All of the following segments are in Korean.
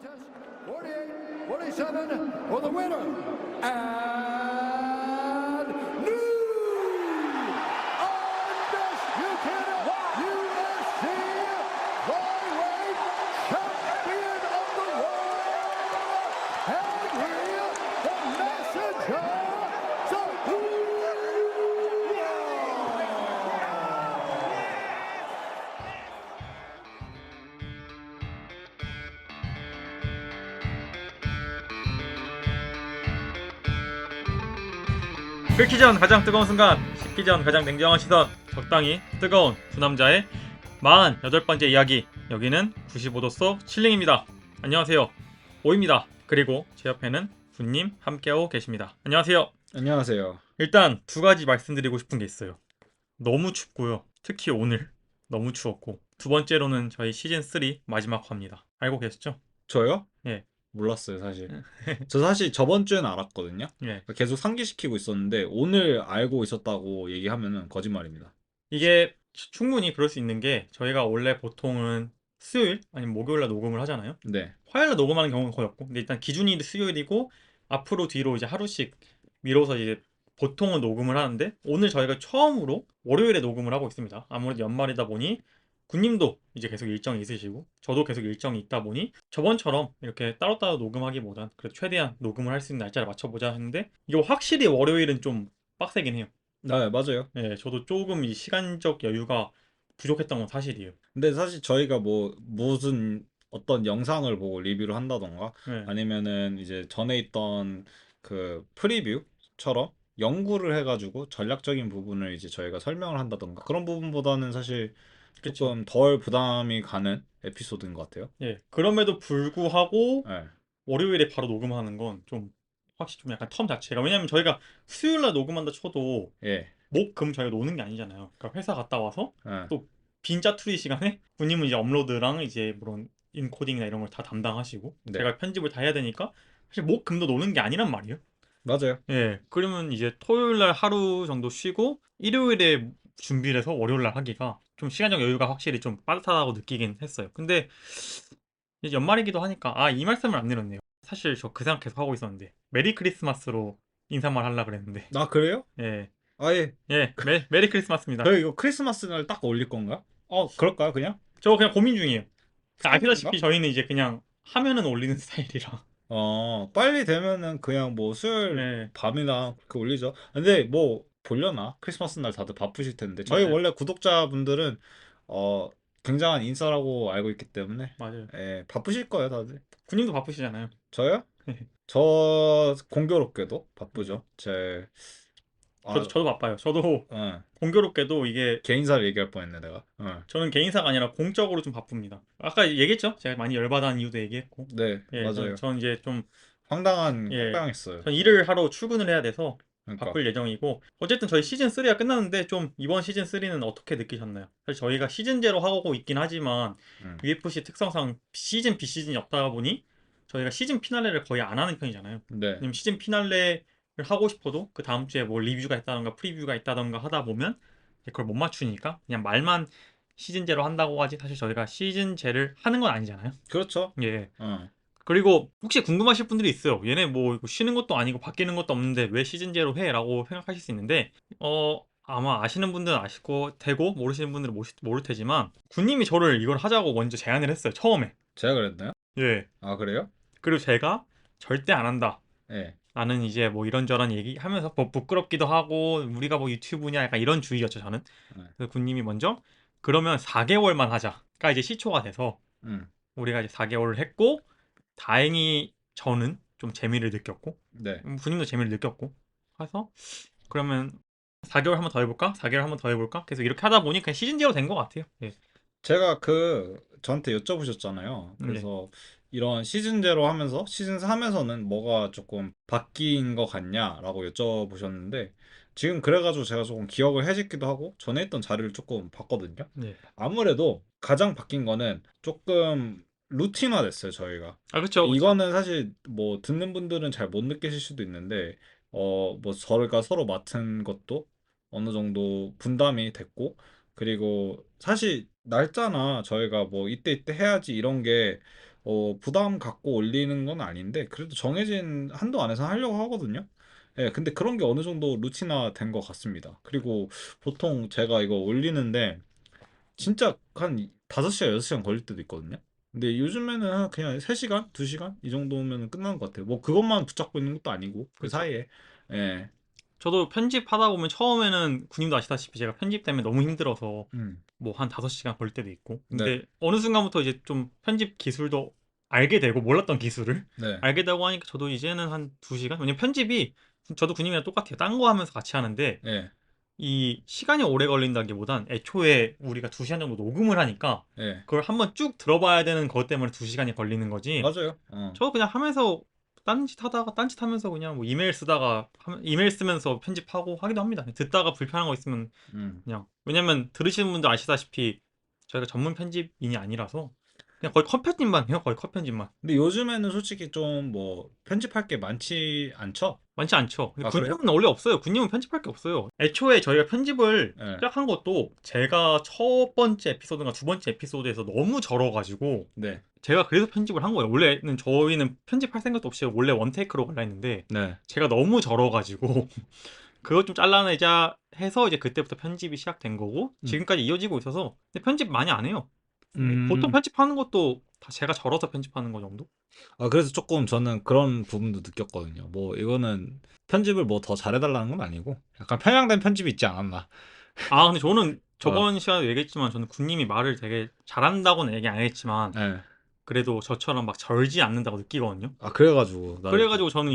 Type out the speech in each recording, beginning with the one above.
Contest 48-47 for the winner and new undisputed UFC flyweight champion of the world, Henry the Messenger Cejudo. 끓기 전 가장 뜨거운 순간, 식기 전 가장 냉정한 시선, 적당히 뜨거운 두 남자의 48번째 이야기. 여기는 95도 속 칠링입니다. 안녕하세요, 오입니다. 그리고 제 옆에는 군님 함께하고 계십니다. 안녕하세요. 안녕하세요. 일단 두 가지 말씀드리고 싶은 게 있어요. 너무 춥고요. 특히 오늘 너무 추웠고, 두 번째로는 저희 시즌3 마지막 화입니다. 알고 계셨죠? 저요? 예. 몰랐어요, 사실. 저 사실 저번 주엔 알았거든요. 예. 계속 상기시키고 있었는데 오늘 알고 있었다고 얘기하면은 거짓말입니다. 이게 충분히 그럴 수 있는 게, 저희가 원래 보통은 수요일 아니면 목요일날 녹음을 하잖아요. 네. 화요일날 녹음하는 경우는 거의 없고, 근데 일단 기준이 수요일이고 앞으로 뒤로 이제 하루씩 미뤄서 이제 보통은 녹음을 하는데, 오늘 저희가 처음으로 월요일에 녹음을 하고 있습니다. 아무래도 연말이다 보니 군님도 이제 계속 일정이 있으시고 저도 계속 일정이 있다 보니 저번처럼 이렇게 따로따로 녹음하기보단 그래도 최대한 녹음을 할 수 있는 날짜를 맞춰보자 했는데, 이거 확실히 월요일은 좀 빡세긴 해요. 네, 맞아요. 네, 저도 조금 이 시간적 여유가 부족했던 건 사실이에요. 근데 사실 저희가 뭐 무슨 어떤 영상을 보고 리뷰를 한다던가 네, 아니면은 이제 전에 있던 그 프리뷰처럼 연구를 해가지고 전략적인 부분을 이제 저희가 설명을 한다던가 그런 부분보다는 사실 그쵸. 조금 덜 부담이 가는 에피소드인 것 같아요. 예, 그럼에도 불구하고 네. 월요일에 바로 녹음하는 건 좀 확실히 좀 약간 텀 자체가, 왜냐면 저희가 수요일날 녹음한다 쳐도 예. 목, 금 저희가 노는 게 아니잖아요. 그러니까 회사 갔다 와서 예. 또 빈 짜투리 시간에 군님은 이제 업로드랑 이제 물론 인코딩이나 이런 걸 다 담당하시고 네. 제가 편집을 다 해야 되니까 사실 목, 금도 노는 게 아니란 말이에요. 맞아요. 예, 그러면 이제 토요일날 하루 정도 쉬고 일요일에 준비를 해서 월요일날 하기가 좀 시간적 여유가 확실히 좀 빠듯하다고 느끼긴 했어요. 근데 이제 연말이기도 하니까 이 말씀을 안 드렸네요. 사실 저 그 생각 계속 하고 있었는데, 메리 크리스마스로 인사말 하려 그랬는데. 아, 그래요? 예, 아예. 예, 메리 크리스마스입니다. 저희 이거 크리스마스 날 딱 올릴 건가요? 그럴까요, 그냥? 저 그냥 고민 중이에요. 스케줄인가? 아시다시피 저희는 이제 그냥 하면은 올리는 스타일이라. 빨리 되면은 그냥 뭐 수요일 네, 밤이나 그렇게 올리죠. 근데 뭐 보려나? 크리스마스 날 다들 바쁘실 텐데. 저희 맞아요, 원래 구독자분들은 어 굉장한 인싸라고 알고 있기 때문에 맞아요. 바쁘실 거예요, 다들. 군님도 바쁘시잖아요. 저요? 저 공교롭게도 바쁘죠. 아, 저도 바빠요. 저도 어, 공교롭게도 이게 개인사를 얘기할 뻔했네, 내가. 저는 개인사가 아니라 공적으로 좀 바쁩니다. 아까 얘기했죠? 제가 많이 열받아하는 이유도 얘기했고. 네, 예, 맞아요. 전 이제 좀, 예, 황당했어요. 전 일을 하러 출근을 해야 돼서 그러니까. 바쁠 예정이고, 어쨌든 저희 시즌 3가 끝났는데 좀 이번 시즌 3는 어떻게 느끼셨나요? 사실 저희가 시즌제로 하고 있긴 하지만 음, UFC 특성상 시즌 비시즌이 없다 보니 저희가 시즌 피날레를 거의 안 하는 편이잖아요. 네, 왜냐면 시즌 피날레를 하고 싶어도 그 다음 주에 뭐 리뷰가 있다던가 프리뷰가 있다던가 하다 보면 그걸 못 맞추니까 그냥 말만 시즌제로 한다고 하지, 사실 저희가 시즌제를 하는 건 아니잖아요. 그렇죠. 예. 어. 그리고 혹시 궁금하실 분들이 있어요. 얘네 뭐 이거 쉬는 것도 아니고 바뀌는 것도 없는데 왜 시즌제로 해? 라고 생각하실 수 있는데, 아마 아시는 분들은 아시고 되고 모르시는 분들은 모를 테지만 군님이 저를 이걸 하자고 먼저 제안을 했어요, 처음에. 제가 그랬나요? 예. 아, 그래요? 그리고 제가 절대 안 한다, 네. 나는 이제 뭐 이런저런 얘기하면서 뭐 부끄럽기도 하고 우리가 뭐 유튜브냐 약간 이런 주의였죠, 저는. 네. 그래서 군님이 먼저 그러면 4개월만 하자가 이제 시초가 돼서 음, 우리가 이제 4개월을 했고, 다행히 저는 좀 재미를 느꼈고 네. 군님도 재미를 느꼈고 해서, 그러면 4개월 한번 더 해볼까? 4개월 한번 더 해볼까? 계속 이렇게 하다 보니 그냥 시즌제로 된 것 같아요. 예. 제가 저한테 여쭤보셨잖아요. 네. 그래서 이런 시즌제로 하면서 시즌 3에서는 뭐가 조금 바뀐 것 같냐라고 여쭤보셨는데 지금 그래가지고 제가 조금 기억을 해짓기도 하고 전에 있던 자료를 조금 봤거든요. 네. 아무래도 가장 바뀐 거는 조금 루틴화 됐어요, 저희가. 그렇죠, 그렇죠. 이거는 사실 뭐 듣는 분들은 잘 못 느끼실 수도 있는데 뭐 저희가 서로 맡은 것도 어느 정도 분담이 됐고 그리고 사실 날짜나 저희가 뭐 이때 해야지 이런 게 부담 갖고 올리는 건 아닌데 그래도 정해진 한도 안에서 하려고 하거든요. 예, 근데 그런 게 어느 정도 루틴화 된 것 같습니다. 그리고 보통 제가 이거 올리는데 진짜 한 5시간, 6시간 걸릴 때도 있거든요. 근데 요즘에는 그냥 3시간, 2시간 이 정도면 끝나는 것 같아요. 뭐 그것만 붙잡고 있는 것도 아니고 그 그쵸. 사이에 예. 저도 편집하다 보면 처음에는 군님도 아시다시피 제가 편집 때문에 너무 힘들어서 음. 뭐 한 5시간 걸릴 때도 있고. 네. 근데 어느 순간부터 이제 좀 편집 기술도 알게 되고 몰랐던 기술을 네. 알게 되고 하니까 저도 이제는 한 2시간? 왜냐면 편집이 저도 군님이랑 똑같아요. 딴 거 하면서 같이 하는데 예. 이 시간이 오래 걸린다기보단 애초에 우리가 2시간 정도 녹음을 하니까 예. 그걸 한번 쭉 들어봐야 되는 것 때문에 2시간이 걸리는 거지. 맞아요. 저 그냥 하면서 딴짓 하다가 딴짓 하면서 그냥 뭐 이메일 쓰다가 이메일 쓰면서 편집하고 하기도 합니다. 듣다가 불편한 거 있으면 음. 그냥 왜냐면 들으시는 분들 아시다시피 저희가 전문 편집인이 아니라서 그냥 거의 컷 편집만 해요. 거의 컷 편집만. 근데 요즘에는 솔직히 좀 뭐 편집할 게 많지 않죠? 많지 않죠. 근데 아, 그래요? 군님은 원래 없어요. 군님은 편집할 게 없어요. 애초에 저희가 편집을 예. 시작한 것도 제가 첫 번째 에피소드인가 두 번째 에피소드에서 너무 절어가지고 네. 제가 그래서 편집을 한 거예요. 원래는 저희는 편집할 생각도 없이 원래 원테이크로 갈라 했는데 네. 제가 너무 절어가지고 그것 좀 잘라내자 해서 이제 그때부터 편집이 시작된 거고 음. 지금까지 이어지고 있어서 근데 편집 많이 안 해요. 보통 음. 편집하는 것도 다 제가 절어서 편집하는 거 정도? 아, 그래서 조금 저는 그런 부분도 느꼈거든요. 뭐 이거는 편집을 뭐 더 잘해달라는 건 아니고 약간 편향된 편집이 있지 않았나. 아 근데 저는 어. 저번 시간에 얘기했지만 저는 군님이 말을 되게 잘한다고는 얘기 안 했지만 예. 그래도 저처럼 막 절지 않는다고 느끼거든요. 아, 그래가지고 그래가지고 저는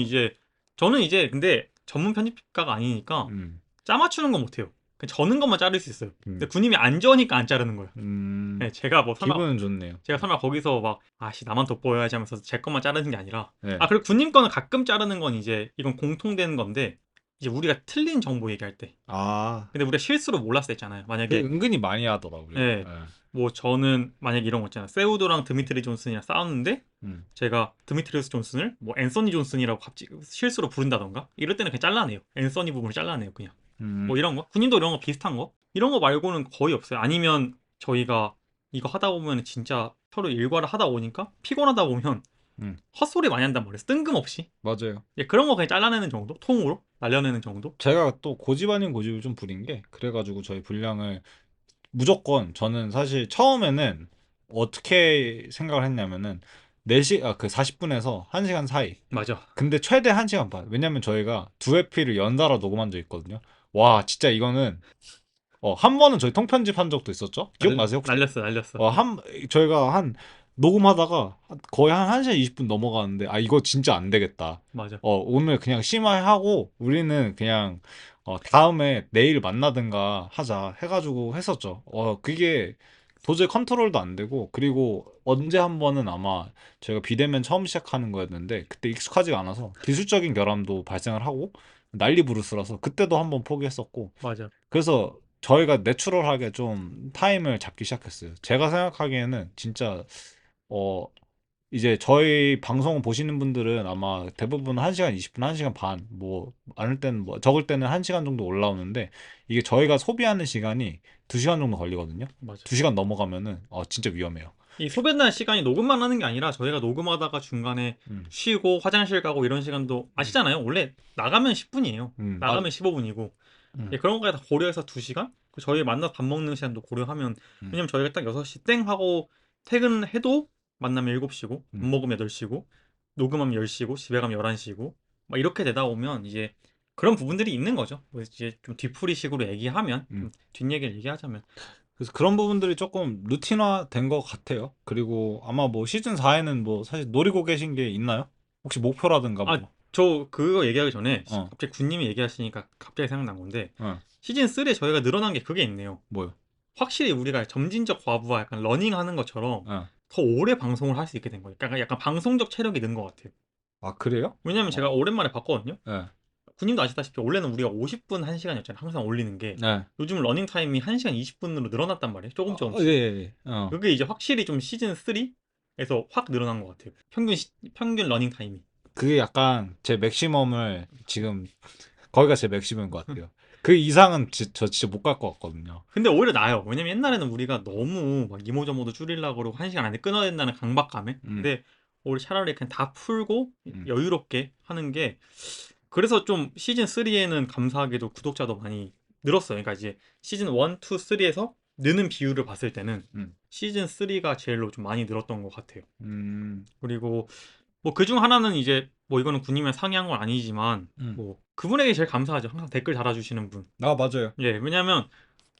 이제 근데 전문 편집가가 아니니까 음. 짜맞추는 건 못해요. 그냥 저는 것만 자를 수 있어요. 근데 음. 군님이 안 저으니까 안 자르는 거예요. 음. 네, 제가 뭐 설마 기분은 좋네요. 제가 설마 거기서 막 아씨 나만 돋보여야지 하면서 제 것만 자르는 게 아니라 네. 아 그리고 군님 거는 가끔 자르는 건 이제 이건 공통되는 건데 이제 우리가 틀린 정보 얘기할 때 아, 근데 우리가 실수로 몰랐을 때 있잖아요. 그 만약에 은근히 많이 하더라고요. 예, 예. 뭐 저는 만약에 이런 거 있잖아요. 세우도랑 드미트리 존슨이랑 싸웠는데 음. 제가 드미트리우스 존슨을 뭐 앤서니 존슨이라고 갑자기 실수로 부른다던가 이럴 때는 그냥 잘라내요. 앤서니 부분을 잘라내요 그냥. 음. 뭐 이런 거 군님도 이런 거 비슷한 거 이런 거 말고는 거의 없어요. 아니면 저희가 이거 하다 보면 진짜 서로 일과를 하다 보니까 피곤하다 보면 음. 헛소리 많이 한단 말이에요. 뜬금없이. 맞아요. 예, 그런 거 그냥 잘라내는 정도? 통으로 날려내는 정도? 제가 또 고집 아닌 고집을 좀 부린 게 그래가지고 저희 분량을 무조건 저는 사실 처음에는 어떻게 생각을 했냐면은 40분에서 1시간 사이. 맞아. 근데 최대 1시간 반. 왜냐면 저희가 두 회피를 연달아 녹음한 적 있거든요. 와, 진짜 이거는 한 번은 저희 통편집 한 적도 있었죠? 기억나세요, 혹시? 날렸어. 저희가 한 녹음하다가 거의 한 1시간 20분 넘어가는데 아, 이거 진짜 안 되겠다. 맞아. 오늘 그냥 심화하고 우리는 그냥 다음에 내일 만나든가 하자 해가지고 했었죠. 그게 도저히 컨트롤도 안 되고 그리고 언제 한 번은 아마 저희가 비대면 처음 시작하는 거였는데 그때 익숙하지가 않아서 기술적인 결함도 발생을 하고 난리 부르스라서 그때도 한 번 포기했었고 맞아. 그래서 저희가 내추럴하게 좀 타임을 잡기 시작했어요. 제가 생각하기에는 진짜 어 이제 저희 방송 보시는 분들은 아마 대부분 1시간 20분, 1시간 반, 뭐 많을 때는 뭐 적을 때는 1시간 정도 올라오는데 이게 저희가 소비하는 시간이 2시간 정도 걸리거든요. 맞아. 2시간 넘어가면은 진짜 위험해요. 이 소변날 시간이 녹음만 하는 게 아니라 저희가 녹음하다가 중간에 음. 쉬고 화장실 가고 이런 시간도 아시잖아요. 원래 나가면 10분이에요. 아, 나가면 15분이고 음. 예, 그런 거에 다 고려해서 2시간? 저희 만나서 밥 먹는 시간도 고려하면 음. 왜냐면 저희가 딱 6시 땡 하고 퇴근해도 만나면 7시고 밥 먹으면 8시고 녹음하면 10시고 집에 가면 11시고 막 이렇게 되다 보면 이제 그런 부분들이 있는 거죠. 뭐 이제 좀 뒤풀이식으로 얘기하면 음. 좀 뒷얘기를 얘기하자면 그래서 그런 부분들이 조금 루틴화 된 것 같아요. 그리고 아마 뭐 시즌 4에는 뭐 사실 노리고 계신 게 있나요? 혹시 목표라든가 아 뭐. 저 그거 얘기하기 전에 어. 갑자기 군님이 얘기하시니까 갑자기 생각난 건데 어. 시즌 3에 저희가 늘어난 게 그게 있네요. 뭐요? 확실히 우리가 점진적 과부하 약간 러닝하는 것처럼 어. 더 오래 방송을 할 수 있게 된 거예요. 약간 방송적 체력이 는 것 같아요. 아, 그래요? 왜냐면 제가 오랜만에 봤거든요. 네. 군님도 아시다시피 원래는 우리가 50분 1시간이었잖아요. 항상 올리는 게. 네. 요즘 러닝 타임이 1시간 20분으로 늘어났단 말이에요. 예, 조금씩. 예, 예. 그게 이제 확실히 좀 시즌 3에서 확 늘어난 것 같아요. 평균 러닝 타임이. 그게 약간 제 맥시멈을 지금 거기가 제 맥시멈인 것 같아요. 그 이상은 저 진짜 못 갈 것 같거든요. 근데 오히려 나아요. 왜냐면 옛날에는 우리가 너무 막 이모저모도 줄이려고 그러고 1시간 안에 끊어야 된다는 강박감에. 근데 오히려 차라리 그냥 다 풀고 음. 여유롭게 하는 게 그래서 좀 시즌 3에는 감사하게도 구독자도 많이 늘었어요. 그러니까 이제 시즌 1, 2, 3에서 느는 비율을 봤을 때는 음. 시즌 3가 제일로 좀 많이 늘었던 것 같아요. 음. 그리고 뭐 그중 하나는 이제 뭐 이거는 군님의 상의한 건 아니지만 뭐 그분에게 제일 감사하죠. 항상 댓글 달아주시는 분. 아, 맞아요. 예, 왜냐면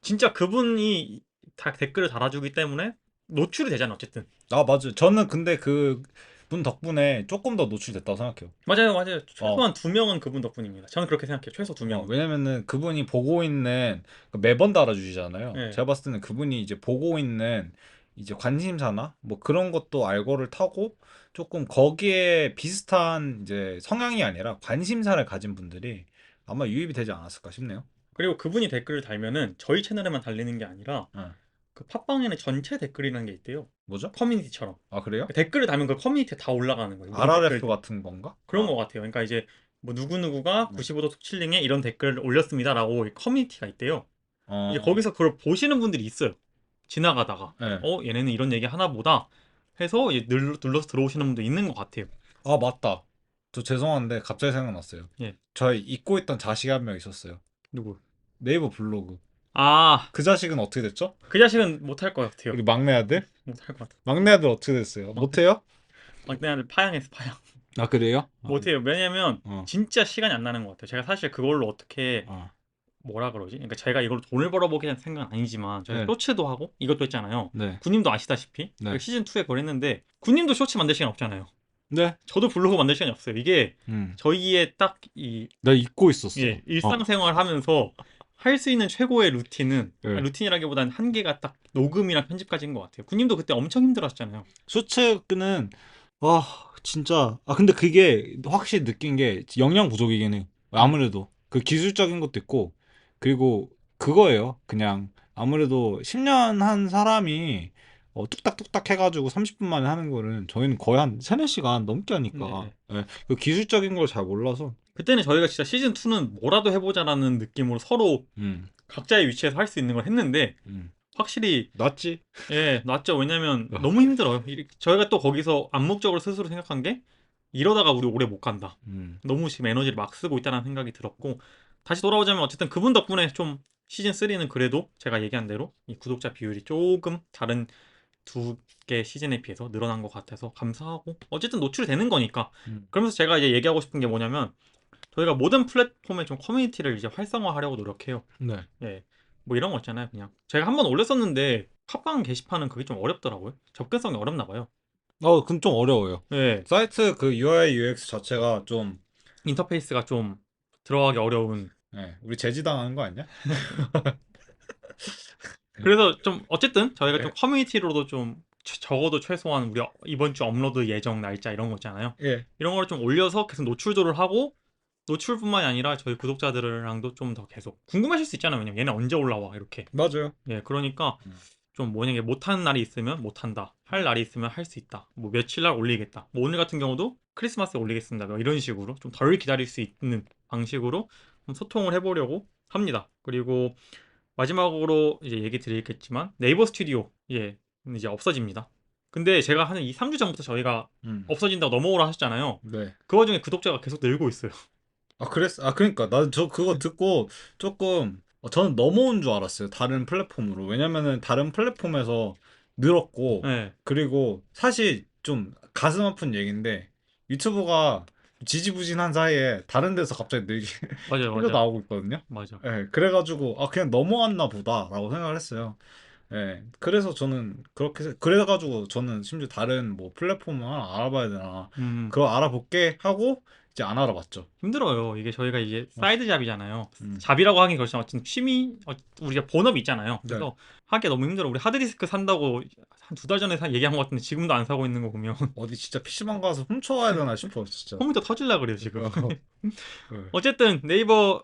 진짜 그분이 다 댓글을 달아주기 때문에 노출이 되잖아 어쨌든. 아, 맞아요. 저는 근데 그 분 덕분에 조금 더 노출됐다고 생각해요. 맞아요, 맞아요. 어. 최소한 2명은 그분 덕분입니다. 저는 그렇게 생각해요. 최소 2명. 왜냐면은 그분이 보고 있는 매번 달아주시잖아요. 예. 제가 봤을 때는 그분이 이제 보고 있는 이제 관심사나 뭐 그런 것도 알고를 타고 조금 거기에 비슷한 이제 성향이 아니라 관심사를 가진 분들이 아마 유입이 되지 않았을까 싶네요. 그리고 그분이 댓글을 달면은 저희 채널에만 달리는 게 아니라 어. 그 팟빵에는 전체 댓글이라는 게 있대요. 뭐죠? 커뮤니티처럼. 아, 그래요? 그 댓글을 달면 그 커뮤니티에 다 올라가는 거예요. 우리 RRF 댓글 같은 건가? 그런 것 같아요. 그러니까 이제 뭐 누구누구가 95도 톡칠링에 이런 댓글을 올렸습니다라고 커뮤니티가 있대요. 이제 어. 거기서 그걸 보시는 분들이 있어요. 지나가다가 네. 얘네는 이런 얘기 하나 보다 해서 이제 눌러서 들어오시는 분도 있는 것 같아요. 아, 맞다. 저 죄송한데 갑자기 생각났어요. 예. 저희 잊고 있던 자식이 한 명 있었어요. 누구? 네이버 블로그. 아, 그 자식은 어떻게 됐죠? 그 자식은 못할 것 같아요. 우리 막내 아들? 못할 것 같아요. 막내 아들 어떻게 됐어요? 못해요? 막내 아들 파양했어, 파양. 아, 그래요? 못해요. 왜냐면 어. 진짜 시간이 안 나는 것 같아요. 제가 사실 그걸로 어떻게 어. 뭐라 그러지? 그러니까 제가 이걸로 돈을 벌어보겠다는 생각은 아니지만 저희가 네. 쇼츠도 하고 이것도 했잖아요. 네. 군님도 아시다시피 네. 시즌 2에 그걸 했는데 군님도 쇼츠 만들 시간 없잖아요. 네. 저도 블로그 만들 시간이 없어요. 이게 저희의 딱 이 나 잊고 있었어. 일상생활 하면서 할 수 있는 최고의 루틴은 네. 루틴이라기보다는 한계가 딱 녹음이랑 편집까지인 것 같아요. 군님도 그때 엄청 힘들었잖아요. 쇼츠는 진짜 근데 그게 확실히 느낀 게 영양 부족이긴 해요. 아무래도 그 기술적인 것도 있고 그리고 그거예요. 그냥 아무래도 10년 한 사람이 뚝딱뚝딱 해가지고 30분 만에 하는 거는 저희는 거의 한 3, 4시간 넘게 하니까 예, 그 기술적인 걸 잘 몰라서 그때는 저희가 진짜 시즌 2는 뭐라도 해보자라는 느낌으로 서로 각자의 위치에서 할 수 있는 걸 했는데 확실히 낫지? 낫죠. 왜냐면 너무 힘들어요. 저희가 또 거기서 암묵적으로 스스로 생각한 게 이러다가 우리 오래 못 간다. 너무 지금 에너지를 막 쓰고 있다는 생각이 들었고 다시 돌아오자면 어쨌든 그분 덕분에 좀 시즌 3는 그래도 제가 얘기한 대로 이 구독자 비율이 조금 다른 두 개 시즌에 비해서 늘어난 것 같아서 감사하고 어쨌든 노출이 되는 거니까 그러면서 제가 이제 얘기하고 싶은 게 뭐냐면 저희가 모든 플랫폼에 좀 커뮤니티를 이제 활성화하려고 노력해요. 네. 예. 뭐 이런 거 있잖아요. 그냥 제가 한번 올렸었는데 팟빵 게시판은 그게 좀 어렵더라고요. 접근성이 어렵나 봐요. 그건 좀 어려워요. 예. 사이트 그 UI UX 자체가 좀 인터페이스가 좀 들어가기 어려운. 우리 제지당하는 거 아니야? 그래서 좀 어쨌든 저희가 좀 커뮤니티로도 좀 적어도 최소한 우리 이번 주 업로드 예정 날짜 이런 거 있잖아요. 예. 이런 걸 좀 올려서 계속 노출도를 하고 노출뿐만이 아니라 저희 구독자들랑도 좀 더 계속 궁금하실 수 있잖아요. 왜냐면 얘네 언제 올라와 이렇게. 맞아요. 예, 그러니까 좀 만약에 못하는 날이 있으면 못한다. 할 날이 있으면 할 수 있다. 뭐 며칠 날 올리겠다. 뭐 오늘 같은 경우도 크리스마스에 올리겠습니다. 뭐 이런 식으로 좀 덜 기다릴 수 있는 방식으로 좀 소통을 해보려고 합니다. 그리고 마지막으로 이제 얘기 드리겠지만 네이버 스튜디오 이제 없어집니다. 근데 제가 한 2, 3주 전부터 저희가 없어진다고 넘어오라 하셨잖아요. 네. 그 와중에 구독자가 계속 늘고 있어요. 그랬어. 그러니까 저 그거 듣고 조금 저는 넘어온 줄 알았어요. 다른 플랫폼으로. 왜냐면은 다른 플랫폼에서 늘었고 네. 그리고 사실 좀 가슴 아픈 얘기인데 유튜브가 지지부진한 사이에 다른 데서 갑자기 늘게 맞아요, 흘러 맞아요. 나오고 있거든요. 맞아. 그래가지고 그냥 넘어왔나 보다라고 생각을 했어요. 그래서 저는 그래가지고 저는 심지어 다른 뭐 플랫폼을 하나 알아봐야 되나 그거 알아볼게 하고 이제 안 알아봤죠. 힘들어요. 이게 저희가 이제 사이드 잡이잖아요. 잡이라고 하긴 그렇지만 어쨌든 취미 우리가 본업이 있잖아요. 그래서 하기 너무 힘들어. 우리 하드디스크 산다고 한 2달 전에 얘기한 것 같은데 지금도 안 사고 있는 거 보면 어디 진짜 PC방 가서 훔쳐와야 되나 싶어 진짜. 컴퓨터 터질라 그래요 지금. 어쨌든 네이버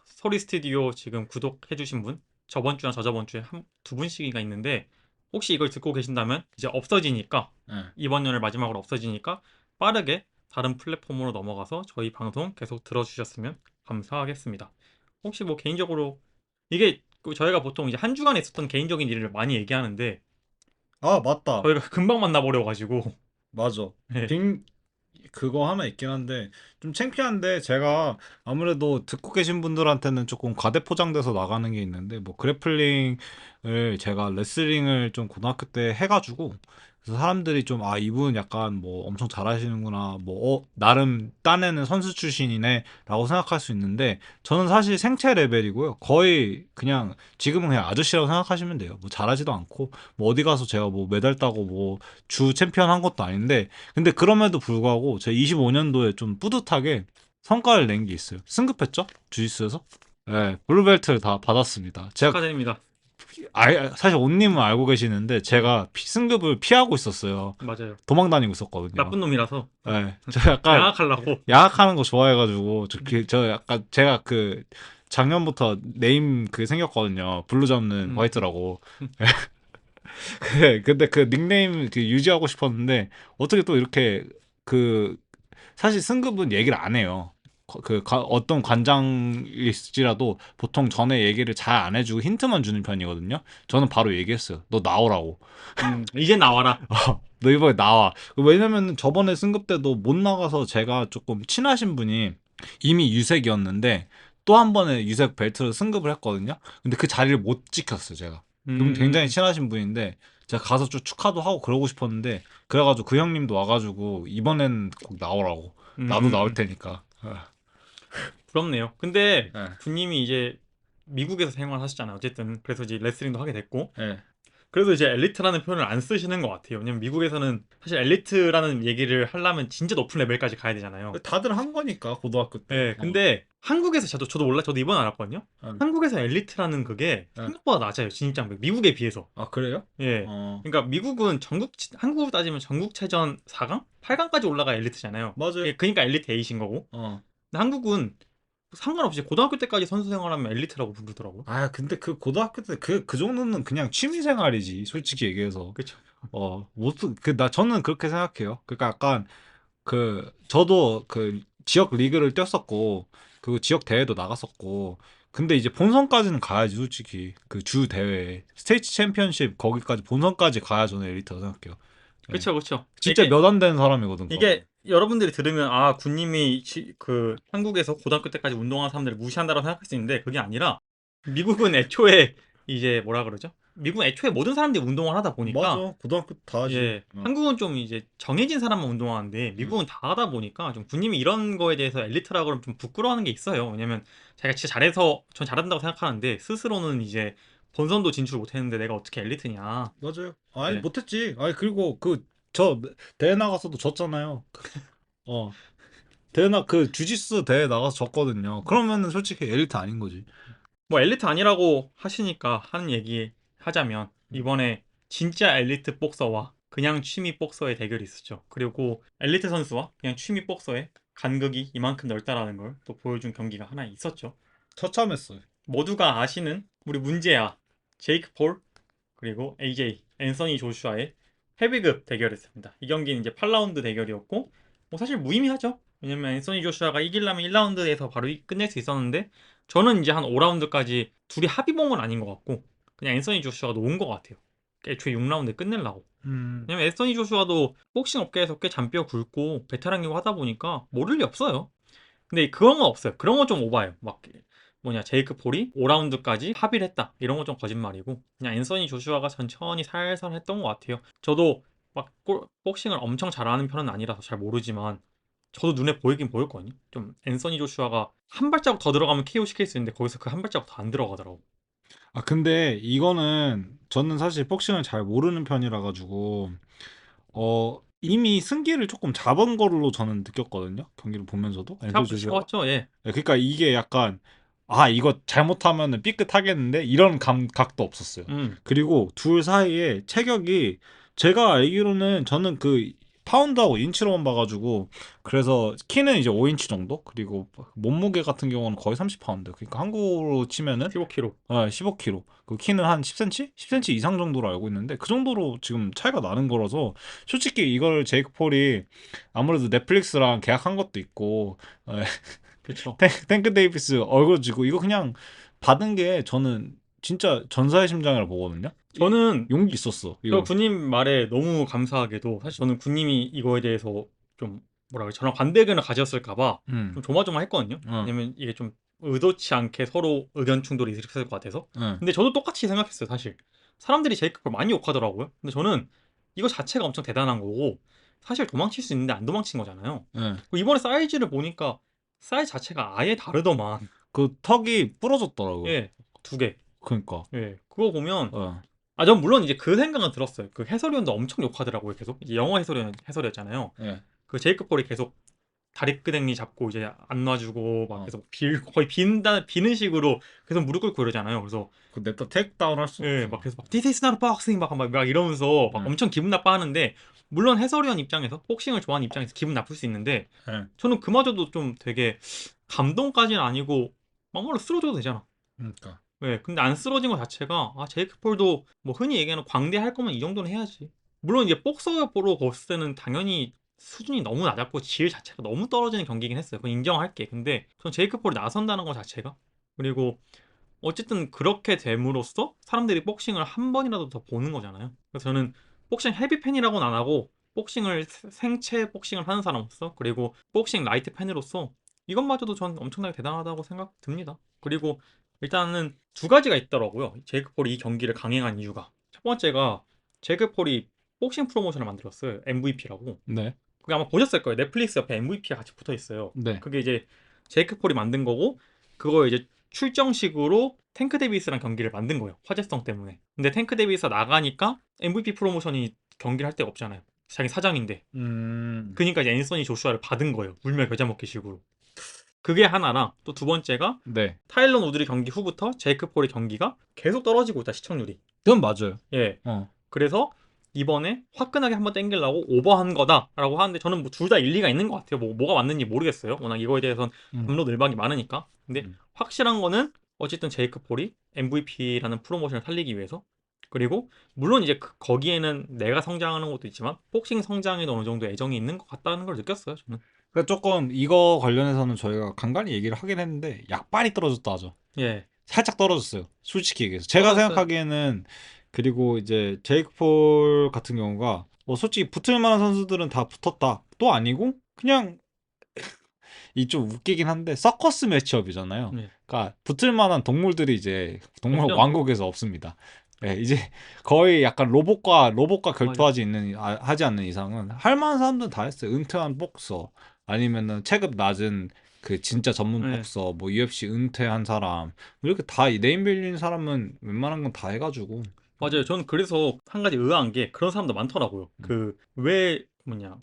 소리 스튜디오 지금 구독해주신 분 저번 주나 저저번 주에 두 분씩이가 있는데 혹시 이걸 듣고 계신다면 이제 없어지니까 이번 연을 마지막으로 없어지니까 빠르게 다른 플랫폼으로 넘어가서 저희 방송 계속 들어주셨으면 감사하겠습니다. 혹시 뭐 개인적으로 이게 저희가 보통 이제 한 주간에 있었던 개인적인 일을 많이 얘기하는데 아, 맞다. 저희가 금방 만나버려가지고 맞아. 네. 빅 그거 하나 있긴 한데 좀 창피한데 제가 아무래도 듣고 계신 분들한테는 조금 과대포장돼서 나가는 게 있는데 뭐 그래플링을 제가 레슬링을 좀 고등학교 때 해가지고 그래서 사람들이 좀 아 이분 약간 뭐 엄청 잘하시는구나 뭐 나름 딴에는 선수 출신이네라고 생각할 수 있는데 저는 사실 생체 레벨이고요 거의 그냥 지금은 그냥 아저씨라고 생각하시면 돼요 뭐 잘하지도 않고 뭐 어디 가서 제가 뭐 메달 따고 뭐 주 챔피언 한 것도 아닌데 근데 그럼에도 불구하고 제가 25년도에 좀 뿌듯하게 성과를 낸 게 있어요. 승급했죠? 주짓수에서? 네, 블루벨트를 다 받았습니다. 제가 축하드립니다. 사실 온님은 알고 계시는데 제가 승급을 피하고 있었어요. 맞아요. 도망 다니고 있었거든요. 나쁜 놈이라서 네, 저 약간 양악하려고. 야학하는 거 좋아해가지고 저 약간 제가 그 작년부터 네임 그 생겼거든요. 블루 잡는 음. 화이트라고. 근데 그 닉네임 그 유지하고 싶었는데 어떻게 또 이렇게 그 사실 승급은 얘기를 안 해요. 어떤 관장일지라도 보통 전에 얘기를 잘 안 해주고 힌트만 주는 편이거든요. 저는 바로 얘기했어요. 너 나오라고. 이제 나와라. 너 이번에 나와. 왜냐면 저번에 승급 때도 못 나가서 제가 조금 친하신 분이 이미 유색이었는데 또 한 번에 유색 벨트로 승급을 했거든요. 근데 그 자리를 못 지켰어요, 제가. 그럼 굉장히 친하신 분인데 제가 가서 좀 축하도 하고 그러고 싶었는데 그래가지고 그 형님도 와가지고 이번엔 꼭 나오라고. 나도 나올 테니까. 부럽네요. 근데 예. 군님이 이제 미국에서 생활하셨잖아요. 어쨌든 그래서 이제 레슬링도 하게 됐고 예. 그래도 이제 엘리트라는 표현을 안 쓰시는 것 같아요. 왜냐면 미국에서는 사실 엘리트라는 얘기를 하려면 진짜 높은 레벨까지 가야 되잖아요. 다들 한 거니까 고등학교 때. 네, 근데 한국에서 저도 몰라. 저도 이번에 알았거든요. 한국에서 엘리트라는 그게 네. 생각보다 낮아요. 진입장벽. 미국에 비해서. 아 그래요? 예. 어 그러니까 미국은 한국으로 따지면 전국체전 4강? 8강까지 올라가 엘리트잖아요. 맞아요. 예, 그러니까 엘리트 8인 거고. 어. 근데 한국은 상관없이 고등학교 때까지 선수 생활하면 엘리트라고 부르더라고요. 아 근데 그 고등학교 때 그 정도는 그냥 취미 생활이지 솔직히 얘기해서. 그렇죠. 무슨 저는 그렇게 생각해요. 그러니까 약간 저도 그 지역 리그를 뛰었었고 그 지역 대회도 나갔었고 근데 이제 본선까지는 가야지 솔직히 그 주 대회 스테이트 챔피언십 거기까지 본선까지 가야 저는 엘리트라고 생각해요. 예. 그렇죠, 그렇죠. 진짜 이게 몇 안 되는 사람이거든. 이게 여러분들이 들으면 아 군님이 그 한국에서 고등학교 때까지 운동한 사람들을 무시한다고 생각할 수 있는데 그게 아니라 미국은 애초에 이제 뭐라 그러죠? 미국은 애초에 모든 사람들이 운동을 하다 보니까 맞아. 고등학교 때 다 하지. 예 한국은 좀 이제 정해진 사람만 운동하는데 미국은 다 하다 보니까 좀 군님이 이런 거에 대해서 엘리트라고 하면 좀 부끄러워하는 게 있어요. 왜냐면 자기가 진짜 잘해서 전 잘한다고 생각하는데 스스로는 이제 본선도 진출 못했는데 내가 어떻게 엘리트냐. 맞아요. 아니 네. 못했지. 아니 그리고 저 대회 나가서도 졌잖아요. 어. 그 주짓수 대회 나가서 졌거든요. 그러면은 솔직히 엘리트 아닌 거지. 뭐 엘리트 아니라고 하시니까 하는 얘기 하자면 이번에 진짜 엘리트 복서와 그냥 취미 복서의 대결이 있었죠. 그리고 엘리트 선수와 그냥 취미 복서의 간극이 이만큼 넓다라는 걸 또 보여준 경기가 하나 있었죠. 처참했어요. 모두가 아시는 우리 문제야 제이크 폴 그리고 AJ 앤서니 조슈아의 헤비급 대결이었습니다. 이 경기는 이제 8라운드 대결이었고 뭐 사실 무의미하죠. 왜냐면 앤서니 조슈아가 이기려면 1라운드에서 바로 끝낼 수 있었는데 저는 이제 한 5라운드까지 둘이 합의본 아닌 것 같고 그냥 앤서니 조슈아가 놓은 것 같아요. 애초에 6라운드에 끝내려고. 왜냐면 앤서니 조슈아도 복싱 업계에서 꽤 잔뼈 굵고 베테랑이고 하다 보니까 모를 리 없어요. 근데 그런 건 없어요. 그런 건 좀 오바예요. 막 뭐냐 제이크 폴이 5라운드까지 합의를 했다 이런 건 좀 거짓말이고 그냥 앤서니 조슈아가 천천히 살살 했던 것 같아요. 저도 막 복싱을 엄청 잘하는 편은 아니라서 잘 모르지만 저도 눈에 보이긴 보였거든요. 좀 앤서니 조슈아가 한 발자국 더 들어가면 KO 시킬 수 있는데 거기서 그 한 발자국 더 안 들어가더라고. 아 근데 이거는 저는 사실 복싱을 잘 모르는 편이라 가지고 이미 승기를 조금 잡은 걸로 저는 느꼈거든요. 경기를 보면서도 앤서니 조슈아가. 잡았죠, 예. 네, 그러니까 이게 약간 아 이거 잘못하면은 삐끗하겠는데 이런 감각도 없었어요. 그리고 둘 사이에 체격이 제가 알기로는 저는 그 파운드하고 인치로만 봐가지고 그래서 키는 이제 5인치 정도 그리고 몸무게 같은 경우는 거의 30파운드 그러니까 한국으로 치면은 15kg. 15kg 그 키는 한 10cm? 10cm 이상 정도로 알고 있는데 그 정도로 지금 차이가 나는 거라서 솔직히 이걸 제이크 폴이 아무래도 넷플릭스랑 계약한 것도 있고 그렇죠. 탱크 데이비스 얼굴 쥐고 이거 그냥 받은 게 저는 진짜 전사의 심장이라고 보거든요. 저는 용기 있었어. 저 이거. 군님 말에 너무 감사하게도 사실 저는 군님이 이거에 대해서 좀 뭐라 그래 저랑 반대 의견을 가졌을까봐 좀 조마조마했거든요. 왜냐면 이게 좀 의도치 않게 서로 의견 충돌이 있을 것 같아서. 근데 저도 똑같이 생각했어요, 사실. 사람들이 제이크 폴 많이 욕하더라고요. 근데 저는 이거 자체가 엄청 대단한 거고 사실 도망칠 수 있는데 안 도망친 거잖아요. 그리고 이번에 사이즈를 보니까 사이즈 자체가 아예 다르더만. 그 턱이 부러졌더라고. 예, 두 개. 그러니까. 예, 그거 보면 어. 전 물론 이제 그 생각은 들었어요. 그 해설위원도 엄청 욕하더라고요, 계속. 이제 영어 해설이었잖아요. 예. 그 제이크 폴이 계속 다리끄댕이 잡고 이제 안 놔주고 막 어. 계속 거의 비는 식으로 계속 무릎 꿇고 이러잖아요. 그래서 그 냅다 테이크다운 할 수 예, 없어. 막 계속 막 This is not boxing 막 이러면서 막 네. 엄청 기분 나빠하는데 물론 해설위원 입장에서 복싱을 좋아하는 입장에서 기분 나쁠 수 있는데 예. 저는 그마저도 좀 되게 감동까지는 아니고 막말로 쓰러져도 되잖아. 그러니까. 네, 근데 안 쓰러진 것 자체가 제이크 폴도 뭐 흔히 얘기하는 광대할 거면 이 정도는 해야지. 물론 이제 복서 보러 봤을 때는 당연히 수준이 너무 낮았고 질 자체가 너무 떨어지는 경기긴 했어요. 그건 인정할게. 근데 전 제이크 폴이 나선다는 것 자체가 그리고 어쨌든 그렇게 됨으로써 사람들이 복싱을 한 번이라도 더 보는 거잖아요. 그래서 저는 복싱 헤비 팬이라고는 안 하고 복싱을 생체 복싱을 하는 사람으로서 그리고 복싱 라이트 팬으로서 이것마저도 전 엄청나게 대단하다고 생각 듭니다. 그리고 일단은 두 가지가 있더라고요. 제이크 폴이 이 경기를 강행한 이유가 첫 번째가 제이크 폴이 복싱 프로모션을 만들었어요. MVP라고. 네. 그게 아마 보셨을 거예요. 넷플릭스 옆에 MVP가 같이 붙어 있어요. 네. 그게 이제 제이크 폴이 만든 거고 그거 이제 출정식으로 탱크 데이비스랑 경기를 만든 거예요. 화제성 때문에. 근데 탱크 데이비스가 나가니까 MVP 프로모션이 경기를 할 데가 없잖아요. 자기 사장인데. 그러니까 이제 앤서니 조슈아를 받은 거예요. 물며 겨자 먹기 식으로. 그게 하나랑 또 두 번째가 네. 타일런 우드리 경기 후부터 제이크 폴의 경기가 계속 떨어지고 있다, 시청률이. 그건 맞아요. 예. 어. 그래서 이번에 화끈하게 한번 땡기려고 오버한 거다라고 하는데 저는 뭐 둘 다 일리가 있는 것 같아요. 뭐가 맞는지 모르겠어요. 워낙 이거에 대해서는 담론 을박이 많으니까. 근데 확실한 거는 어쨌든 제이크 폴이 MVP라는 프로모션을 살리기 위해서 그리고 물론 이제 거기에는 내가 성장하는 것도 있지만 복싱 성장에도 어느 정도 애정이 있는 것 같다는 걸 느꼈어요. 저는. 그러니까 조금 이거 관련해서는 저희가 간간히 얘기를 하긴 했는데 약발이 떨어졌다 하죠. 예. 살짝 떨어졌어요. 솔직히 얘기해서. 제가 떨어졌어요. 생각하기에는 그리고 이제 제이크 폴 같은 경우가 뭐 솔직히 붙을 만한 선수들은 다 붙었다. 또 아니고 그냥 이 좀 웃기긴 한데 서커스 매치업이잖아요. 네. 그러니까 붙을 만한 동물들이 이제 동물 없죠. 왕국에서 없습니다. 예, 이제 거의 약간 로봇과 결투하지 하지 않는 이상은 할 만한 사람들은 다 했어요. 은퇴한 복서 아니면은 체급 낮은 그 진짜 전문 네. 복서 뭐 UFC 은퇴한 사람 뭐 이렇게 다 네임밸류 있는 사람은 웬만한 건 다 해가지고 맞아요. 저는 그래서 한 가지 의아한 게 그런 사람도 많더라고요. 그 왜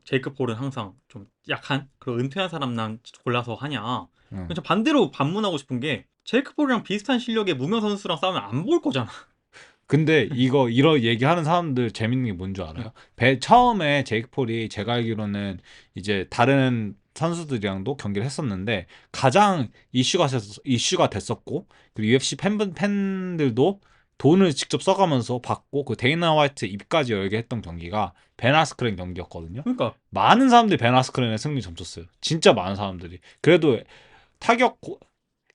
제이크 폴은 항상 좀 약한 그리고 은퇴한 사람만 골라서 하냐. 저 반대로 반문하고 싶은 게 제이크 폴이랑 비슷한 실력의 무명 선수랑 싸우면 안 볼 거잖아. 근데 이런 얘기하는 사람들 재밌는 게 뭔 줄 알아요? 처음에 제이크 폴이 제가 알기로는 이제 다른 선수들이랑도 경기를 했었는데 가장 이슈가 됐었고 그리고 UFC 팬들도 돈을 직접 써가면서 받고 그 데이나 화이트 입까지 열게 했던 경기가 벤 아스크렌 경기였거든요. 그러니까 많은 사람들이 벤 아스크렌의 승리 점쳤어요. 진짜 많은 사람들이. 그래도 타격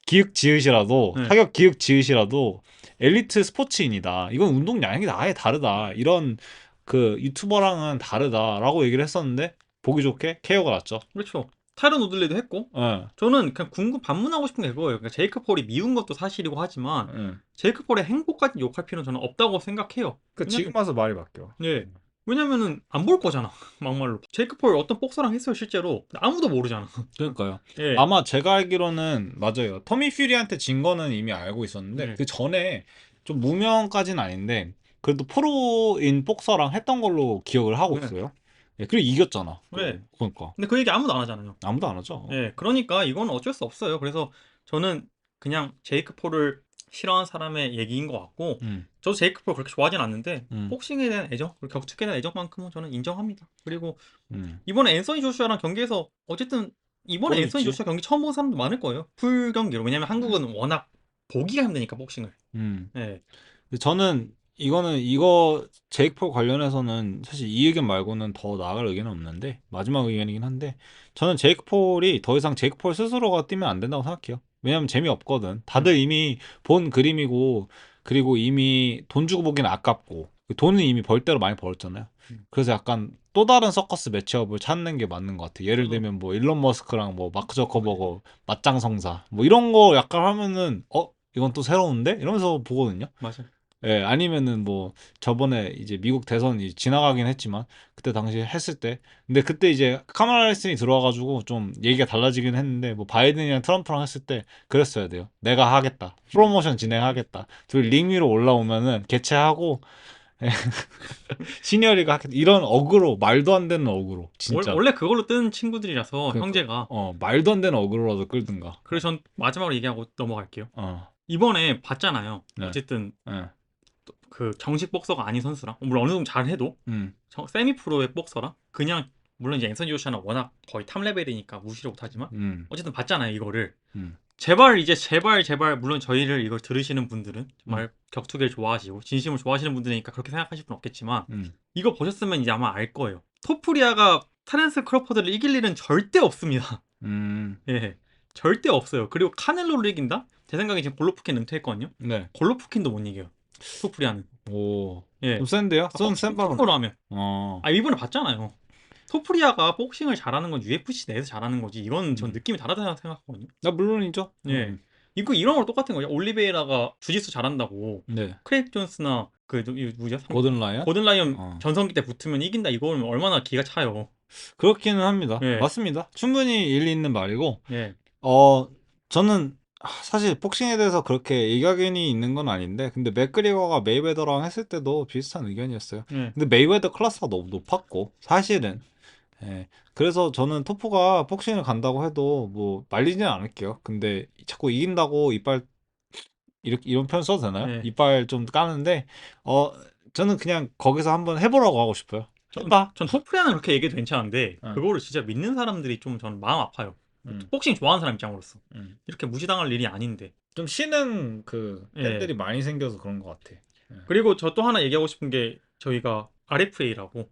기획 지읒이라도 네. 타격 기획 지읒이라도 엘리트 스포츠인이다. 이건 운동 양이 아예 다르다. 이런 그 유튜버랑은 다르다라고 얘기를 했었는데 보기 좋게 KO가 났죠. 그렇죠. 타이런 우들리도 했고 예. 저는 그냥 반문하고 싶은 게 그거예요. 그러니까 제이크 폴이 미운 것도 사실이고 하지만 예. 제이크 폴의 행복까지 욕할 필요는 저는 없다고 생각해요. 그 지금 와서 말이 바뀌어. 예. 왜냐면은 안 볼 거잖아. 막말로. 제이크 폴 어떤 복서랑 했어요, 실제로. 아무도 모르잖아. 그러니까요. 예. 아마 제가 알기로는 맞아요. 터미 퓨리한테 진 거는 이미 알고 있었는데 네. 그 전에 좀 무명까지는 아닌데 그래도 프로인 복서랑 했던 걸로 기억을 하고 네. 있어요. 예, 그리고 이겼잖아. 네. 그러니까 근데 그 얘기 아무도 안 하잖아요. 아무도 안 하죠. 예. 그러니까 이건 어쩔 수 없어요. 그래서 저는 그냥 제이크 폴을 싫어하는 사람의 얘기인 것 같고 저도 제이크 폴 그렇게 좋아하진 않는데 복싱에 대한 애정 그리고 격투기에 대한 애정만큼은 저는 인정합니다. 그리고 이번에 앤서니 조슈아랑 경기에서 어쨌든 이번에 앤서니 조슈아 경기 처음 본 사람도 많을 거예요. 풀 경기로. 왜냐면 한국은 워낙 보기가 힘드니까 복싱을. 예. 예. 저는 이거는 이거 제이크 폴 관련해서는 사실 이 의견 말고는 더 나아갈 의견은 없는데 마지막 의견이긴 한데 저는 제이크 폴이 더 이상 제이크 폴 스스로가 뛰면 안 된다고 생각해요. 왜냐면 재미없거든. 다들 이미 본 그림이고 그리고 이미 돈 주고 보기는 아깝고 돈은 이미 벌 대로 많이 벌었잖아요. 그래서 약간 또 다른 서커스 매치업을 찾는 게 맞는 것 같아. 예를 들면 뭐 일론 머스크랑 뭐 마크 저커버거 맞짱성사 뭐 이런 거 약간 하면은 이건 또 새로운데 이러면서 보거든요. 맞아. 예, 아니면은 뭐 저번에 이제 미국 대선이 지나가긴 했지만 그때 당시에 했을 때 근데 그때 이제 카말라 해리슨이 들어와가지고 좀 얘기가 달라지긴 했는데 뭐 바이든이랑 트럼프랑 했을 때 그랬어야 돼요. 내가 하겠다. 프로모션 진행하겠다. 둘이 링 위로 올라오면은 개최하고 시니어리가 하겠다. 이런 어그로 말도 안 되는 어그로 진짜. 원래 그걸로 뜨는 친구들이라서 그러니까, 형제가. 말도 안 되는 어그로라도 끌든가. 그래서 전 마지막으로 얘기하고 넘어갈게요. 어, 이번에 봤잖아요. 네, 어쨌든 네, 그 정식 복서가 아닌 선수랑 물론 어느 정도 잘해도 음, 세미 프로의 복서랑 그냥 물론 이제 앤서니 조시아는 워낙 거의 탑 레벨이니까 무시를 못하지만 음, 어쨌든 봤잖아요 이거를. 음, 제발 이제 제발 물론 저희를 이걸 들으시는 분들은 정말 음. 격투기를 좋아하시고 진심을 좋아하시는 분들이니까 그렇게 생각하실 분 없겠지만 음. 이거 보셨으면 이제 아마 알 거예요. 토프리아가 타렌스 크로퍼드를 이길 일은 절대 없습니다. 음, 예, 절대 없어요. 그리고 카넬로를 이긴다? 제 생각에 지금 골로프킨 은퇴했거든요. 네. 골로프킨도 못 이겨요. 토프리아는. 오, 예. 좀 센데요? 센 발언. 복싱으로 하면. 어, 이번에 봤잖아요. 토프리아가 복싱을 잘하는 건 UFC 내에서 잘하는 거지. 이건 전 느낌이 다르다고 생각하거든요. 물론이죠. 예. 이거 이런 걸 똑같은 거죠. 올리베이라가 주짓수 잘한다고 네. 크레이크 존스나 그 누구죠? 고든 라이언? 고든 라이언 어. 전성기 때 붙으면 이긴다. 이거는 얼마나 기가 차요. 그렇기는 합니다. 예. 맞습니다. 충분히 일리 있는 말이고, 예. 저는 사실 복싱에 대해서 그렇게 일가견이 있는 건 아닌데, 근데 맥그리거가 메이웨더랑 했을 때도 비슷한 의견이었어요. 예. 근데 메이웨더 클래스가 너무 높았고, 사실은. 예. 그래서 저는 토프가 복싱을 간다고 해도 뭐 말리지는 않을게요. 근데 자꾸 이긴다고 이빨 이런 표현 써도 되나요? 예. 이빨 좀 까는데 저는 그냥 거기서 한번 해보라고 하고 싶어요. 해봐. 전 토프리아는 그렇게 얘기해도 괜찮은데 응. 그거를 진짜 믿는 사람들이 좀 저는 마음 아파요. 음, 복싱 좋아하는 사람 입장으로서 음. 이렇게 무시당할 일이 아닌데. 좀 쉬는 그 예. 팬들이 많이 생겨서 그런 것 같아. 그리고 저 또 하나 얘기하고 싶은 게 저희가 RFA라고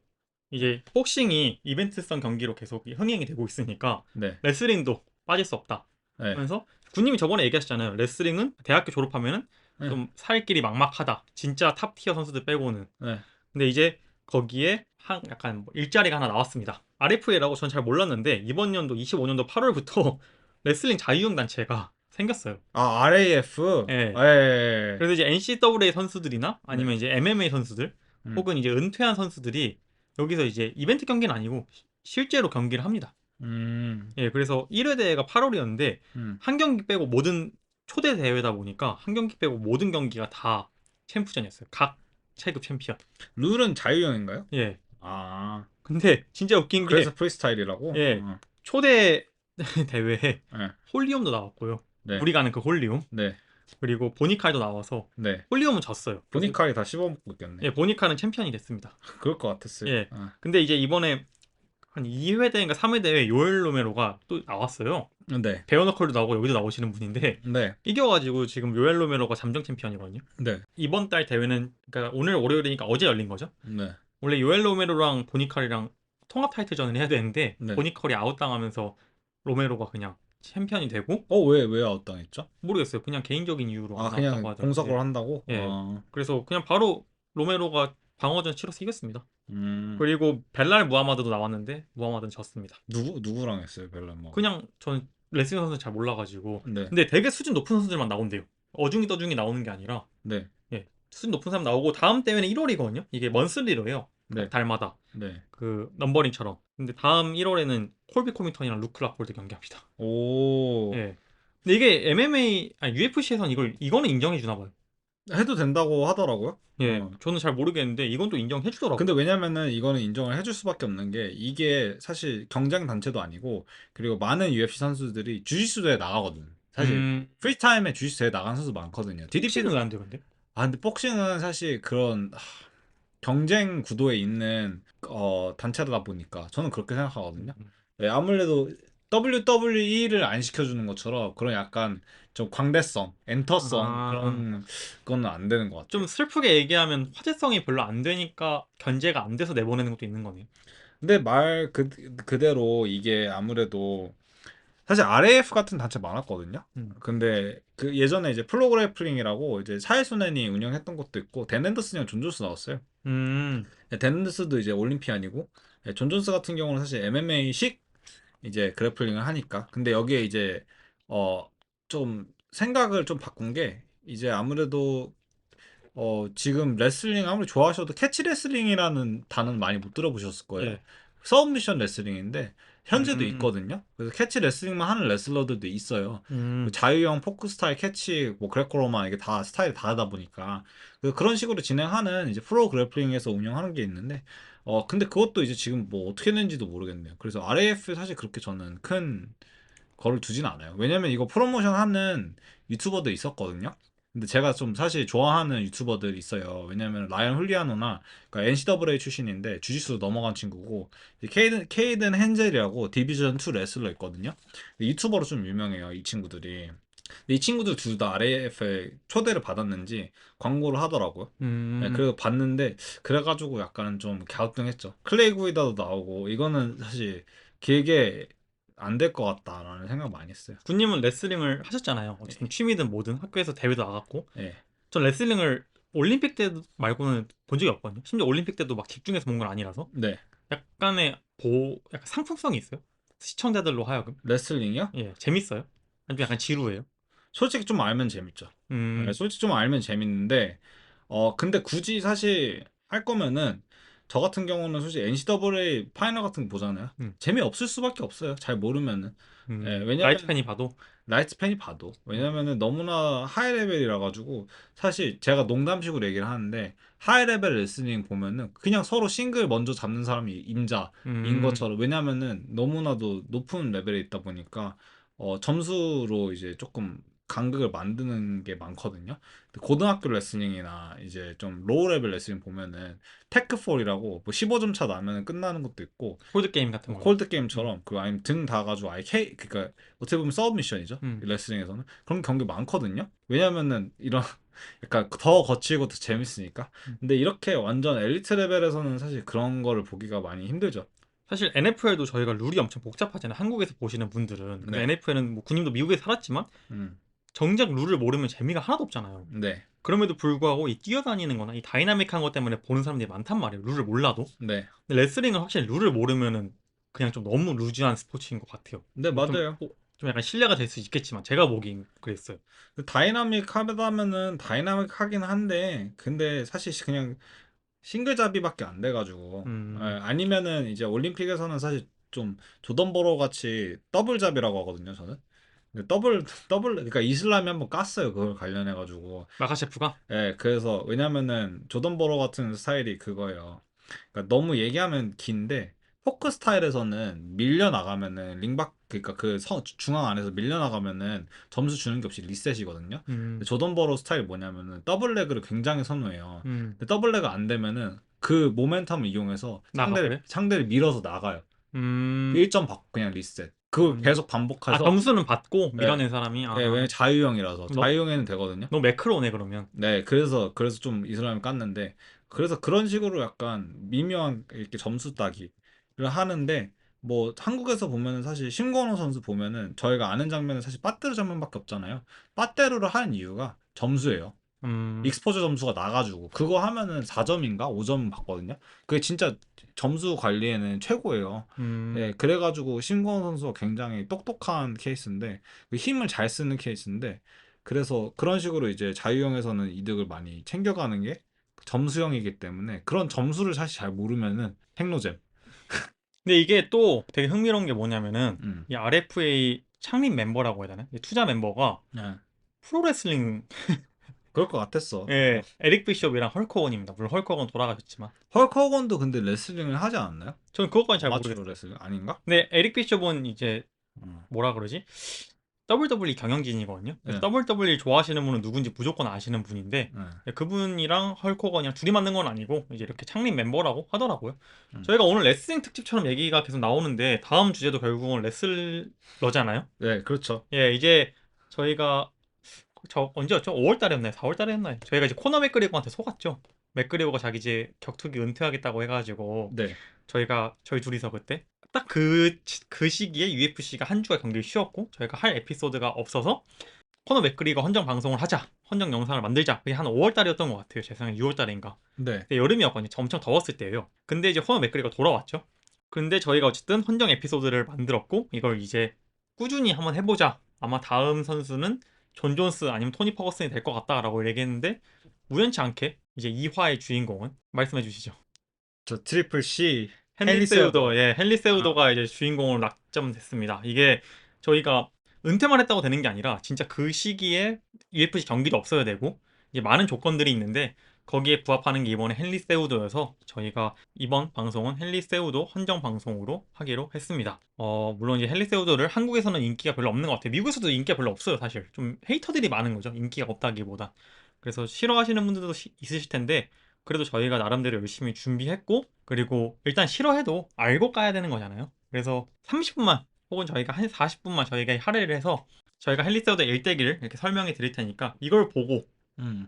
이제 복싱이 이벤트성 경기로 계속 흥행이 되고 있으니까 네. 레슬링도 빠질 수 없다. 네. 하면서 군님이 저번에 얘기하셨잖아요. 레슬링은 대학교 졸업하면은 네. 좀 살 길이 막막하다. 진짜 탑 티어 선수들 빼고는. 네. 근데 이제 거기에 약간 뭐 일자리가 하나 나왔습니다. RFA라고 전 잘 몰랐는데 이번 연도 25년도 8월부터 레슬링 자유형 단체가 생겼어요. RAF. 예. 예. 그래서 이제 NCAA 선수들이나 아니면 이제 MMA 선수들 음. 혹은 이제 은퇴한 선수들이 여기서 이제 이벤트 경기는 아니고 실제로 경기를 합니다. 예, 그래서 1회 대회가 8월이었는데 한 경기 빼고 모든 초대 대회다 보니까 한 경기 빼고 모든 경기가 다 챔프전이었어요. 각 체급 챔피언. 룰은 자유형인가요? 예. 아. 근데 진짜 웃긴 게 그래서 프리스타일이라고? 예. 초대 대회에 네. 홀리움도 나왔고요. 네. 우리가 아는 그 홀리움. 네. 그리고 보니칼도 나와서 네. 홀리움은 졌어요. 보니칼이 다 씹어먹고 있겠네. 예, 보니칼은 챔피언이 됐습니다. 그럴 것 같았어요. 예. 근데 이제 이번에 한 2회 대회인가 3회 대회 요엘 로메로가 또 나왔어요. 네. 베어너컬도 나오고 여기도 나오시는 분인데 네. 이겨가지고 지금 요엘 로메로가 잠정 챔피언이거든요. 네. 이번 달 대회는 그러니까 오늘 월요일이니까 어제 열린 거죠. 네. 원래 요엘 로메로랑 보니칼이랑 통합 타이틀전을 해야 되는데 네. 보니칼이 아웃당하면서 로메로가 그냥 챔피언이 되고 왜 아웃당했죠? 모르겠어요. 그냥 개인적인 이유로 안 그냥 나왔다고 하더라고요. 공석을 한다고? 예. 그래서 그냥 바로 로메로가 방어전 치러서 이겼습니다. 그리고 벨랄 무하마드도 나왔는데 무하마드는 졌습니다. 누구랑 했어요, 벨라모? 그냥 전 레슬링 선수는 잘 몰라가지고. 네. 근데 되게 수준 높은 선수들만 나온대요. 어중이 떠중이 나오는 게 아니라. 네. 예. 수준 높은 사람 나오고 다음 대회는 1월이거든요. 이게 먼슬리로예요. 네. 달마다. 네. 그 넘버링처럼. 근데 다음 1월에는 콜비 코밍턴이랑 루크 라폴드 경기합니다. 오. 예. 근데 이게 UFC에선 이거는 인정해 주나 봐요. 해도 된다고 하더라고요. 예. 저는 잘 모르겠는데 이건 또 인정해 주더라고요. 근데 왜냐면은 이거는 인정을 해줄 수밖에 없는 게 이게 사실 경쟁 단체도 아니고 그리고 많은 UFC 선수들이 주짓수 대회 나가거든. 사실 프리타임에 주짓수 대회 나간 선수 많거든요. DDP는 왜 안 돼요, 근데? 근데 복싱은 사실 그런 경쟁 구도에 있는 단체다 보니까 저는 그렇게 생각하거든요. 네, 아무래도 WWE를 안 시켜주는 것처럼 그런 약간 좀 광대성, 엔터성 아, 그런 거는 안 되는 것 같아요. 좀 슬프게 얘기하면 화제성이 별로 안 되니까 견제가 안 돼서 내보내는 것도 있는 거네요. 근데 말 그대로 이게 아무래도 사실 RAF 같은 단체 많았거든요. 음. 근데 그 예전에 이제 프로그래플링이라고 이제 차일순환이 운영했던 것도 있고 댄 앤더슨이랑 존 존스 나왔어요. 음. 댄 앤더슨도 이제 올림피안이고 존 존스 같은 경우는 사실 MMA식 이제 그래플링을 하니까. 근데 여기에 이제 어 좀 생각을 좀 바꾼 게 이제 아무래도 지금 레슬링 아무리 좋아하셔도 캐치 레슬링이라는 단어는 많이 못 들어보셨을 거예요. 예. 서브미션 레슬링인데 현재도 음. 있거든요. 그래서 캐치 레슬링만 하는 레슬러들도 있어요. 그 음. 자유형 포크 스타일 캐치 뭐 그레코로만 이게 다 스타일이 다르다 보니까 그런 식으로 진행하는 이제 프로 그래플링에서 운영하는 게 있는데 근데 그것도 이제 지금 뭐 어떻게 했는지도 모르겠네요. 그래서 RAF 사실 그렇게 저는 큰 거를 두진 않아요. 왜냐면 이거 프로모션 하는 유튜버들 있었거든요. 근데 제가 좀 사실 좋아하는 유튜버들 있어요. 왜냐면 라이언 훌리아노나 그러니까 NCAA 출신인데 주짓수로 넘어간 친구고 케이든 헨젤이라고 디비전 2 레슬러 있거든요. 유튜버로 좀 유명해요. 이 친구들이. 근데 이 친구들 둘 다 RAF에 초대를 받았는지 광고를 하더라고요. 네, 음. 그래서 봤는데 그래가지고 약간 좀 갸우뚱했죠. 클레이 구이다도 나오고 이거는 사실 길게 안 될 것 같다라는 생각 많이 했어요. 군님은 레슬링을 하셨잖아요. 어쨌든 네. 취미든 뭐든 학교에서 대회도 나갔고. 네. 전 레슬링을 올림픽 때 말고는 본 적이 없거든요. 심지어 올림픽 때도 막 집중해서 본 건 아니라서 네. 약간의 약간 상품성이 있어요. 시청자들로 하여금. 레슬링이요? 예, 재밌어요. 아니면 약간 지루해요. 솔직히 좀 알면 재밌죠. 네, 음. 솔직히 좀 알면 재밌는데, 근데 굳이 사실 할 거면은, 저 같은 경우는 솔직히 NCAA 파이널 같은 거 보잖아요. 음. 재미없을 수밖에 없어요. 잘 모르면은. 예, 라이트 왜냐면, 팬이 봐도. 라이트 팬이 봐도. 왜냐면은 너무나 하이 레벨이라 가지고, 사실 제가 농담식으로 얘기를 하는데, 하이 레벨 레슬링 보면은 그냥 서로 싱글 먼저 잡는 사람이 임자인 음. 것처럼, 왜냐면은 너무나도 높은 레벨에 있다 보니까, 점수로 이제 조금 간극을 만드는 게 많거든요. 근데 고등학교 레슬링이나 이제 좀 로우 레벨 레슬링 보면은 테크폴이라고 뭐 15점 차 나면 끝나는 것도 있고 콜드 게임 같은 거요. 콜드 음. 게임처럼 그 아니면 등 다 가지고 아예 그러니까 어떻게 보면 서브미션이죠. 음. 레슬링에서는 그런 경기 많거든요. 왜냐면은 이런 약간 더 거칠고 더 재밌으니까. 음. 근데 이렇게 완전 엘리트 레벨에서는 사실 그런 거를 보기가 많이 힘들죠. 사실 NFL도 저희가 룰이 엄청 복잡하잖아요. 한국에서 보시는 분들은. 근데 네. NFL은 뭐 군님도 미국에 살았지만 음. 정작 룰을 모르면 재미가 하나도 없잖아요. 네. 그럼에도 불구하고 이 뛰어다니는 거나 이 다이나믹한 것 때문에 보는 사람들이 많단 말이에요. 룰을 몰라도. 네. 근데 레슬링은 확실히 룰을 모르면은 그냥 좀 너무 루즈한 스포츠인 것 같아요. 네, 맞아요. 좀 약간 신뢰가 될 수 있겠지만 제가 보기엔 그랬어요. 다이나믹하다면은 다이나믹하긴 한데 근데 사실 그냥 싱글잡이밖에 안 돼가지고 음. 아니면은 이제 올림픽에서는 사실 좀 조던 버러 같이 더블잡이라고 하거든요 저는. 근데 더블 그러니까 이슬람이 한번 깠어요 그걸 관련해가지고. 마카셰프가. 예, 그래서 왜냐면은 조던 버러 같은 스타일이 그거예요. 그러니까 너무 얘기하면 긴데 포크 스타일에서는 밀려 나가면은 링박 그러니까 중앙 안에서 밀려 나가면은 점수 주는 게 없이 리셋이거든요. 근데 음. 조던 버러 스타일이 뭐냐면은 더블 레그를 굉장히 선호해요. 음. 근데 더블 레그 안 되면은 그 모멘텀을 이용해서 나가버려. 상대를 밀어서 나가요. 그 음. 1점 받고 그냥 리셋. 그걸 음. 계속 아, 반복해서 점수는 받고 예, 밀어낸 사람이. 예, 왜냐면 자유형이라서 너 자유형에는 되거든요. 너 매크로네 그러면. 네, 그래서 좀 이슬람을 깠는데, 그래서 그런 식으로 약간 미묘한 이렇게 점수 따기를 하는데, 뭐 한국에서 보면은 사실 심건호 선수 보면은 저희가 아는 장면은 사실 빠떼로 장면밖에 없잖아요. 빠떼로를 한 이유가 점수예요. 음. 익스포저 점수가 나가지고 그거 하면은 4점인가 5점 받거든요. 그게 진짜 점수 관리에는 최고예요. 음. 네, 그래가지고 신광 선수가 굉장히 똑똑한 케이스인데 그 힘을 잘 쓰는 케이스인데 그래서 그런 식으로 이제 자유형에서는 이득을 많이 챙겨가는 게 점수형이기 때문에 그런 점수를 사실 잘 모르면은 핵노잼. 근데 이게 또 되게 흥미로운 게 뭐냐면은 음. 이 RFA 창립 멤버라고 해야 되나? 이 투자 멤버가 네. 프로레슬링 그럴 것 같았어. 예, 에릭 비숍이랑 헐크 호건입니다. 물론 헐크 호건 돌아가셨지만 헐크 호건도 근데 레슬링을 하지 않았나요? 저는 그것까지 잘 아마추어 모르겠어요. 레슬링 아닌가? 근데 에릭 비숍은 이제 음. 뭐라 그러지? WWE 경영진이거든요. 그래서 네. WWE 좋아하시는 분은 누군지 무조건 아시는 분인데 그분이랑 헐코건이랑 둘이 만든 건 아니고 이제 이렇게 창립 멤버라고 하더라고요. 음. 저희가 오늘 레슬링 특집처럼 얘기가 계속 나오는데 다음 주제도 결국은 레슬러잖아요. 네, 그렇죠. 예, 이제 저희가 저 언제였죠? 5월 달이었나요? 4월 달이었나요? 저희가 이제 코너 맥그리거한테 속았죠. 맥그리거가 자기 이제 격투기 은퇴하겠다고 해가지고 네. 저희 둘이서 그때 딱 그 시기에 UFC가 한 주가 경기를 쉬었고 저희가 할 에피소드가 없어서 코너 맥그리거 헌정 방송을 하자, 헌정 영상을 만들자. 그게 한 5월 달이었던 것 같아요. 제 생각에 6월 달인가. 네. 그때 여름이었거든요. 엄청 더웠을 때예요. 근데 이제 코너 맥그리거 돌아왔죠. 근데 저희가 어쨌든 헌정 에피소드를 만들었고 이걸 이제 꾸준히 한번 해보자. 아마 다음 선수는 존 존스 아니면 토니 퍼거슨이 될 것 같다라고 얘기했는데 우연치 않게 이제 2화의 주인공은 말씀해 주시죠. 저 트리플 C 헨리 세우도, 예, 헨리 아. 세우도가 이제 주인공으로 낙점됐습니다. 이게 저희가 은퇴만 했다고 되는 게 아니라 진짜 그 시기에 UFC 경기도 없어야 되고 이게 많은 조건들이 있는데 거기에 부합하는 게 이번에 헨리 세우도여서 저희가 이번 방송은 헨리 세우도 헌정 방송으로 하기로 했습니다. 물론 이제 헨리 세우도를 한국에서는 인기가 별로 없는 것 같아요. 미국에서도 인기가 별로 없어요, 사실. 좀 헤이터들이 많은 거죠. 인기가 없다기보다. 그래서 싫어하시는 분들도 있으실 텐데 그래도 저희가 나름대로 열심히 준비했고 그리고 일단 싫어해도 알고 까야 되는 거잖아요. 그래서 30분만 혹은 저희가 한 40분만 저희가 할애를 해서 저희가 헨리 세우도 일대기를 이렇게 설명해 드릴 테니까 이걸 보고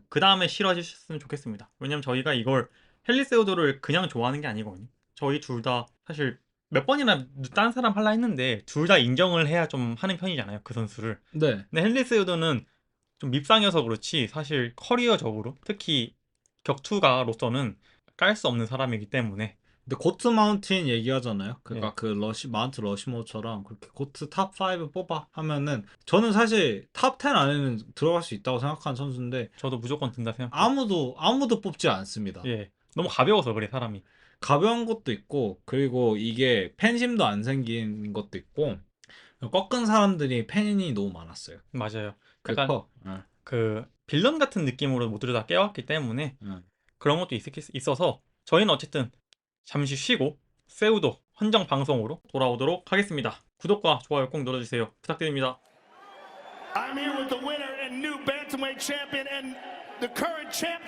그 다음에 싫어하셨으면 좋겠습니다. 왜냐면 저희가 이걸 헨리 세우도를 그냥 좋아하는 게 아니거든요. 저희 둘 다 사실 몇 번이나 딴 사람 할라 했는데 둘 다 인정을 해야 좀 하는 편이잖아요. 그 선수를. 네. 근데 헨리 세우도는 좀 밉상이어서 그렇지 사실 커리어적으로 특히 격투가로서는 깔 수 없는 사람이기 때문에 근데 고트 마운틴 얘기하잖아요. 그러니까 예. 그 마운트 러시모어처럼 그렇게 고트 탑 5 뽑아 하면은 저는 사실 탑 10 안에는 들어갈 수 있다고 생각하는 선수인데 저도 무조건 든다 생각해요. 아무도 뽑지 않습니다. 예. 너무 가벼워서 그래 사람이. 가벼운 것도 있고 그리고 이게 팬심도 안 생긴 것도 있고 꺾은 사람들이 팬이 너무 많았어요. 맞아요. 그게 약간 커. 그 빌런 같은 느낌으로 모두를 다 깨왔기 때문에 응. 그런 것도 있어서 저희는 어쨌든 잠시 쉬고 세우도 헌정 방송으로 돌아오도록 하겠습니다. 구독과 좋아요 꼭 눌러주세요. 부탁드립니다. I'm here with the winner and new bantamweight champion and the current champ.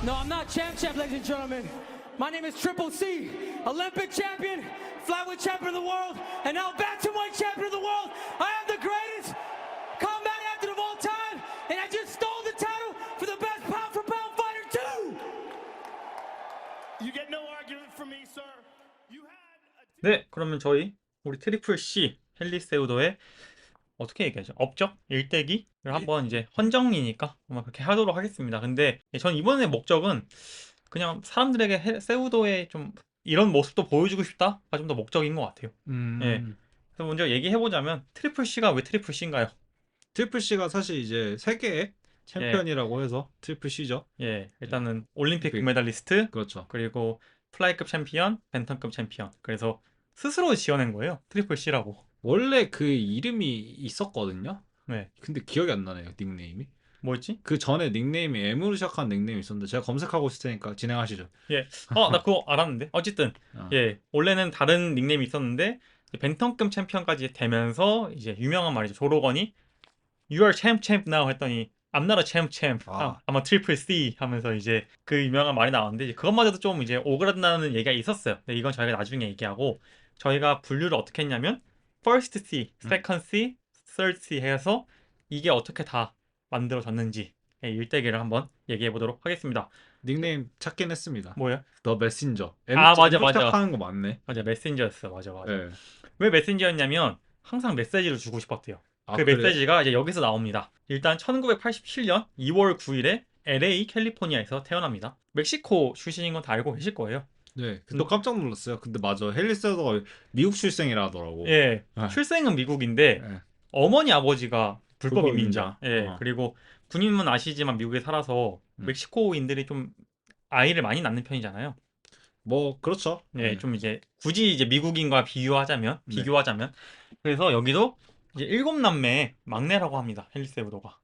No, I'm not champ, ladies and gentlemen. My name is Triple C, Olympic champion, flyweight champion of the world, and now bantamweight champion of the world. I am the greatest combat athlete of all time, and I just stole the title for the best pound for pound fighter too. You get no argument from me, sir. You had a 네, 그러면 우리 트리플 C 헨리 세우도의 어떻게 얘기하죠? 업적? 일대기를 한번 이제 헌정이니까 아마 그렇게 하도록 하겠습니다. 근데 전 이번에 목적은 그냥 사람들에게 세우도의 좀 이런 모습도 보여주고 싶다가 좀 더 목적인 것 같아요. 예. 그래서 먼저 얘기해보자면 트리플 C가 왜 트리플 C인가요? 트리플 C가 사실 이제 세계의 챔피언이라고 해서 트리플 C죠. 예, 일단은 올림픽 올림픽. 금메달리스트 그렇죠. 그리고 플라이급 챔피언, 벤턴급 챔피언. 그래서 스스로 지어낸 거예요. 트리플 C라고. 원래 그 이름이 있었거든요. 네. 근데 기억이 안 나네요, 닉네임이. 뭐였지? 그 전에 닉네임이 M으로 시작한 닉네임이 있었는데 제가 검색하고 있을 테니까 진행하시죠. 예. 나 그거 알았는데. 어쨌든 어. 예, 원래는 다른 닉네임이 있었는데 벤턴급 챔피언까지 되면서 이제 유명한 말이죠. 조로건이 You are champ now 했더니 I'm not a champ. 아. I'm a triple C 하면서 이제 그 유명한 말이 나왔는데 이제 그것마저도 좀 이제 오그라드는 얘기가 있었어요. 근데 이건 저희가 나중에 얘기하고 저희가 분류를 어떻게 했냐면 first C, second C, third C 해서 이게 어떻게 다 만들어졌는지 일대기를 한번 얘기해 보도록 하겠습니다. 닉네임 찾긴 했습니다. 뭐예요? 더 메신저. 맞아. 시작하는 거 맞네. 맞아, 메신저였어. 맞아. 네. 왜 메신저였냐면 항상 메시지를 주고 싶었대요. 아, 그 그래요? 메시지가 이제 여기서 나옵니다. 일단 1987년 2월 9일에 LA 캘리포니아에서 태어납니다. 멕시코 출신인 건 다 알고 계실 거예요. 네. 또 깜짝 놀랐어요. 근데 맞아. 헨리세우도가 미국 출생이라 하더라고. 예, 아. 출생은 미국인데 네. 어머니 아버지가 불법 불법 이민자. 이민자. 예, 어. 그리고 군인은 아시지만 미국에 살아서 멕시코인들이 좀 아이를 많이 낳는 편이잖아요. 뭐 그렇죠. 예, 좀 이제 굳이 이제 미국인과 비교하자면 그래서 여기도 이제 7남매의 막내라고 합니다. 헨리세우도가.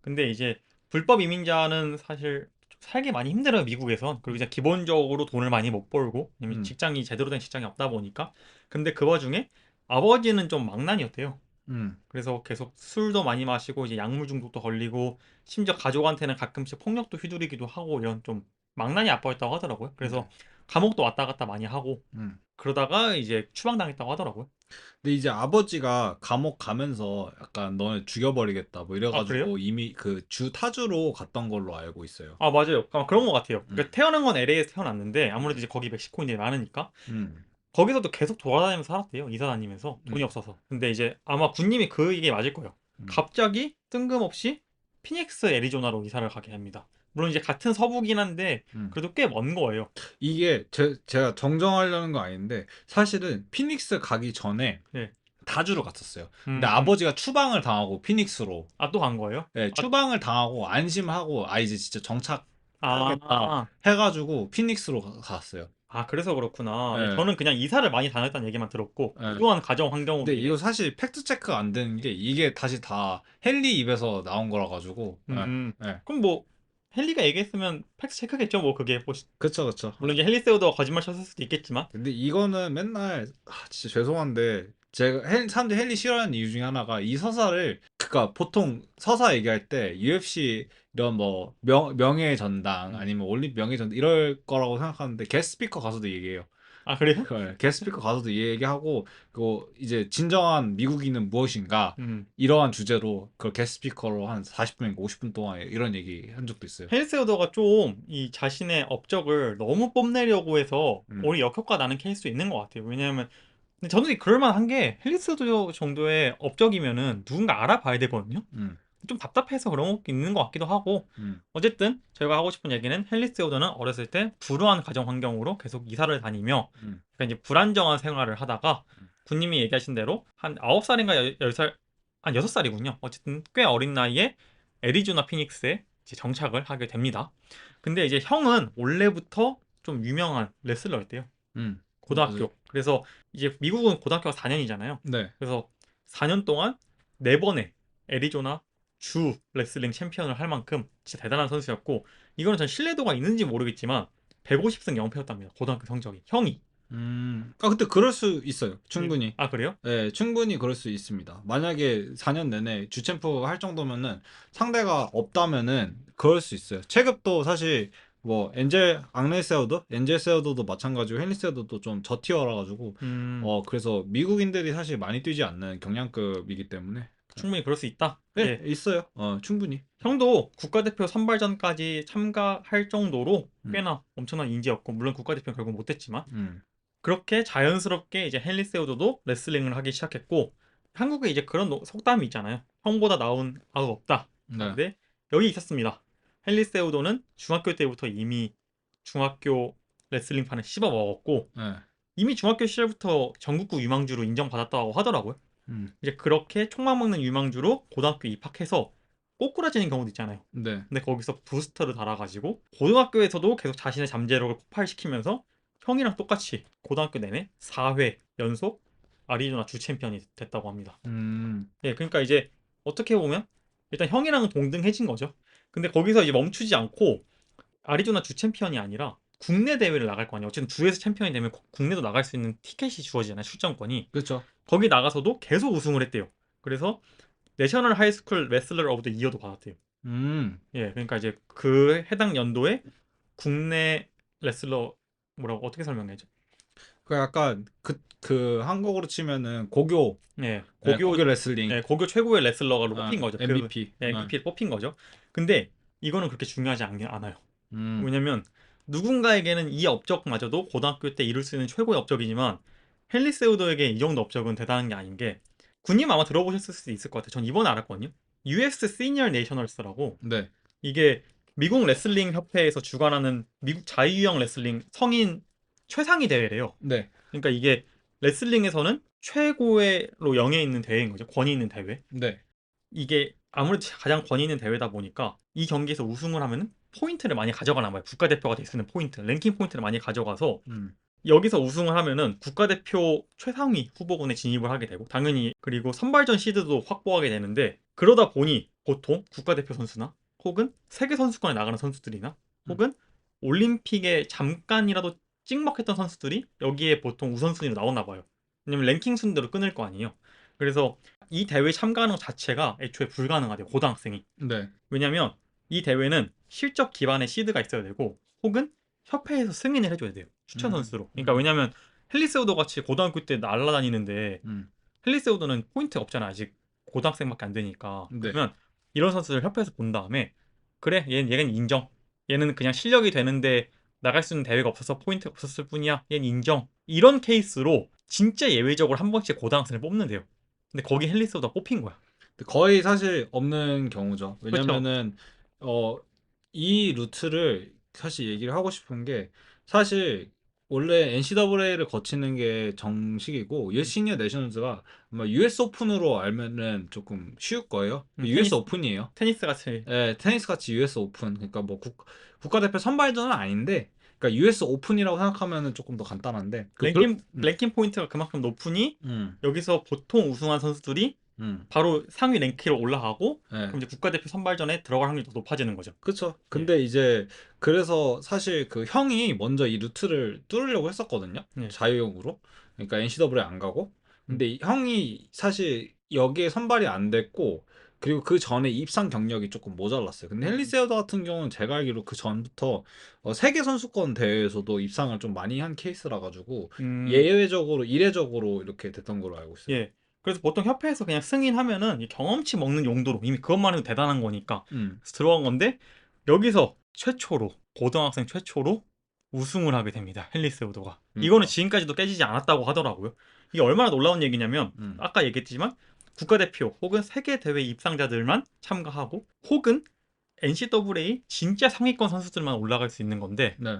근데 이제 불법 이민자는 사실 좀 살기 많이 힘들어요, 미국에선. 그리고 이제 기본적으로 돈을 많이 못 벌고 직장이 제대로 된 직장이 없다 보니까. 근데 그 와중에 아버지는 좀 망난이었대요. 그래서 계속 술도 많이 마시고 이제 약물 중독도 걸리고 심지어 가족한테는 가끔씩 폭력도 휘두르기도 하고 이런 좀 망나니 아빠였다고 하더라고요. 그래서 감옥도 왔다 갔다 많이 하고 음. 그러다가 이제 추방당했다고 하더라고요. 근데 이제 아버지가 감옥 가면서 약간 너네 죽여버리겠다 뭐 아, 그래요? 이래가지고 이미 그 타주로 갔던 걸로 알고 있어요. 아, 맞아요. 아마 그런 것 같아요. 그러니까 음. 태어난 건 LA에서 태어났는데 아무래도 이제 거기 멕시코인들이 많으니까 음. 거기서도 계속 돌아다니면서 살았대요. 이사 다니면서 돈이 없어서. 근데 이제 아마 군님이 그 얘기 맞을 거예요. 갑자기 뜬금없이 피닉스 애리조나로 이사를 가게 합니다. 물론 이제 같은 서부긴 한데 음. 그래도 꽤 먼 거예요. 이게 제가 정정하려는 거 아닌데 사실은 피닉스 가기 전에 네. 다주로 갔었어요. 근데 음. 아버지가 추방을 당하고 피닉스로 아, 또 간 거예요? 네, 추방을 당하고 안심하고 이제 진짜 정착하겠다 아, 해가지고 피닉스로 갔어요. 아, 그래서 그렇구나. 네. 저는 그냥 이사를 많이 다녔다는 얘기만 들었고 네. 그동안 가정 환경으로 근데 이거 사실 팩트 체크가 안 되는 게 이게 다시 다 헨리 입에서 나온 거라 가지고. 네. 그럼 뭐 헨리가 얘기했으면 팩트 체크겠죠. 뭐 그게 뭐 그쵸. 물론 이제 헨리 세우더가 거짓말 쳤을 수도 있겠지만 근데 이거는 맨날 진짜 죄송한데 제가 사람들이 헨리 싫어하는 이유 중에 하나가 이 서사를 그니까 보통 서사 얘기할 때 UFC 이런 뭐 명예의 전당 아니면 올림픽 명예의 전당 이럴 거라고 생각하는데 게스트 스피커 가서도 얘기해요. 아, 그래요? 게스트 스피커 가서도 얘기하고 그리고 이제 진정한 미국인은 무엇인가 음. 이러한 주제로 그 게스트 스피커로 한 40분인가 50분 동안 이런 얘기 한 적도 있어요. 헨리 세우더가 좀 이 자신의 업적을 너무 뽐내려고 해서 오히려 역효과 나는 케이스도 있는 것 같아요. 왜냐하면 근데 저는 그럴만한 게 헨리 세우더 정도의 업적이면은 누군가 알아봐야 되거든요. 음. 좀 답답해서 그런 것도 있는 것 같기도 하고 어쨌든 저희가 하고 싶은 얘기는 헨리 세우더는 어렸을 때 불우한 가정 환경으로 계속 이사를 다니며 그러니까 이제 불안정한 생활을 하다가 군님이 얘기하신 대로 한 9살인가 10살 한 6살이군요. 어쨌든 꽤 어린 나이에 애리조나 피닉스에 이제 정착을 하게 됩니다. 근데 이제 형은 원래부터 좀 유명한 레슬러였대요. 고등학교. 맞아요. 그래서 이제 미국은 고등학교가 4년이잖아요. 네. 그래서 4년 동안 4번의 애리조나 주 레슬링 챔피언을 할 만큼 진짜 대단한 선수였고 이거는 전 신뢰도가 있는지 모르겠지만 150승 0패였답니다. 고등학교 성적이. 형이. 근데 그럴 수 있어요. 충분히. 아, 그래요? 네, 충분히 그럴 수 있습니다. 만약에 4년 내내 주챔프가 할 정도면은 상대가 없다면은 그럴 수 있어요. 체급도 사실 뭐 엔젤 세우드도 마찬가지고 헨리 세우드도 좀 저티어라 가지고 그래서 미국인들이 사실 많이 뛰지 않는 경량급이기 때문에 충분히 그럴 수 있다. 네, 예. 있어요. 충분히. 형도 국가대표 선발전까지 참가할 정도로 꽤나 엄청난 인지였고 물론 국가대표는 결국 못했지만 그렇게 자연스럽게 이제 헨리 세우더도 레슬링을 하기 시작했고 한국에 이제 그런 속담이 있잖아요. 형보다 나은 아우 없다. 네. 근데 여기 있었습니다. 헨리 세우더는 중학교 때부터 이미 중학교 레슬링판을 씹어 먹었고 네. 이미 중학교 시절부터 전국구 유망주로 인정받았다고 하더라고요. 이제 그렇게 총망 먹는 유망주로 고등학교 입학해서 꼬꾸라지는 경우도 있잖아요. 네. 근데 거기서 부스터를 달아가지고 고등학교에서도 계속 자신의 잠재력을 폭발시키면서 형이랑 똑같이 고등학교 내내 4회 연속 아리조나 주 챔피언이 됐다고 합니다. 예, 그러니까 이제 어떻게 보면 일단 형이랑은 동등해진 거죠. 근데 거기서 이제 멈추지 않고 아리조나 주 챔피언이 아니라 국내 대회를 나갈 거 아니에요. 어쨌든 주에서 챔피언이 되면 국내도 나갈 수 있는 티켓이 주어지잖아요. 출전권이. 그렇죠. 거기 나가서도 계속 우승을 했대요. 그래서 내셔널 하이스쿨 레슬러 오브 더 이어도 받았대요. 예, 그러니까 이제 그 해당 연도에 국내 레슬러 뭐라고 어떻게 설명해야죠? 그 약간 그 한국으로 치면은 고교 예, 고교 레슬링 예, 고교 최고의 레슬러가 뽑힌 거죠. MVP. MVP를 뽑힌 거죠. 근데 이거는 그렇게 중요하지 않아요. 음. 왜냐면 누군가에게는 이 업적마저도 고등학교 때 이룰 수 있는 최고의 업적이지만 헨리 세우더에게 이 정도 업적은 대단한 게 아닌 게 군님 아마 들어보셨을 수도 있을 것 같아요. 전 이번에 알았거든요. US 시니어 내셔널스라고 네. 이게 미국 레슬링 협회에서 주관하는 미국 자유형 레슬링 성인 최상위 대회래요. 네. 그러니까 이게 레슬링에서는 최고로 영예 있는 대회인 거죠. 권위 있는 대회. 네. 이게 아무래도 가장 권위 있는 대회다 보니까 이 경기에서 우승을 하면은 포인트를 많이 가져가나 봐요. 국가대표가 될 수 있는 포인트, 랭킹 포인트를 많이 가져가서 여기서 우승을 하면은 국가대표 최상위 후보군에 진입을 하게 되고 당연히 그리고 선발전 시드도 확보하게 되는데 그러다 보니 보통 국가대표 선수나 혹은 세계 선수권에 나가는 선수들이나 혹은 올림픽에 잠깐이라도 찍먹했던 선수들이 여기에 보통 우선순위로 나오나 봐요. 왜냐면 랭킹 순대로 끊을 거 아니에요. 그래서 이 대회에 참가하는 것 자체가 애초에 불가능하대요. 고등학생이. 네. 왜냐면 이 대회는 실적 기반의 시드가 있어야 되고 혹은 협회에서 승인을 해줘야 돼요. 추천 선수로. 그러니까 왜냐면 헨리세우도 같이 고등학교 때 날아다니는데 음. 헨리세우도는 포인트 없잖아. 아직 고등학생밖에 안 되니까. 네. 그러면 이런 선수를 협회에서 본 다음에 그래 얘는 인정. 얘는 그냥 실력이 되는데 나갈 수 있는 대회가 없어서 포인트가 없었을 뿐이야. 얘는 인정. 이런 케이스로 진짜 예외적으로 한 번씩 고등학생을 뽑는데요. 근데 거기 헨리세우도가 뽑힌 거야. 거의 사실 없는 경우죠. 그쵸. 왜냐면은 이 루트를 사실 얘기를 하고 싶은 게 사실 원래 NCAA를 거치는 게 정식이고 US 시니어 내셔널즈가 아마 US 오픈으로 알면은 조금 쉬울 거예요. US 테니스. 오픈이에요. 테니스 같이. 예, 테니스 같이 US 오픈. 그러니까 뭐 국가대표 선발전은 아닌데, 그러니까 US 오픈이라고 생각하면은 조금 더 간단한데. 랭킹 포인트가 그만큼 높으니 여기서 보통 우승한 선수들이 바로 상위 랭킹으로 올라가고 예. 그럼 이제 국가대표 선발전에 들어갈 확률이 더 높아지는 거죠. 그쵸. 근데 이제 그래서 사실 그 형이 먼저 이 루트를 뚫으려고 했었거든요. 네. 자유형으로. 그러니까 NCAA 안 가고. 근데 이 형이 사실 여기에 선발이 안 됐고, 그리고 그 전에 입상 경력이 조금 모자랐어요. 근데 헨리 세우더 같은 경우는 제가 알기로 그 전부터 세계 선수권 대회에서도 입상을 좀 많이 한 케이스라 가지고 예외적으로 이례적으로 이렇게 됐던 걸로 알고 있어요. 예. 그래서 보통 협회에서 그냥 승인하면은 이 경험치 먹는 용도로 이미 그것만 해도 대단한 거니까 들어간 건데 여기서 최초로 고등학생 최초로 우승을 하게 됩니다. 헨리 세우더가. 이거는 지금까지도 깨지지 않았다고 하더라고요. 이게 얼마나 놀라운 얘기냐면 아까 얘기했지만 국가대표 혹은 세계 대회 입상자들만 참가하고 혹은 NCAA 진짜 상위권 선수들만 올라갈 수 있는 건데 네.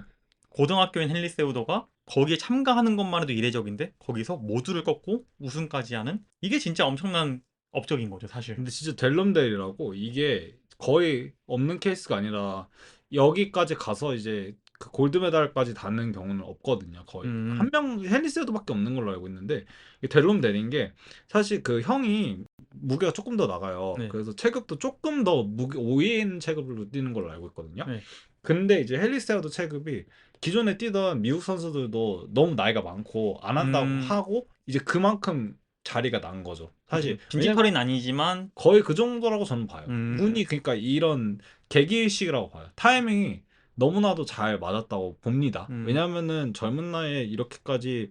고등학교인 헨리 세우더가 거기에 참가하는 것만 해도 이례적인데 거기서 모두를 꺾고 우승까지 하는 이게 진짜 엄청난 업적인 거죠, 사실. 근데 진짜 델럼데일이라고 이게 거의 없는 케이스가 아니라 여기까지 가서 이제 그 골드 메달까지 닿는 경우는 없거든요. 거의 한 명 헨리세우드밖에 없는 걸로 알고 있는데 이 델럼데일인 게 사실 그 형이 무게가 조금 더 나가요. 네. 그래서 체급도 조금 더 무게 5인 체급으로 뛰는 걸로 알고 있거든요. 네. 근데 이제 헨리세우드 체급이 기존에 뛰던 미국 선수들도 너무 나이가 많고 안 한다고 하고 이제 그만큼 자리가 난 거죠. 사실 빈지털이는 아니지만 거의 그 정도라고 저는 봐요. 운이 그러니까 이런 계기일식이라고 봐요. 타이밍이 너무나도 잘 맞았다고 봅니다. 왜냐면은 젊은 나이에 이렇게까지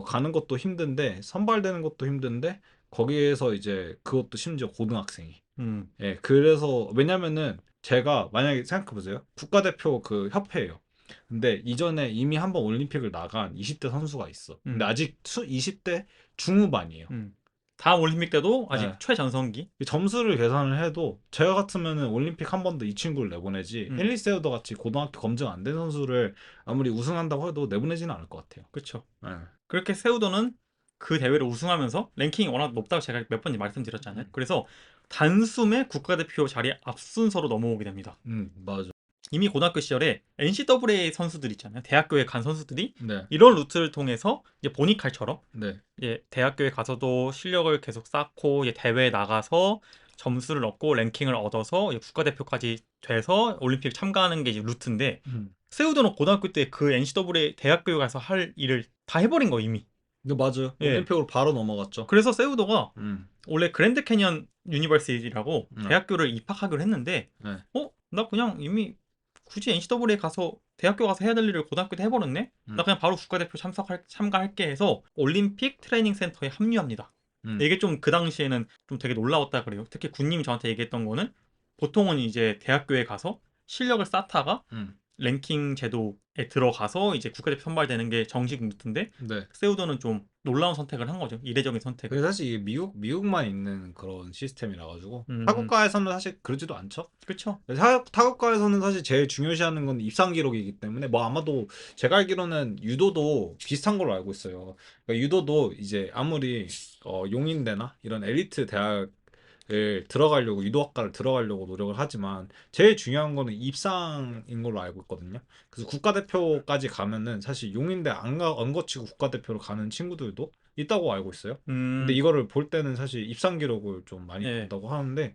가는 것도 힘든데 선발되는 것도 힘든데 거기에서 이제 그것도 심지어 고등학생이. 예, 그래서 왜냐면은 제가 만약에 생각해 보세요. 국가대표 그 협회예요. 근데 이전에 이미 한번 올림픽을 나간 20대 선수가 있어. 근데 아직 20대 중후반이에요. 다음 올림픽 때도 아직 네. 최전성기. 이 점수를 계산을 해도 제가 같으면은 올림픽 한 번 더 이 친구를 내보내지 헨리 세우더 같이 고등학교 검증 안 된 선수를 아무리 우승한다고 해도 내보내지는 않을 것 같아요. 그렇죠. 네. 그렇게 세우더는 그 대회를 우승하면서 랭킹이 워낙 높다고 제가 몇 번 말씀드렸잖아요. 그래서 단숨에 국가대표 자리 앞순서로 넘어오게 됩니다. 맞아. 이미 고등학교 시절에 NCAA 선수들 있잖아요. 대학교에 간 선수들이 네. 이런 루트를 통해서 이제 보니칼처럼 네. 이제 대학교에 가서도 실력을 계속 쌓고 이제 대회에 나가서 점수를 얻고 랭킹을 얻어서 이제 국가대표까지 돼서 올림픽 참가하는 게 이제 루트인데 세우더는 고등학교 때 그 NCAA 대학교에 가서 할 일을 다 해버린 거 이미. 이거 맞아요. 예. 올림픽으로 바로 넘어갔죠. 그래서 세우더가 음. 원래 그랜드 캐년 유니버시티라고 네. 대학교를 입학하기로 했는데 네. 나 그냥 이미 굳이 NCAA 가서 대학교 가서 해야 될 일을 고등학교 때 해버렸네? 나 그냥 바로 국가대표 참가할게 해서 올림픽 트레이닝 센터에 합류합니다. 이게 좀 그 당시에는 좀 되게 놀라웠다 그래요. 특히 군님이 저한테 얘기했던 거는 보통은 이제 대학교에 가서 실력을 쌓다가 랭킹 제도에 들어가서 이제 국가대표 선발되는 게 정식 루트인데 네. 세우더는 좀 놀라운 선택을 한 거죠. 이례적인 선택을. 그게 사실 이게 미국만 있는 그런 시스템이라 가지고 음. 타국가에서는 사실 그러지도 않죠. 그렇죠. 타국가에서는 사실 제일 중요시하는 건 입상 기록이기 때문에 뭐 아마도 제가 알기로는 유도도 비슷한 걸로 알고 있어요. 그러니까 유도도 이제 아무리 용인대나 이런 엘리트 대학을 들어가려고 유도학과를 들어가려고 노력을 하지만 제일 중요한 거는 입상인 걸로 알고 있거든요. 그래서 국가대표까지 가면은 사실 용인대 안 거치고 국가대표로 가는 친구들도 있다고 알고 있어요. 근데 이거를 볼 때는 사실 입상 기록을 좀 많이 예. 본다고 하는데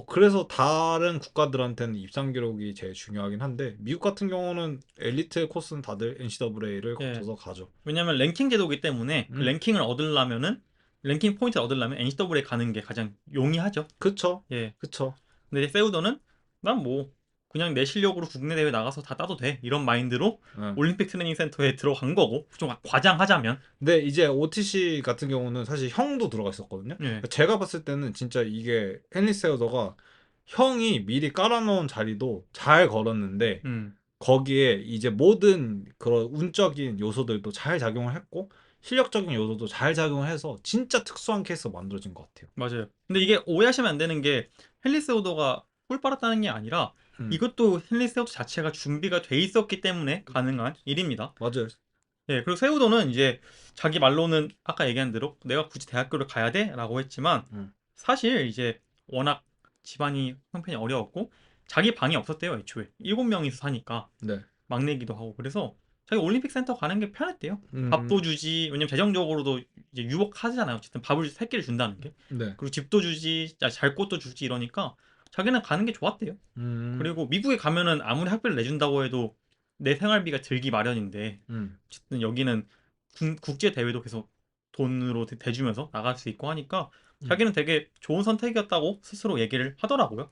그래서 다른 국가들한테는 입상 기록이 제일 중요하긴 한데 미국 같은 경우는 엘리트 코스는 다들 NCAA를 예. 거쳐서 가죠. 왜냐면 랭킹 제도이기 때문에 그 랭킹을 얻으려면은 랭킹 포인트를 얻으려면 NCAA에 가는 게 가장 용이하죠. 그쵸. 예. 그쵸. 근데 세우더는 난 뭐 그냥 내 실력으로 국내 대회 나가서 다 따도 돼 이런 마인드로 응. 올림픽 트레이닝 센터에 들어간 거고 좀 과장하자면 근데 이제 OTC 같은 경우는 사실 형도 들어가 있었거든요. 예. 제가 봤을 때는 진짜 이게 헨리 세우더가 형이 미리 깔아놓은 자리도 잘 걸었는데 거기에 이제 모든 그런 운적인 요소들도 잘 작용을 했고 실력적인 요소도 잘 작용을 해서 진짜 특수한 케이스가 만들어진 것 같아요. 맞아요. 근데 이게 오해하시면 안 되는 게 헨리 세우더가 꿀 빨았다는 게 아니라 이것도 헨리 세우더 자체가 준비가 돼 있었기 때문에 가능한 일입니다. 맞아요. 예, 그리고 세우더는 이제 자기 말로는 아까 얘기한 대로 내가 굳이 대학교를 가야 돼라고 했지만 사실 이제 워낙 집안이 형편이 어려웠고 자기 방이 없었대요. 애초에 7명이서 사니까 네. 막내기도 하고 그래서 자기 올림픽 센터 가는 게 편했대요. 음. 밥도 주지. 왜냐면 재정적으로도 이제 유복하잖아요. 어쨌든 밥을 3끼를 준다는 게. 네. 그리고 집도 주지, 잘 곳도 주지 이러니까 자기는 가는 게 좋았대요. 그리고 미국에 가면은 아무리 학비를 내준다고 해도 내 생활비가 들기 마련인데 어쨌든 여기는 국제 대회도 계속 돈으로 대주면서 나갈 수 있고 하니까 자기는 되게 좋은 선택이었다고 스스로 얘기를 하더라고요.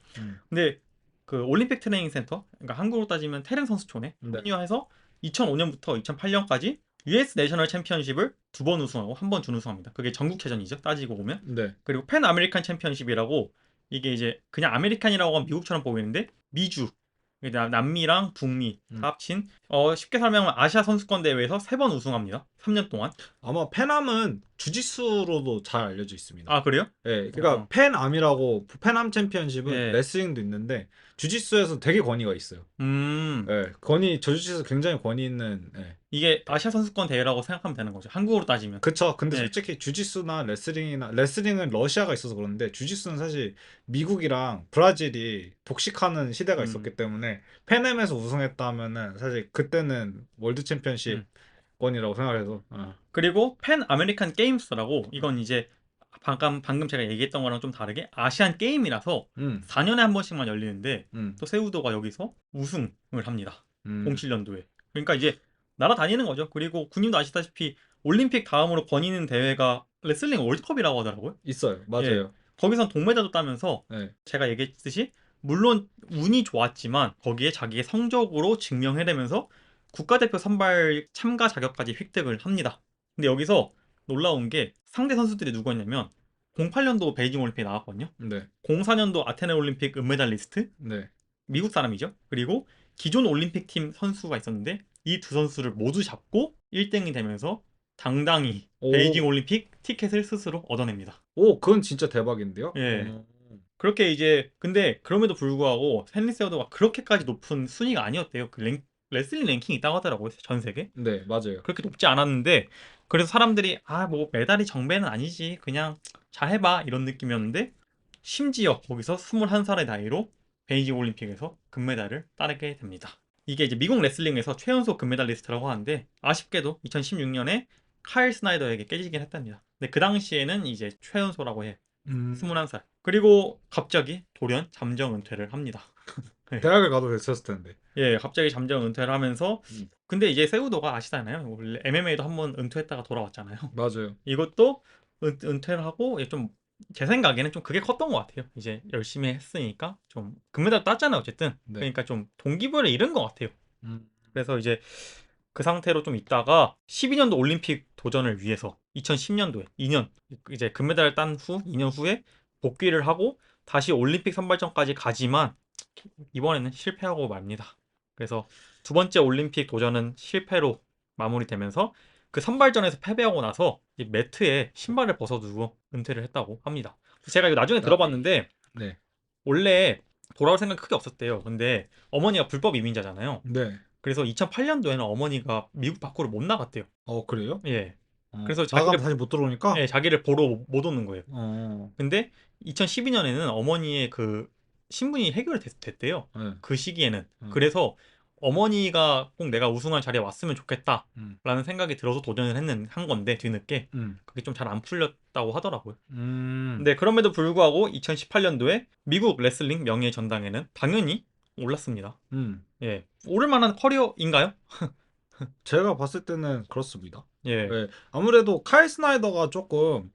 근데 그 올림픽 트레이닝 센터, 그러니까 한국으로 따지면 태릉 선수촌에 네. 합류해서 2005년부터 2008년까지 US 내셔널 챔피언십을 2번 우승하고 1번 준우승합니다. 그게 전국체전이죠. 따지고 보면. 네. 그리고 팬 아메리칸 챔피언십이라고 이게 이제 그냥 아메리칸이라고 하면 미국처럼 보이는데 미주, 남미랑 북미 다 합친 쉽게 설명하면 아시아 선수권 대회에서 3번 우승합니다. 3년 동안. 아마 팬암은 주짓수로도 잘 알려져 있습니다. 아 그래요? 예, 그러니까 팬암이라고 팬암 챔피언십은 예. 레슬링도 있는데 주짓수에서 되게 권위가 있어요. 예, 주짓수에서 굉장히 권위 있는. 예. 이게 아시아 선수권 대회라고 생각하면 되는 거죠. 한국으로 따지면. 그쵸. 근데 네. 솔직히 주짓수나 레슬링은 러시아가 있어서 그런데 주짓수는 사실 미국이랑 브라질이 독식하는 시대가 있었기 때문에 팬엠에서 우승했다 하면은 사실 그때는 월드 챔피언십권이라고 생각해서. 그리고 팬 아메리칸 게임스라고 이건 이제 방금 제가 얘기했던 거랑 좀 다르게 아시안 게임이라서 4년에 한 번씩만 열리는데 또 세우도가 여기서 우승을 합니다. 07년도에. 그러니까 이제 날아다니는 거죠. 그리고 군님도 아시다시피 올림픽 다음으로 권위 있는 대회가 레슬링 월드컵이라고 하더라고요. 있어요. 맞아요. 거기선 동메달도 따면서 네. 제가 얘기했듯이 물론 운이 좋았지만 거기에 자기의 성적으로 증명해내면서 국가대표 선발 참가 자격까지 획득을 합니다. 근데 여기서 놀라운 게 상대 선수들이 누구였냐면 08년도 베이징 올림픽에 나왔거든요. 네. 04년도 아테네 올림픽 은메달리스트 네. 미국 사람이죠. 그리고 기존 올림픽 팀 선수가 있었는데 이 두 선수를 모두 잡고 1등이 되면서 당당히 베이징 올림픽 티켓을 스스로 얻어냅니다. 오, 그건 진짜 대박인데요? 예. 그렇게 이제 근데 그럼에도 불구하고 헨리 세우더가 그렇게까지 높은 순위가 아니었대요. 그 레슬링 랭킹이 있다고 하더라고요. 전 세계. 네, 맞아요. 그렇게 높지 않았는데 그래서 사람들이 뭐 메달이 정배는 아니지. 그냥 잘해봐 이런 느낌이었는데 심지어 거기서 21살의 나이로 베이징 올림픽에서 금메달을 따게 됩니다. 이게 이제 미국 레슬링에서 최연소 금메달리스트라고 하는데 아쉽게도 2016년에 카일 스나이더에게 깨지긴 했답니다. 근데 그 당시에는 이제 최연소라고 해. 21살. 그리고 갑자기 돌연 잠정 은퇴를 합니다. 대학을 가도 됐었을 텐데. 예, 갑자기 잠정 은퇴를 하면서 근데 이제 세우도가 아시잖아요. 원래 MMA도 한번 은퇴했다가 돌아왔잖아요. 맞아요. 이것도 은퇴를 하고 좀 제 생각에는 좀 그게 컸던 것 같아요. 이제 열심히 했으니까 좀 금메달 땄잖아요. 어쨌든. 네. 그러니까 좀 동기부여를 잃은 것 같아요. 그래서 이제 그 상태로 좀 있다가 12년도 올림픽 도전을 위해서 2010년도에 2년 이제 금메달을 딴 후 2년 후에 복귀를 하고 다시 올림픽 선발전까지 가지만 이번에는 실패하고 맙니다. 그래서 두 번째 올림픽 도전은 실패로 마무리되면서 그 선발전에서 패배하고 나서 이 매트에 신발을 벗어두고 은퇴를 했다고 합니다. 제가 이거 나중에 들어봤는데 네. 원래 돌아올 생각 크게 없었대요. 근데 어머니가 불법 이민자잖아요. 네. 그래서 2008년도에는 어머니가 미국 밖으로 못 나갔대요. 그래요? 예. 그래서 나가면 다시 못 들어오니까? 예, 자기를 보러 못 오는 거예요. 어. 근데 2012년에는 어머니의 그 신분이 해결이 됐대요. 네. 그 시기에는. 그래서 어머니가 꼭 내가 우승할 자리에 왔으면 좋겠다라는 생각이 들어서 도전을 한 건데 뒤늦게 그게 좀 잘 안 풀렸다고 하더라고요. 근데 그럼에도 불구하고 2018년도에 미국 레슬링 명예 전당에는 당연히 올랐습니다. 예, 오를 만한 커리어인가요? 제가 봤을 때는 그렇습니다. 예, 네. 아무래도 카일 스나이더가 조금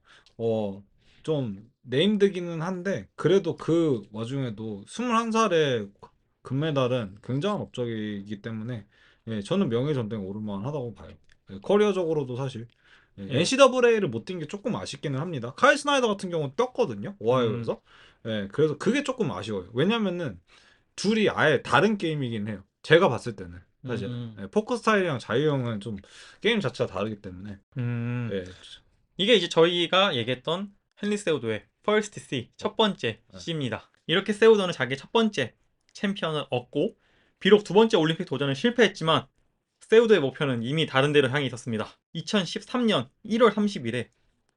좀 네임드기는 한데 그래도 그 와중에도 21살의 금메달은 굉장한 업적이기 때문에 예, 저는 명예전당에 오를 만하다고 봐요. 예, 커리어적으로도 사실 예. NCAA를 못 뛴 게 조금 아쉽기는 합니다. 카일 스나이더 같은 경우는 떴거든요. 오하이오에서. 예, 그래서 그게 조금 아쉬워요. 왜냐면은 둘이 아예 다른 게임이긴 해요. 제가 봤을 때는 사실 예, 포크 스타일이랑 자유형은 좀 게임 자체가 다르기 때문에 예, 이게 이제 저희가 얘기했던 헨리 세우도의 퍼스트 C 첫 번째 C입니다. 이렇게 세우도는 자기 첫 번째 챔피언을 얻고 비록 두 번째 올림픽 도전은 실패했지만 세우도의 목표는 이미 다른 데로 향해 있었습니다. 2013년 1월 30일에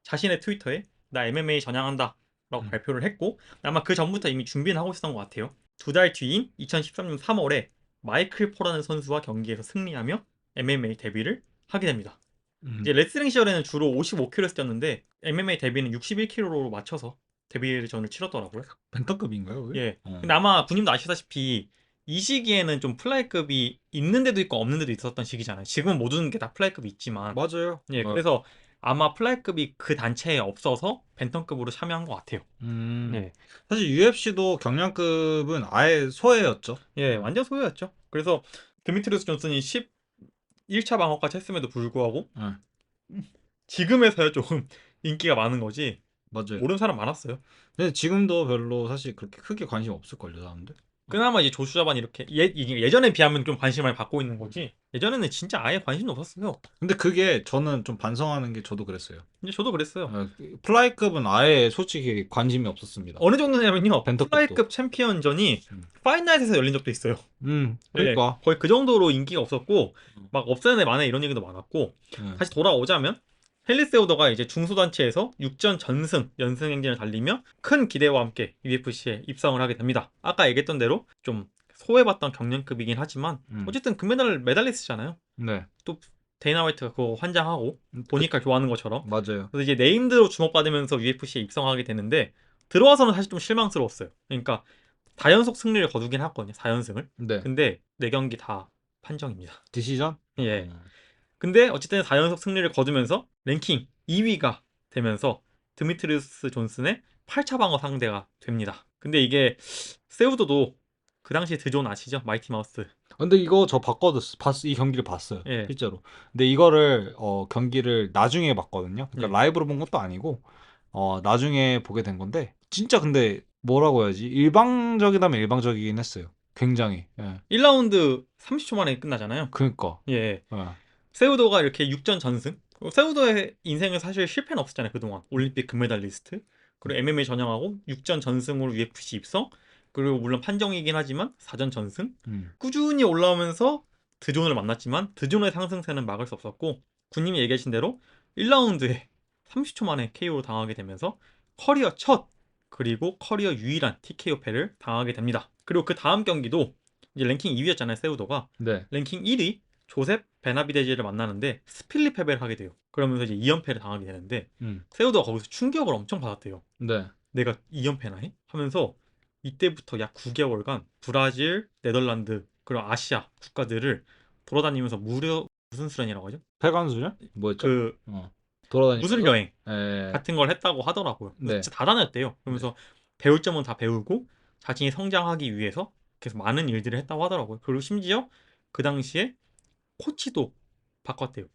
자신의 트위터에 나 MMA 전향한다 라고 발표를 했고 아마 그 전부터 이미 준비는 하고 있었던 것 같아요. 두 달 뒤인 2013년 3월에 마이클 포라는 선수와 경기에서 승리하며 MMA 데뷔를 하게 됩니다. 이제 레슬링 시절에는 주로 55kg에서 뛰었는데 MMA 데뷔는 61kg로 맞춰서 데뷔전을 치렀더라고요. 벤터급인가요? 그게? 예. 근데 아마 군님도 아시다시피 이 시기에는 좀 플라이급이 있는 데도 있고 없는 데도 있었던 시기잖아요. 지금은 모든 게 다 플라이급이 있지만 맞아요. 예, 그래서 아마 플라이급이 그 단체에 없어서 벤턴급으로 참여한 것 같아요. 예. 사실 UFC도 경량급은 아예 소외였죠. 예, 완전 소유였죠. 그래서 드미트리우스 존슨이 11차 방어까지 했음에도 불구하고 지금에서야 조금 인기가 많은 거지. 맞아요. 모르는 사람 많았어요. 근데 지금도 별로 사실 그렇게 크게 관심 없을걸요, 사람들. 그나마 이제 조슈아반 이렇게 이게 예전에 비하면 좀 관심을 받고 있는 거지. 예전에는 진짜 아예 관심도 없었어요. 근데 그게 저는 좀 반성하는 게 저도 그랬어요. 이제 저도 그랬어요. 플라이급은 아예 솔직히 관심이 없었습니다. 어느 정도냐면요. 벤터급도. 플라이급 챔피언전이 파이나잇에서 열린 적도 있어요. 그러니까. 예, 거의 그 정도로 인기가 없었고 막 없애네 마네 이런 얘기도 많았고 다시 돌아오자면 헨리 세우더가 이제 중소단체에서 6전 전승 연승 행진을 달리며 큰 기대와 함께 UFC에 입성을 하게 됩니다. 아까 얘기했던 대로 좀 소외받던 경량급이긴 하지만 어쨌든 금메달 메달리스트잖아요. 네. 또 데이나 화이트가 그거 환장하고 보니까 좋아하는 것처럼. 맞아요. 그래서 이제 네임드로 주목받으면서 UFC에 입성하게 되는데 들어와서는 사실 좀 실망스러웠어요. 그러니까 4연속 승리를 거두긴 했거든요. 4연승을. 네. 근데 4경기 다 판정입니다. 디시전? 예. 근데 어쨌든 4연속 승리를 거두면서 랭킹 2위가 되면서 드미트리우스 존슨의 8차 방어 상대가 됩니다. 근데 이게 세우도도 그 당시 드존 아시죠? 마이티 마우스. 근데 이거 저 봤거든. 이 경기를 봤어요. 예. 실제로. 근데 이거를 경기를 나중에 봤거든요. 그러니까 예. 라이브로 본 것도 아니고 나중에 보게 된 건데 진짜 근데 뭐라고 해야지? 일방적이라면 일방적이긴 했어요. 굉장히. 예. 1라운드 30초 만에 끝나잖아요. 그러니까. 예. 예. 세우도가 이렇게 6전 전승. 세우도의 인생은 사실 실패는 없었잖아요. 그동안. 올림픽 금메달리스트. 그리고 MMA 전향하고 6전 전승으로 UFC 입성. 그리고 물론 판정이긴 하지만 4전 전승. 꾸준히 올라오면서 드존을 만났지만 드존의 상승세는 막을 수 없었고 군님이 얘기하신 대로 1라운드에 30초 만에 KO를 당하게 되면서 커리어 첫 그리고 커리어 유일한 TKO 패를 당하게 됩니다. 그리고 그 다음 경기도 이제 랭킹 2위였잖아요. 세우도가. 네. 랭킹 1위 조셉 베나비데지를 만나는데 스필리 패배를 하게 돼요. 그러면서 이제 2연패를 당하게 되는데 세우도가 거기서 충격을 엄청 받았대요. 네. 내가 2연패나 해? 하면서 이때부터 약 9개월간 브라질, 네덜란드 그리고 아시아 국가들을 돌아다니면서 무려 무슨 수련이라고 하죠? 폐관수련? 뭐였죠? 그 돌아다니는 무술 여행 예. 같은 걸 했다고 하더라고요. 네. 진짜 다 다녔대요. 그러면서 배울 점은 다 배우고 자신이 성장하기 위해서 계속 많은 일들을 했다고 하더라고요. 그리고 심지어 그 당시에 코치도 바꿨대요.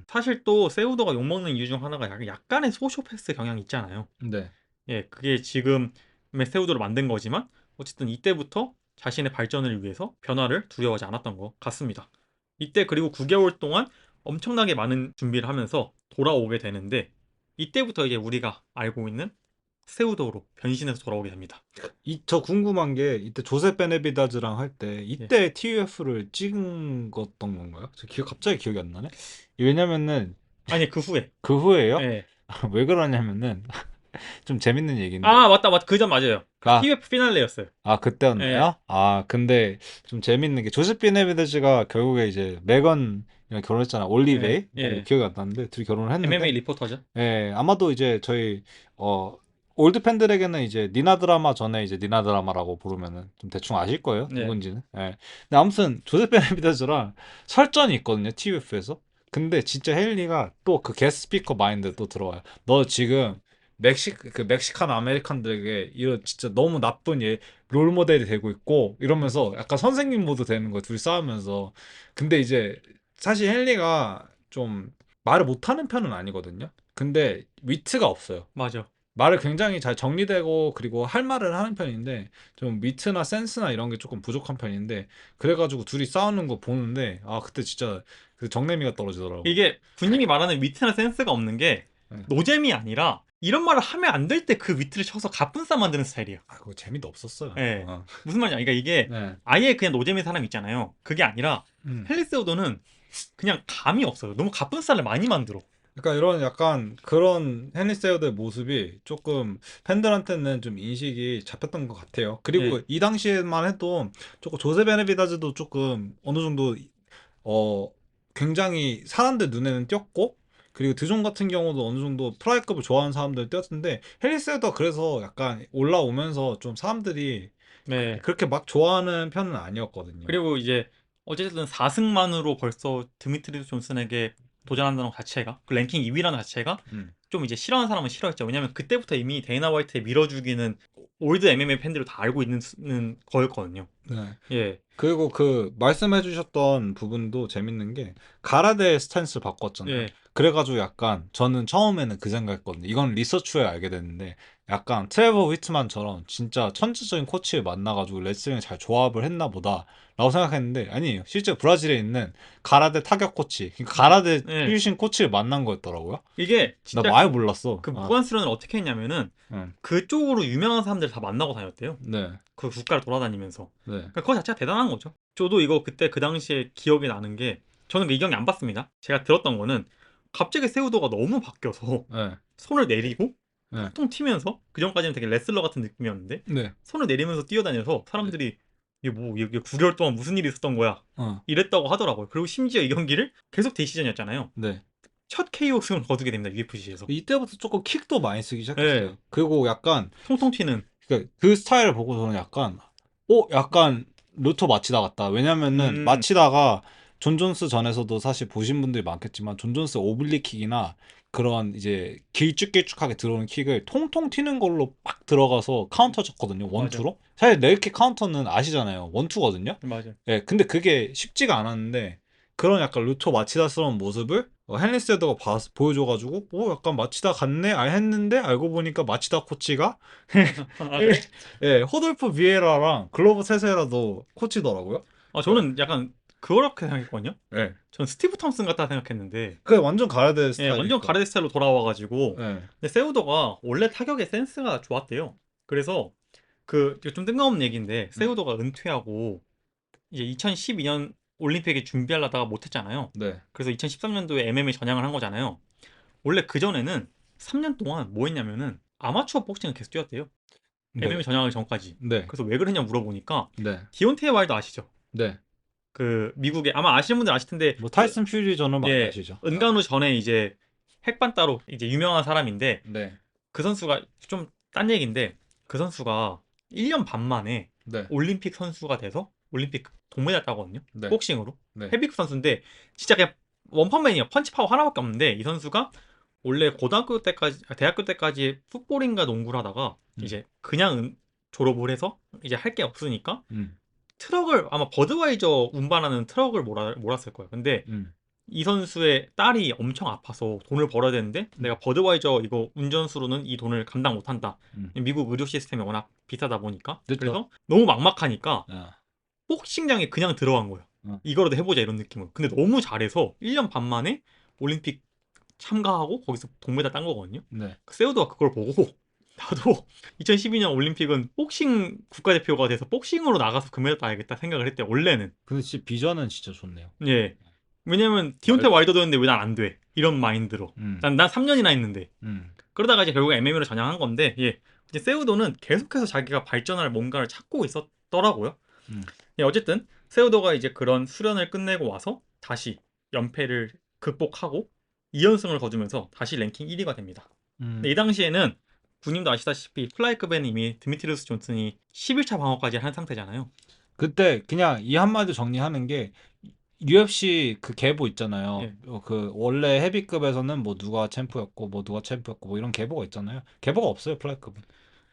사실 또 세우도가 욕먹는 이유 중 하나가 약간의 소쇼패스 경향이 있잖아요. 네. 예, 그게 지금의 세우도를 만든 거지만 어쨌든 이때부터 자신의 발전을 위해서 변화를 두려워하지 않았던 것 같습니다. 이때 그리고 9개월 동안 엄청나게 많은 준비를 하면서 돌아오게 되는데 이때부터 이제 우리가 알고 있는 세우도로 변신해서 돌아오게 됩니다. 저 궁금한 게 이때 조셉 베네비다즈랑 할 때 이때 TUF를 찍은 것던 건가요? 갑자기 기억이 안 나네. 왜냐면은 아니 그 후에. 그 후에요? 예. 왜 그러냐면은 좀 재밌는 얘기인데. 아 맞다 그 전 맞아요. 아, TUF 피날레였어요. 그때였나요? 근데 좀 재밌는 게 조셉 베네비다즈가 결국에 이제 메건이랑 결혼했잖아. 올리베이. 예. 기억이 안 나는데 둘이 결혼을 했는데. MMA 리포터죠. 예, 아마도 이제 저희 올드 팬들에게는 이제 니나 드라마 전에 이제 니나 드라마라고 부르면은 좀 대충 아실 거예요. 네. 누군지는. 예. 근데 아무튼 조셉 베네비데즈랑 설전이 있거든요. TUF에서. 근데 진짜 헨리가 또 그 게스트 스피커 마인드 또 들어와요. 너 지금 멕시칸 아메리칸들에게 이런 진짜 너무 나쁜 롤 모델이 되고 있고 이러면서 약간 선생님 모드 되는 거야 둘이 싸우면서. 근데 이제 사실 헨리가 좀 말을 못하는 편은 아니거든요. 근데 위트가 없어요. 맞아. 말을 굉장히 잘 정리되고 그리고 할 말을 하는 편인데 좀 위트나 센스나 이런 게 조금 부족한 편인데 그래가지고 둘이 싸우는 거 보는데 아 그때 진짜 그 정내미가 떨어지더라고. 이게 군님이 말하는 위트나 센스가 없는 게 네. 노잼이 아니라 이런 말을 하면 안 될 때 그 위트를 쳐서 가뿐싸 만드는 스타일이에요. 아 그거 재미도 없었어요. 네. 어. 무슨 말이냐? 그러니까 이게 네. 아예 그냥 노잼인 사람 있잖아요. 그게 아니라 음. 헬리세우도는 그냥 감이 없어요. 너무 가뿐싸를 많이 만들어. 그러니까 이런 약간 그런 헨리 세우드의 모습이 조금 팬들한테는 좀 인식이 잡혔던 것 같아요. 그리고 네. 이 당시에만 해도 조금 조세 베네비다즈도 조금 어느 정도 어 굉장히 사람들 눈에는 띄었고 그리고 드존 같은 경우도 어느 정도 프라이급을 좋아하는 사람들 띄었는데 헨리 세우드가 그래서 약간 올라오면서 좀 사람들이 네. 그렇게 막 좋아하는 편은 아니었거든요. 그리고 이제 어쨌든 4승만으로 벌써 드미트리스 존슨에게 도전한다는 것 자체가 그 랭킹 2위라는 자체가 음. 좀 이제 싫어하는 사람은 싫어했죠. 왜냐면 그때부터 이미 데이나 화이트에 밀어주기는 올드 MMA 팬들이 다 알고 있는 거였거든요. 네. 예. 그리고 그 말씀해주셨던 부분도 재밌는 게 가라데 스탠스를 바꿨잖아요. 예. 그래가지고 약간 저는 처음에는 그 생각했거든요. 이건 리서치 후에 알게 됐는데 약간 트레버 휘트만처럼 진짜 천재적인 코치를 만나가지고 레슬링을 잘 조합을 했나 보다 라고 생각했는데 아니에요. 실제 브라질에 있는 가라데 타격 코치, 그러니까 가라데 예. 출신 코치를 만난 거였더라고요. 이게 나 진짜 많이 몰랐어. 그 아, 무관 수련을 어떻게 했냐면은 응. 그쪽으로 유명한 사람들 다 만나고 다녔대요. 네, 그 국가를 돌아다니면서. 네, 그러니까 그거 자체가 대단한 거죠. 저도 이거 그때 그 당시에 기억이 나는 게 저는 그 이경기 안 봤습니다. 제가 들었던 거는 갑자기 세우도가 너무 바뀌어서 네, 손을 내리고 네, 통 튀면서 그 전까지는 되게 레슬러 같은 느낌이었는데 네. 손을 내리면서 뛰어다녀서 사람들이 이게 9개월 동안 무슨 일이 있었던 거야 어, 이랬다고 하더라고요. 그리고 심지어 이 경기를 계속 대시전이었잖아요. 네. 첫 KO 승을 거두게 됩니다. UFC에서. 이때부터 조금 킥도 많이 쓰기 시작했어요. 네. 그리고 약간 통통 튀는. 그 스타일을 보고 저는 약간 루토 마치다 같다. 왜냐면은 음. 마치다가 존 존스 전에서도 사실 보신 분들이 많겠지만 존 존스 오블리킥이나 그런 이제 길쭉길쭉하게 들어오는 킥을 통통 튀는 걸로 빡 들어가서 카운터 쳤거든요. 원투로. 사실 레이킥 카운터는 아시잖아요. 원투거든요. 맞아. 예, 근데 그게 쉽지가 않았는데 그런 약간 루토 마치다스러운 모습을 헨리 세더가 보여줘가지고 약간 마치다 같네 했는데 알고 보니까 마치다 코치가 예, 호돌프 비에라랑 글로브 세세라도 코치더라고요. 저는 약간 그렇게 생각했거든요. 예. 전 스티브 톰슨 같다 생각했는데 그게 완전 가라데 예, 스타일. 완전 가라데 스타일로 돌아와가지고 예. 근데 세우도가 원래 타격의 센스가 좋았대요. 그래서 이거 좀 뜬금없는 얘기인데 세우도가 은퇴하고 이제 2012년 올림픽에 준비하려다가 못했잖아요. 네. 그래서 2013년도에 MMA 전향을 한 거잖아요. 원래 그 전에는 3년 동안 뭐 했냐면은 아마추어 복싱을 계속 뛰었대요. 네. MMA 전향하기 전까지. 네. 그래서 왜 그러냐 물어보니까 네. 디온테이 와일드 아시죠? 네. 그 미국에 아마 아시는 분들 아실 텐데 뭐 타이슨 퓨리 전을 많이 예, 아시죠? 은간우 전에 이제 핵반 따로 이제 유명한 사람인데 네. 그 선수가 좀 딴 얘기인데 그 선수가 1년 반 만에 네. 올림픽 선수가 돼서 올림픽 동메달 따거든요. 네. 복싱으로. 네. 헤비급 선수인데 진짜 그냥 원펀맨이야. 펀치 파워 하나밖에 없는데 이 선수가 원래 고등학교 때까지 대학교 때까지 풋볼인가 농구를 하다가 이제 그냥 졸업을 해서 이제 할 게 없으니까 트럭을 아마 버드와이저 운반하는 트럭을 몰았을 거예요. 근데 이 선수의 딸이 엄청 아파서 돈을 벌어야 되는데 내가 버드와이저 이거 운전수로는 이 돈을 감당 못한다. 미국 의료 시스템이 워낙 비싸다 보니까. 그쵸. 그래서 너무 막막하니까 아. 복싱장에 그냥 들어간 거예요. 이거라도 해보자 이런 느낌으로. 근데 너무 잘해서 1년 반 만에 올림픽 참가하고 거기서 동메달 딴 거거든요. 네. 세우도가 그걸 보고 나도 2012년 올림픽은 복싱 국가대표가 돼서 복싱으로 나가서 금메달 따야겠다 생각을 했대요. 원래는. 근데 진짜 비전은 진짜 좋네요. 예. 왜냐면 디온테 와일더도 했는데 왜 난 안 돼? 이런 마인드로. 난 3년이나 했는데. 그러다가 이제 결국 MMA로 전향한 건데, 예. 이제 세우도는 계속해서 자기가 발전할 뭔가를 찾고 있었더라고요. 예, 어쨌든 세우도가 이제 그런 수련을 끝내고 와서 다시 연패를 극복하고 2연승을 거두면서 다시 랭킹 1위가 됩니다. 근데 이 당시에는 군님도 아시다시피 플라이급에는 이미 드미트리우스 존슨이 11차 방어까지 한 상태잖아요. 그때 그냥 이 한마디 정리하는 게 UFC 그 계보 있잖아요. 예. 그 원래 헤비급에서는 뭐 누가 챔프였고 뭐 누가 챔프였고 뭐 이런 계보가 있잖아요. 계보가 없어요 플라이급은.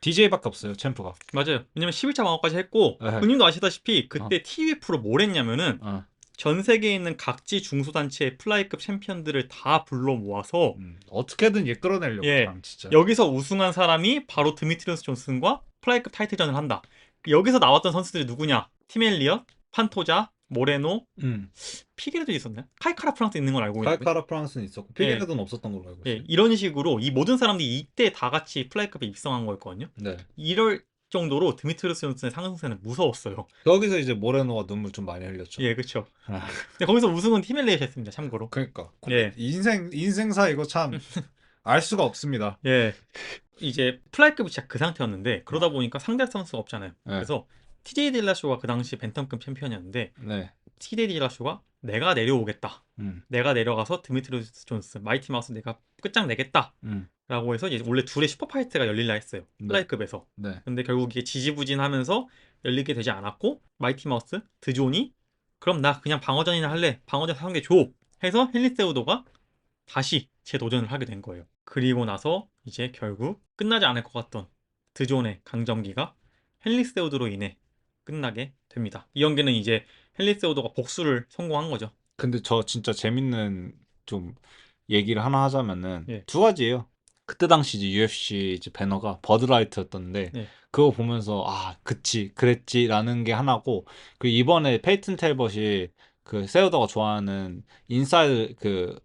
DJ밖에 없어요 챔프가. 맞아요. 왜냐면 11차 방어까지 했고 네. 형님도 아시다시피 그때 TUF로 뭘 했냐면은 어. 전 세계에 있는 각지 중소단체의 플라이급 챔피언들을 다 불러 모아서 어떻게든 얘 끌어내려고 예. 참 진짜. 여기서 우승한 사람이 바로 드미트리오스 존슨과 플라이급 타이틀전을 한다. 여기서 나왔던 선수들이 누구냐? 팀 엘리엇, 판토자, 모레노, 피게르도 있었나요? 카이카라 프랑스 있는 걸 알고 있는데. 칼카라 프랑스는 있었고 피게르도는 없었던 걸로 알고 있어요. 예, 이런 식으로 이 모든 사람들이 이때 다 같이 플라이급에 입성한 거였거든요. 네. 이럴 정도로 드미트리오스 존슨의 상승세는 무서웠어요. 여기서 이제 모레노가 눈물 좀 많이 흘렸죠. 예, 그렇죠. 아. 근데 거기서 우승은 팀 엘리엇이 했습니다. 참고로. 그러니까. 예. 인생사 이거 참 알 수가 없습니다. 예. 이제 플라이급이 진짜 그 상태였는데 그러다 보니까 상대할 선수가 없잖아요. 네. 그래서 TJ 딜라쇼가 그 당시 벤텀급 챔피언이었는데 네. TJ 딜라쇼가 내가 내려오겠다. 내가 내려가서 드미트리오스 존스, 마이티 마우스 내가 끝장내겠다. 라고 해서 이제 원래 둘의 슈퍼파이트가 열릴라 했어요. 네. 플라이급에서. 네. 근데 결국 이게 지지부진하면서 열리게 되지 않았고 마이티 마우스, 드존이 그럼 나 그냥 방어전이나 할래. 방어전 하는 게 줘. 해서 헨리 세우도가 다시 재도전을 하게 된 거예요. 그리고 나서 이제 결국 끝나지 않을 것 같던 드존의 강점기가 헨리 세우도로 인해 끝나게 됩니다. 이 경기는 이제 헨리 세우도가 복수를 성공한 거죠. 근데 저 진짜 재밌는 좀 얘기를 하나 하자면은 예. 두 가지예요. 그때 당시 이제 UFC 이제 배너가 버드라이트였던데 예. 그거 보면서 아 그치 그랬지라는 게 하나고 그리고 이번에 페이튼 텔벗이 그 세우더가 좋아하는 인사이드 그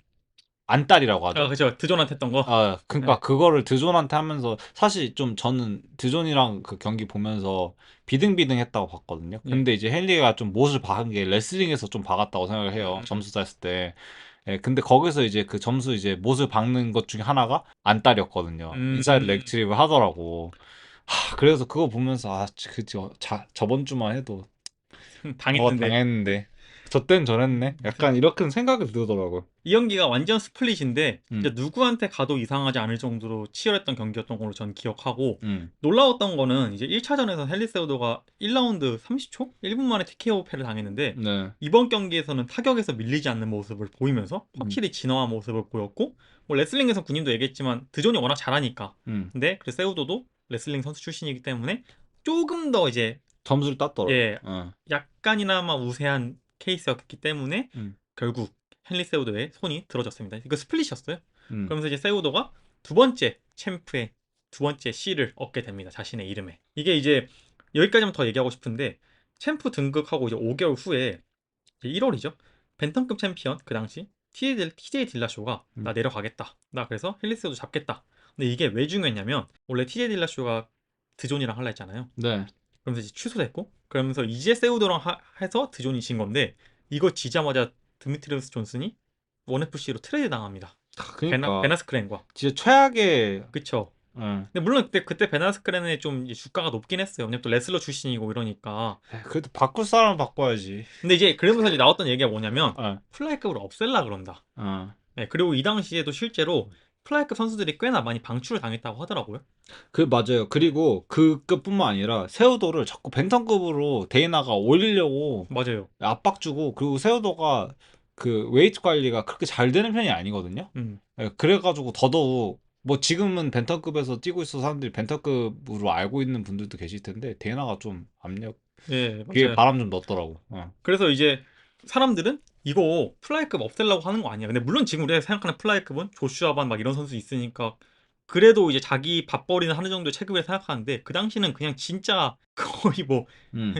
안달이라고 하죠. 아, 그죠. 드존한테 했던 거. 아, 그러니까 그거를 드존한테 하면서 사실 좀 저는 드존이랑 그 경기 보면서 비등비등했다고 봤거든요. 근데 이제 헨리가 좀 못을 박은 게 레슬링에서 좀 박았다고 생각을 해요. 점수 땄을 때. 예, 근데 거기서 이제 그 점수 이제 못을 박는 것 중에 하나가 안달이었거든요. 인사이드 렉 트립을 하더라고. 그래서 그거 보면서 아, 그죠. 저번 주만 해도 당했는데. 당했는데. 저 땐 저랬네. 약간 이렇게 생각이 들더라고요. 이 경기가 완전 스플릿인데 음. 이제 누구한테 가도 이상하지 않을 정도로 치열했던 경기였던 걸로 전 기억하고 음. 놀라웠던 거는 이제 1차전에서 헨리 세우도가 1라운드 30초? 1분 만에 TKO 패를 당했는데 네. 이번 경기에서는 타격에서 밀리지 않는 모습을 보이면서 확실히 진화한 모습을 보였고 뭐 레슬링에서 군인도 얘기했지만 드존이 워낙 잘하니까 근데 그 세우도도 레슬링 선수 출신이기 때문에 조금 더 이제 점수를 땄더라고요. 예, 어. 약간이나마 우세한 케이스였기 때문에 음. 결국 헨리 세우도의 손이 들어졌습니다. 이거 스플릿이었어요. 음. 그러면서 이제 세우도가 두 번째 챔프의 두 번째 C를 얻게 됩니다. 자신의 이름에. 이게 이제 여기까지만 더 얘기하고 싶은데 챔프 등극하고 이제 5개월 후에 이제 1월이죠. 벤텀급 챔피언 그 당시 TJ 딜라쇼가 나 내려가겠다. 나 그래서 헨리 세우도 잡겠다. 근데 이게 왜 중요했냐면 원래 TJ 딜라쇼가 드존이랑 할라 했잖아요. 네. 그러면서 이제 취소됐고 그러면서 이제 세우도랑 해서 드존이 진 건데 이거 지자마자 드미트리우스 존슨이 1FC로 트레이드 당합니다. 그러니까 베나스크렌과. 진짜 최악의 그쵸. 응. 근데 물론 그때 베나스크렌의 좀 이제 주가가 높긴 했어요. 왜냐면 또 레슬러 출신이고 이러니까. 그래도 바꿀 사람은 바꿔야지. 근데 이제 그러면서 이제 나왔던 얘기가 뭐냐면 어. 플라이급을 없앨라 그런다. 어. 네, 그리고 이 당시에도 실제로 플라이급 선수들이 꽤나 많이 방출을 당했다고 하더라고요. 그 맞아요. 그리고 그 급뿐만 아니라 세우도를 자꾸 벤턴급으로 데이나가 올리려고 맞아요. 압박 주고 그리고 세우도가 그 웨이트 관리가 그렇게 잘 되는 편이 아니거든요. 예, 그래가지고 더더욱 뭐 지금은 벤턴급에서 뛰고 있어서 사람들이 벤턴급으로 알고 있는 분들도 계실 텐데 데이나가 좀 압력 예, 귀에 맞아요. 바람 좀 넣더라고. 어. 그래서 이제 사람들은 이거 플라이급 없애려고 하는 거 아니야. 근데 물론 지금 우리가 생각하는 플라이급은 조슈아반 막 이런 선수 있으니까 그래도 이제 자기 밥벌이는 하는 정도의 체급을 생각하는데 그 당시는 그냥 진짜 거의 뭐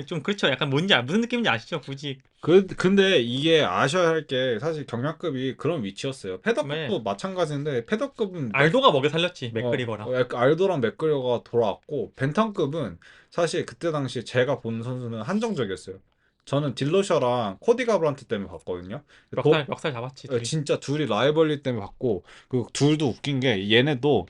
좀 그렇죠. 약간 뭔지 무슨 느낌인지 아시죠? 굳이. 근데 이게 아셔야 할 게 사실 경량급이 그런 위치였어요. 패더급도 네. 마찬가지인데 패더급은 알도가 먹여 살렸지. 맥그리거랑. 약간 알도랑 맥그리거가 돌아왔고 벤턴급은 사실 그때 당시 제가 본 선수는 한정적이었어요. 저는 딜러셔랑 코디 가브란트 때문에 봤거든요. 멱살 잡았지. 둘이. 진짜 둘이 라이벌리 때문에 봤고 그리고 둘도 웃긴 게 얘네도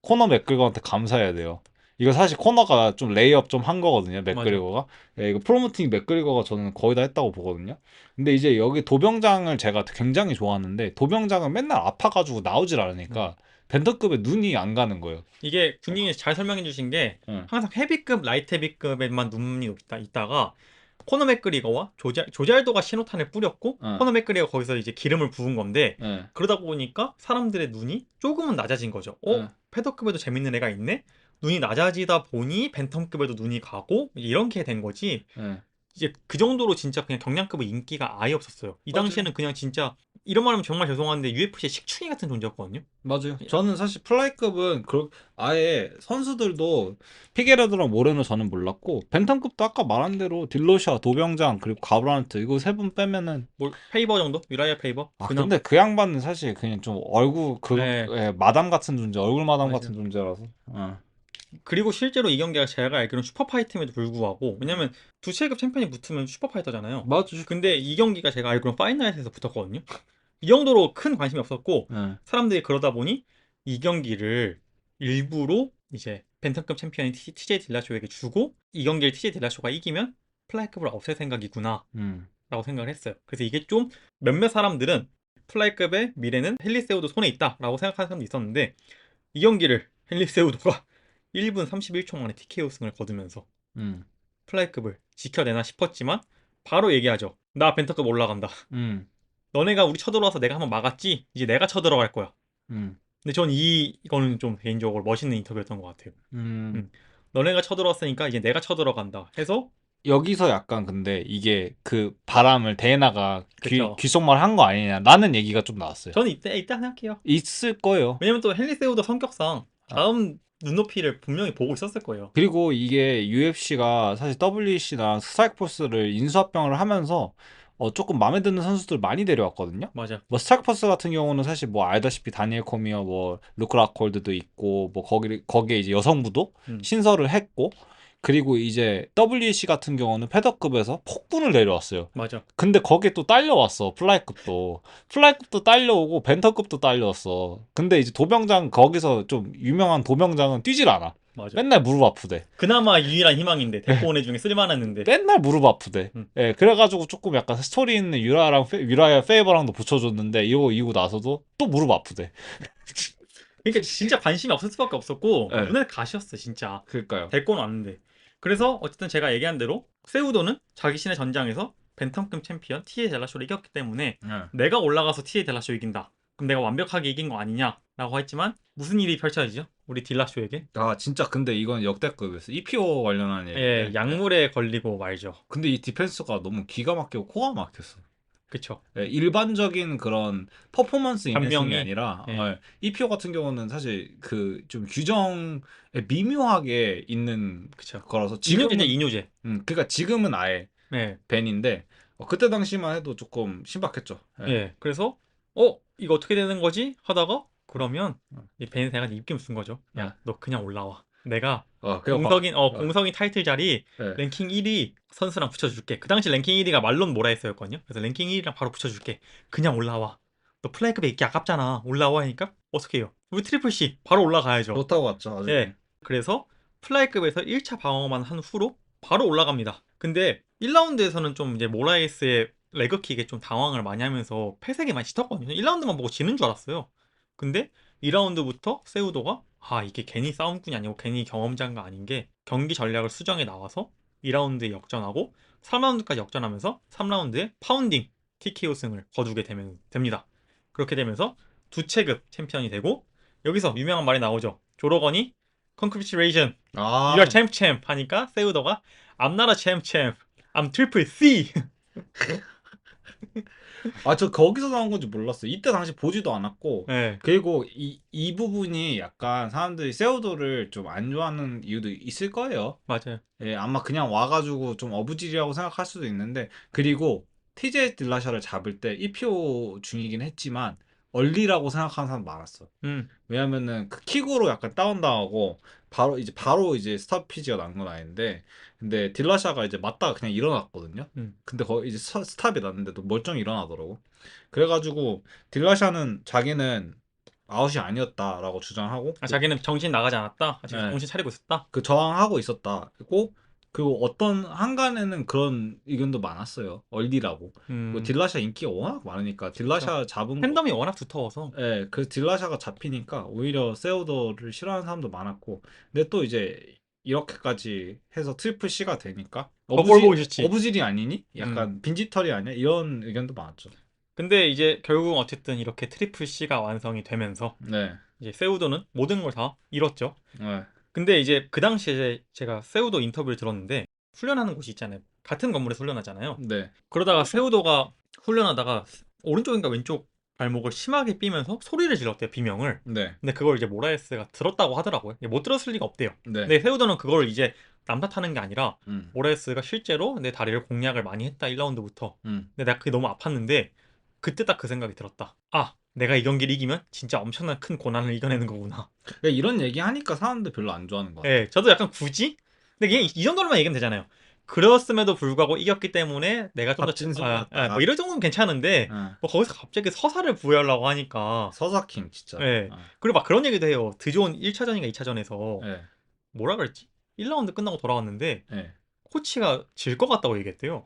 코너 맥그리거한테 감사해야 돼요. 이거 사실 코너가 좀 레이업 좀 한 거거든요. 맥그리거가. 예, 이거 프로모팅 맥그리거가 저는 거의 다 했다고 보거든요. 근데 이제 여기 도병장을 제가 굉장히 좋아하는데 도병장은 맨날 아파가지고 나오질 않으니까 벤턴급에 눈이 안 가는 거예요. 이게 군인이 잘 설명해 주신 게 항상 헤비급, 라이트 헤비급에만 눈이 있다가 코너 맥그리거와 조잘도가 신호탄을 뿌렸고 코너 맥그리거 거기서 이제 기름을 부은 건데 네. 그러다 보니까 사람들의 눈이 조금은 낮아진 거죠. 네. 패더급에도 재밌는 애가 있네? 눈이 낮아지다 보니 벤텀급에도 눈이 가고 이렇게 된 거지. 네. 이제 그 정도로 진짜 그냥 경량급의 인기가 아예 없었어요. 이 맞아요. 당시에는 그냥 진짜 이런 말 하면 정말 죄송한데 UFC의 식충이 같은 존재였거든요. 맞아요. 저는 사실 플라이급은 아예 선수들도 피게레도랑 모레노 저는 몰랐고 벤텀급도 아까 말한 대로 딜로샤, 도병장 그리고 가브란트 이거 세 분 빼면은 뭐 페이버 정도? 유라이아 페이버? 그냥 근데 그 양반은 사실 그냥 좀 얼굴 네. 마담 같은 존재, 얼굴 마담 맞아요. 같은 존재라서. 그리고 실제로 이 경기가 제가 알기로는 슈퍼파이터임에도 불구하고 왜냐면 두 체급 챔피언이 붙으면 슈퍼파이터잖아요. 맞아. 근데 이 경기가 제가 알기로는 파이널에서 붙었거든요. 이 정도로 큰 관심이 없었고 사람들이 그러다 보니 이 경기를 일부러 이제 벤텀급 챔피언인 TJ 딜라쇼에게 주고 이 경기를 TJ 딜라쇼가 이기면 플라이급을 없앨 생각이구나 라고 생각을 했어요. 그래서 이게 좀 몇몇 사람들은 플라이급의 미래는 헨리 세우도 손에 있다 라고 생각하는 사람도 있었는데 이 경기를 헨리 세우도가 1분 31초 만에 TKO 승을 거두면서 플라이급을 지켜내나 싶었지만 바로 얘기하죠. 나 벤터급 올라간다. 너네가 우리 쳐들어와서 내가 한번 막았지? 이제 내가 쳐들어갈 거야. 근데 전 이거는 좀 개인적으로 멋있는 인터뷰였던 것 같아요. 너네가 쳐들어왔으니까 이제 내가 쳐들어간다 해서 여기서 약간 근데 이게 그 바람을 데이나가 그쵸. 귓속말 한 거 아니냐라는 얘기가 좀 나왔어요. 저는 이때 생각해요. 있을 거예요. 왜냐면 또 헨리 세우도 성격상 다음 눈높이를 분명히 보고 있었을 거예요. 그리고 이게 UFC가 사실 WEC나 스트라이크포스를 인수합병을 하면서 조금 마음에 드는 선수들 많이 데려왔거든요. 맞아. 뭐 스트라이크포스 같은 경우는 사실 뭐 알다시피 다니엘 코미어, 뭐 루크 라콜드도 있고 뭐 거기에 이제 여성부도 신설을 했고 그리고 이제 WEC 같은 경우는 패더급에서 폭군을 내려왔어요. 맞아. 근데 거기에 또 딸려왔어. 플라이급도 딸려오고 벤터급도 딸려왔어. 근데 이제 도병장 거기서 좀 유명한 도병장은 뛰질 않아. 맞아. 맨날 무릎 아프대. 그나마 유일한 희망인데 데리고 온 애 중에 쓸만했는데 맨날 무릎 아프대. 음. 예, 그래가지고 조금 약간 스토리 있는 유라야 페이버랑도 붙여줬는데 이거 나서도 또 무릎 아프대. 그러니까 진짜 관심이 없을 수밖에 없었고 네. 눈에 가시였어 진짜. 그러니까요. 데리고 왔는데 그래서 어쨌든 제가 얘기한 대로 세우도는 자기 신의 전장에서 벤텀급 챔피언 TJ 델라쇼를 이겼기 때문에 내가 올라가서 TJ 델라쇼 이긴다. 그럼 내가 완벽하게 이긴 거 아니냐라고 했지만 무슨 일이 펼쳐지죠? 우리 딜라쇼에게? 진짜 근데 이건 역대급이었어. EPO 관련한 얘기. 예, 약물에 걸리고 말죠. 근데 이 디펜스가 너무 기가 막히고 코가 막혔어. 그쵸. 일반적인 그런 퍼포먼스 인해서이 변명이, 아니라 예. EPO 같은 경우는 사실 그 좀 규정에 미묘하게 있는 그쵸. 거라서 이뇨제죠, 이뇨제. 그러니까 지금은 아예 예. 밴인데 그때 당시만 해도 조금 신박했죠. 예. 그래서 이거 어떻게 되는 거지? 하다가 그러면 이 벤세가 입김 쓴 거죠. 야, 너 그냥 올라와. 내가 공석인 타이틀 자리 랭킹 1위 선수랑 붙여줄게. 그 당시 랭킹 1위가 말론 모라에스였거든요. 그래서 랭킹 1위랑 바로 붙여줄게. 그냥 올라와. 너 플라이급에 있기 아깝잖아. 올라와 하니까 어떻게 해요? 우리 트리플 C 바로 올라가야죠. 좋다고 왔죠. 아주. 예. 그래서 플라이급에서 1차 방어만 한 후로 바로 올라갑니다. 근데 1라운드에서는 좀 이제 모라에스의 레그킥에 좀 당황을 많이 하면서 패색이 많이 짙었거든요. 1라운드만 보고 지는 줄 알았어요. 근데 2라운드부터 세우도가 이게 괜히 싸움꾼이 아니고 괜히 경험자가 아닌 게 경기 전략을 수정해 나와서 2라운드에 역전하고 3라운드까지 역전하면서 3라운드에 파운딩 TKO 승을 거두게 됩니다. 그렇게 되면서 두 체급 챔피언이 되고 여기서 유명한 말이 나오죠. 조로건이 Congratulations, you are champ 하니까 세우도가 I'm not a champ, I'm triple C. 저 거기서 나온 건지 몰랐어요. 이때 당시 보지도 않았고 네. 그리고 이 부분이 약간 사람들이 세우도를 좀 안 좋아하는 이유도 있을 거예요. 맞아요. 예, 아마 그냥 와가지고 좀 어부질이라고 생각할 수도 있는데 그리고 TJ 딜라샤를 잡을 때 EPO 중이긴 했지만 얼리라고 생각하는 사람 많았어. 왜냐면은 그 킥으로 약간 다운당하고 바로 이제 스탑피지가 난 건 아닌데 근데 딜라샤가 이제 맞다가 그냥 일어났거든요. 근데 거의 이제 스탑이 났는데도 멀쩡히 일어나더라고. 그래가지고 딜라샤는 자기는 아웃이 아니었다라고 주장하고 자기는 정신 나가지 않았다. 아직 네. 정신 차리고 있었다. 그 저항하고 있었다. 그리고 어떤 한간에는 그런 의견도 많았어요. 얼리라고. 뭐 딜라샤 인기가 워낙 많으니까 딜라샤 잡은 팬덤이 워낙 두터워서. 그래서 딜라샤가 잡히니까 오히려 세우더를 싫어하는 사람도 많았고 근데 또 이제 이렇게까지 해서 트리플 C가 되니까 꼴 보기 싫지. 어부질이 아니니? 약간 빈지털이 아니야? 이런 의견도 많았죠. 근데 이제 결국 어쨌든 이렇게 트리플 C가 완성이 되면서 네. 이제 세우도는 모든 걸 다 잃었죠. 네. 근데 이제 그 당시에 제가 세우도 인터뷰를 들었는데 훈련하는 곳이 있잖아요. 같은 건물에서 훈련하잖아요. 네. 그러다가 세우도가 훈련하다가 오른쪽인가 왼쪽 발목을 심하게 삐면서 소리를 질렀대요, 비명을. 네. 근데 그걸 이제 모라에스가 들었다고 하더라고요. 못 들었을 리가 없대요. 네. 근데 세우도는 그걸 이제 남 탓하는 게 아니라 음. 모라에스가 실제로 내 다리를 공략을 많이 했다 1라운드부터. 음. 근데 내가 그게 너무 아팠는데 그때 딱 그 생각이 들었다. 아, 내가 이 경기를 이기면 진짜 엄청난 큰 고난을 이겨내는 거구나. 그러니까 이런 얘기 하니까 사람들 별로 안 좋아하는 거 같아요. 예, 저도 약간 굳이? 근데 이게 이 정도로만 얘기하면 되잖아요. 그렇음에도 불구하고 이겼기 때문에 내가 좀 더 값진 소리였다. 뭐 이럴 정도면 괜찮은데 응. 뭐 거기서 갑자기 서사를 부여하려고 하니까 서사킹 진짜. 예. 어. 그리고 막 그런 얘기도 해요. 드존 1차전인가 2차전에서 네. 뭐라 그랬지? 1라운드 끝나고 돌아왔는데 네. 코치가 질 것 같다고 얘기했대요.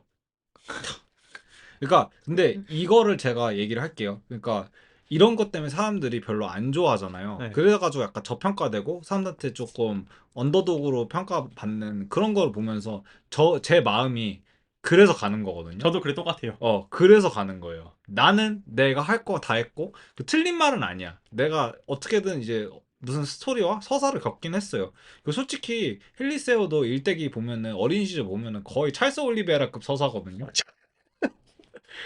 그러니까 근데 이거를 제가 얘기를 할게요. 그러니까 이런 것 때문에 사람들이 별로 안 좋아하잖아요. 네. 그래가지고 약간 저평가되고 사람들한테 조금 언더독으로 평가받는 그런 걸 보면서 제 마음이 그래서 가는 거거든요. 저도 그래 똑같아요. 그래서 가는 거예요. 나는 내가 할 거 다 했고 그 틀린 말은 아니야. 내가 어떻게든 이제 무슨 스토리와 서사를 겪긴 했어요. 그 솔직히 힐리세오도 일대기 보면은 어린 시절 보면은 거의 찰스 올리베라급 서사거든요.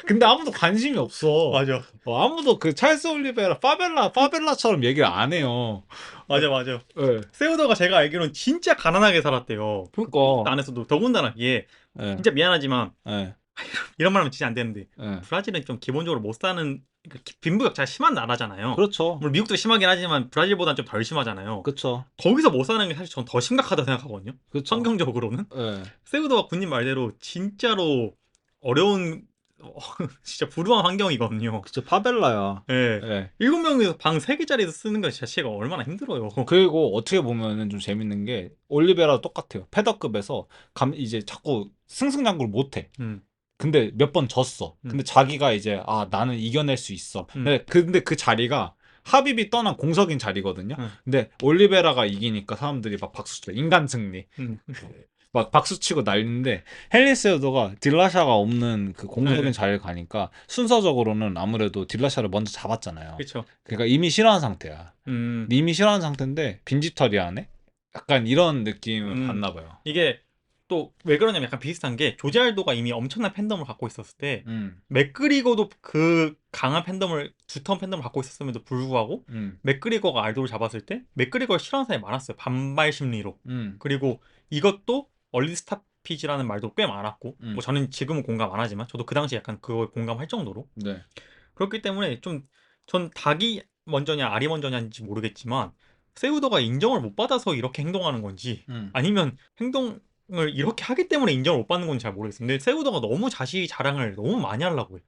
근데 아무도 관심이 없어. 맞아. 아무도 그 찰스 올리베라 파벨라처럼 얘기를 안 해요. 맞아, 맞아. 네. 세우더가 제가 알기로는 진짜 가난하게 살았대요. 그러니까. 안에서도 더군다나 얘 네. 진짜 미안하지만 네. 이런 말 하면 진짜 안 되는데 네. 브라질은 좀 기본적으로 못 사는 빈부격차가 심한 나라잖아요. 그렇죠. 물론 미국도 심하긴 하지만 브라질보다는 좀 덜 심하잖아요. 그렇죠. 거기서 못 사는 게 사실 전 더 심각하다 생각하거든요. 그렇죠. 환경적으로는. 네. 세우더가 군님 말대로 진짜로 어려운 진짜 불우한 환경이거든요. 진짜 파벨라야. 예. 네. 7명이서 방 3개짜리에서 쓰는 것 자체가 얼마나 힘들어요. 그리고 어떻게 보면은 좀 재밌는 게 올리베라 똑같아요. 패더급에서 이제 자꾸 승승장구를 못해. 근데 몇 번 졌어. 근데 자기가 이제 나는 이겨낼 수 있어. 근데 그 자리가 하빕이 떠난 공석인 자리거든요. 근데 올리베라가 이기니까 사람들이 막 박수쳐. 인간 승리. 막 박수치고 난리인데 헬리세우도가 딜라샤가 없는 그 공석인 자리를 가니까 순서적으로는 아무래도 딜라샤를 먼저 잡았잖아요. 그렇죠. 그러니까 이미 싫어하는 상태야. 이미 싫어하는 상태인데 빈집털이 하네? 약간 이런 느낌을 받나 봐요. 이게 또 왜 그러냐면 약간 비슷한 게 조지 알도가 이미 엄청난 팬덤을 갖고 있었을 때 맥그리거도 그 강한 팬덤을 두터운 팬덤을 갖고 있었음에도 불구하고 맥그리거가 알도를 잡았을 때 맥그리거를 싫어하는 사람이 많았어요. 반발 심리로. 그리고 이것도 얼리스타피지라는 말도 꽤 많았고 뭐 저는 지금은 공감 안 하지만 저도 그 당시 약간 그걸 공감할 정도로 네. 그렇기 때문에 좀 전 닭이 먼저냐 알이 먼저냐인지 모르겠지만 세우더가 인정을 못 받아서 이렇게 행동하는 건지 아니면 행동을 이렇게 하기 때문에 인정을 못 받는 건지 잘 모르겠어요. 근데 세우더가 너무 자기 자랑을 너무 많이 하려고 해.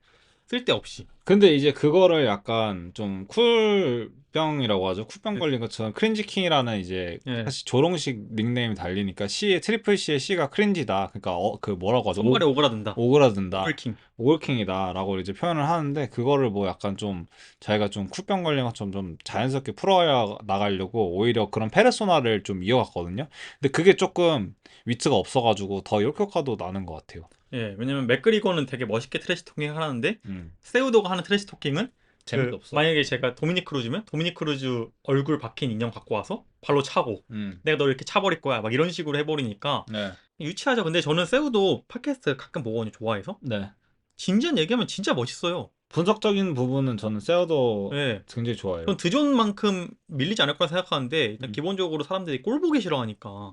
쓸데없이. 근데 이제 그거를 약간 좀 쿨병이라고 하죠. 쿨병 걸린 것처럼 크린지킹이라는 이제 사실 조롱식 닉네임이 달리니까 트리플 C의 C가 크린지다. 그러니까 그 뭐라고 하죠? 손발에 오그라든다. 오그라든다. 오글킹. 오글킹이다라고 이제 표현을 하는데 그거를 뭐 약간 좀 자기가 좀 쿨병 걸린 것처럼 좀 자연스럽게 풀어야 나가려고 오히려 그런 페르소나를 좀 이어갔거든요. 근데 그게 조금 위트가 없어가지고 더 역효과도 나는 것 같아요. 예, 왜냐면 맥그리거는 되게 멋있게 트래시 토킹을 하는데 세우도가 하는 트래시 토킹은 재미도 없어. 만약에 제가 도미닉 크루즈면 도미닉 크루즈 얼굴 박힌 인형 갖고 와서 발로 차고 내가 너 이렇게 차버릴 거야 막 이런 식으로 해버리니까 네. 유치하죠. 근데 저는 세우도 팟캐스트 가끔 보거든요. 좋아해서. 네. 진지한 얘기하면 진짜 멋있어요. 분석적인 부분은 저는 세어도 네. 굉장히 좋아해요. 전 드존만큼 밀리지 않을 거라 생각하는데 일단 기본적으로 사람들이 꼴 보기 싫어하니까.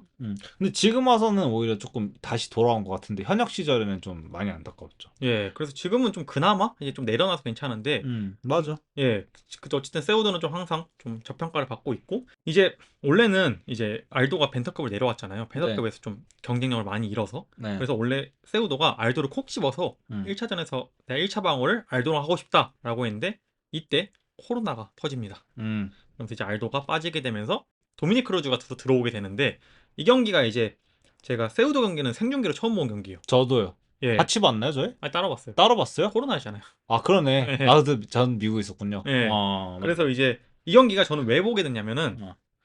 근데 지금 와서는 오히려 조금 다시 돌아온 것 같은데 현역 시절에는 좀 많이 안타까웠죠. 예, 그래서 지금은 좀 그나마 이제 좀 내려놔서 괜찮은데. 맞아. 예, 어쨌든 세우더는 좀 항상 좀 저평가를 받고 있고 이제 원래는 이제 알도가 벤터급을 내려왔잖아요. 벤터급에서 좀 경쟁력을 많이 잃어서. 네. 그래서 원래 세우더가 알도를 콕 집어서 1차전에서 내가 1차 방어를 알도랑 하고 싶다라고 했는데 이때 코로나가 터집니다. 그래서 이제 알도가 빠지게 되면서 도미닉 크루즈가 들어오게 되는데 이 경기가 이제 제가 세우더 경기는 생중계로 처음 본 경기예요. 저도요. 예. 같이 봤나요, 저희? 아니, 따로 봤어요. 따로 봤어요? 코로나잖아요. 아, 그러네. 예. 나도 전 미국에 있었군요. 예. 그래서 이제 이 경기가 저는 왜 보게 됐냐면은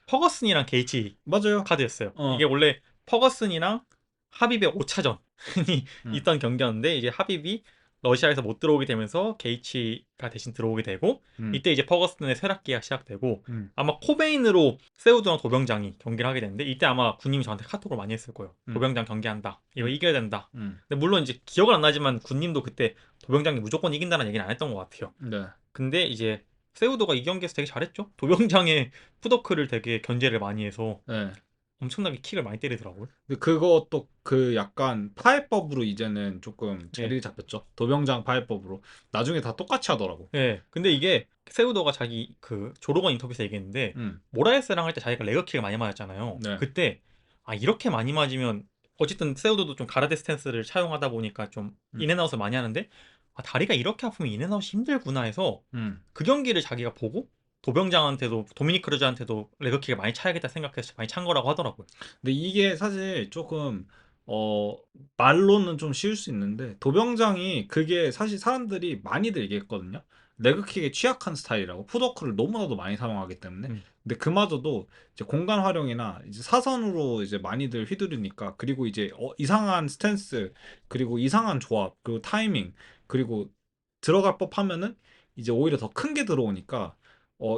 퍼거슨이랑 게이치 맞아요. 카드였어요. 어. 이게 원래 퍼거슨이랑 하빕의 5차전이 음. 있던 경기였는데 이제 하빕이 러시아에서 못 들어오게 되면서 게이치가 대신 들어오게 되고 이때 이제 퍼거슨의 쇠락기가 시작되고 아마 코베인으로 세우드랑 도병장이 경기를 하게 되는데 이때 아마 군님이 저한테 카톡을 많이 했을 거예요. 도병장 경기한다. 이거 이겨야 된다. 근데 물론 이제 기억은 안 나지만 군님도 그때 도병장이 무조건 이긴다는 얘기는 안 했던 것 같아요. 네. 근데 이제 세우도가 이 경기에서 되게 잘했죠. 도병장의 푸더크를 되게 견제를 많이 해서 네. 엄청나게 킥을 많이 때리더라고요. 근데 그것도 그 약간 파해법으로 이제는 조금 자리를 잡혔죠. 도병장 파해법으로. 나중에 다 똑같이 하더라고. 네. 근데 이게 세우도가 자기 그 조로건 인터뷰에서 얘기했는데 모라에스랑 할 때 자기가 레그킥을 많이 맞았잖아요. 네. 그때 아 이렇게 많이 맞으면 어쨌든 세우도도 좀 가라데 스탠스를 차용하다 보니까 좀 인앤아웃을 많이 하는데 아 다리가 이렇게 아프면 인앤아웃이 힘들구나 해서 그 경기를 자기가 보고 도병장한테도 도미닉 크루즈한테도 레그킥을 많이 차야겠다 생각해서 많이 찬 거라고 하더라고요. 근데 이게 사실 조금 말로는 좀 쉬울 수 있는데 도병장이 그게 사실 사람들이 많이들 얘기했거든요. 레그킥에 취약한 스타일이라고 푸더크를 너무나도 많이 사용하기 때문에. 근데 그마저도 이제 공간 활용이나 이제 사선으로 이제 많이들 휘두르니까 그리고 이제 이상한 스탠스 그리고 이상한 조합 그리고 타이밍 그리고 들어갈 법하면은 이제 오히려 더 큰 게 들어오니까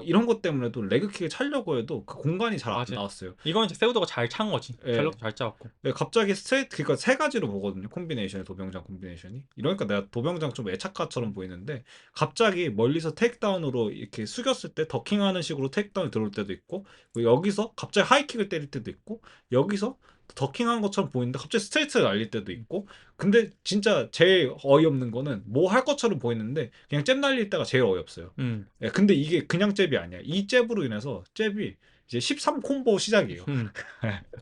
이런 것 때문에도 레그킥을 차려고 해도 그 공간이 잘 안 맞아요. 나왔어요. 이거는 이제 세우도가 잘 찬 거지. 예. 갤럭도 잘 짜왔고. 네, 갑자기 스트레이트 그러니까 세 가지로 보거든요. 콤비네이션이 도병장 콤비네이션이. 이러니까 내가 도병장 좀 애착가처럼 보이는데 갑자기 멀리서 테이크다운으로 이렇게 숙였을 때 더킹하는 식으로 테이크다운이 들어올 때도 있고 그리고 여기서 갑자기 하이킥을 때릴 때도 있고 여기서 더킹한 것처럼 보이는데 갑자기 스트레이트를 날릴 때도 있고 근데 진짜 제일 어이없는 거는 뭐 할 것처럼 보이는데 그냥 잽 날릴 때가 제일 어이없어요. 예, 근데 이게 그냥 잽이 아니야. 이 잽으로 인해서 잽이 이제 13 콤보 시작이에요.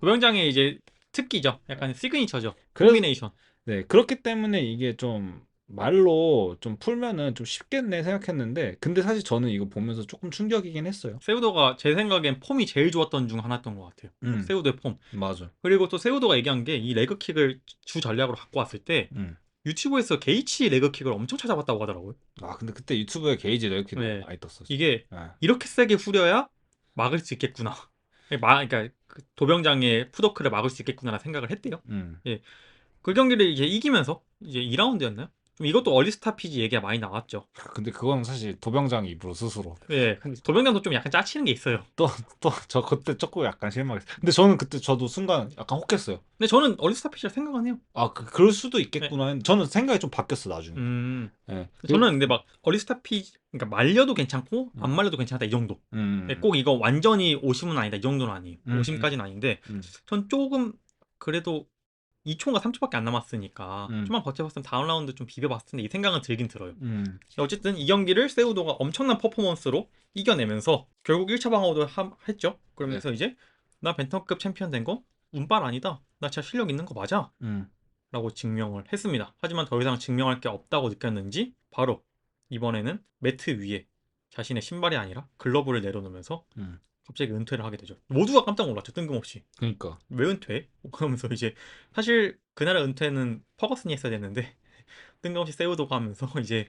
도병장의 이제 특기죠. 약간 시그니처죠. 그래서- 콤비네이션. 네, 그렇기 때문에 이게 좀 말로 좀 풀면은 좀 쉽겠네 생각했는데 근데 사실 저는 이거 보면서 조금 충격이긴 했어요. 세우도가 제 생각엔 폼이 제일 좋았던 중 하나였던 것 같아요. 세우도의 폼. 맞아. 그리고 또 세우도가 얘기한 게 이 레그킥을 주 전략으로 갖고 왔을 때 유튜브에서 게이치 레그킥을 엄청 찾아봤다고 하더라고요. 아 근데 그때 유튜브에 게이지 이렇게 네. 많이 떴어. 이게 네. 이렇게 세게 후려야 막을 수 있겠구나. 그러니까 그 도병장의 푸더크를 막을 수 있겠구나라는 생각을 했대요. 그 경기를 이제 이기면서 이제 2라운드였나요? 좀 이것도 얼리스타 피지 얘기가 많이 나왔죠. 근데 그건 사실 도병장 입으로 스스로 네, 근데 도병장도 좀 약간 짜치는 게 있어요. 또 저 그때 조금 약간 실망했어요. 근데 저는 그때 저도 순간 약간 혹했어요. 근데 저는 얼리스타 피지라 생각은 해요. 아 그럴 수도 있겠구나. 저는 생각이 좀 바뀌었어 나중에. 네. 저는 근데 막 얼리스타 피지 그러니까 말려도 괜찮고 안 말려도 괜찮다 이 정도. 네, 꼭 이거 완전히 오심은 아니다 이 정도는 아니에요. 오심까지는 아닌데 전 조금 그래도 2초인가 3초밖에 안 남았으니까 좀만 버텨봤으면 다음 라운드 좀 비벼봤을 텐데 이 생각은 들긴 들어요. 어쨌든 이 경기를 세우도가 엄청난 퍼포먼스로 이겨내면서 결국 1차 방어도 했죠. 그러면서 이제 나 벤턴급 챔피언 된 거 운빨 아니다. 나 진짜 실력 있는 거 맞아. 라고 증명을 했습니다. 하지만 더 이상 증명할 게 없다고 느꼈는지 바로 이번에는 매트 위에 자신의 신발이 아니라 글러브를 내려놓으면서 갑자기 은퇴를 하게 되죠. 모두가 깜짝 놀랐죠. 뜬금없이. 그러니까 왜 은퇴? 그러면서 이제 사실 그날의 은퇴는 퍼거슨이 했어야 됐는데 뜬금없이 세우도가 하면서 이제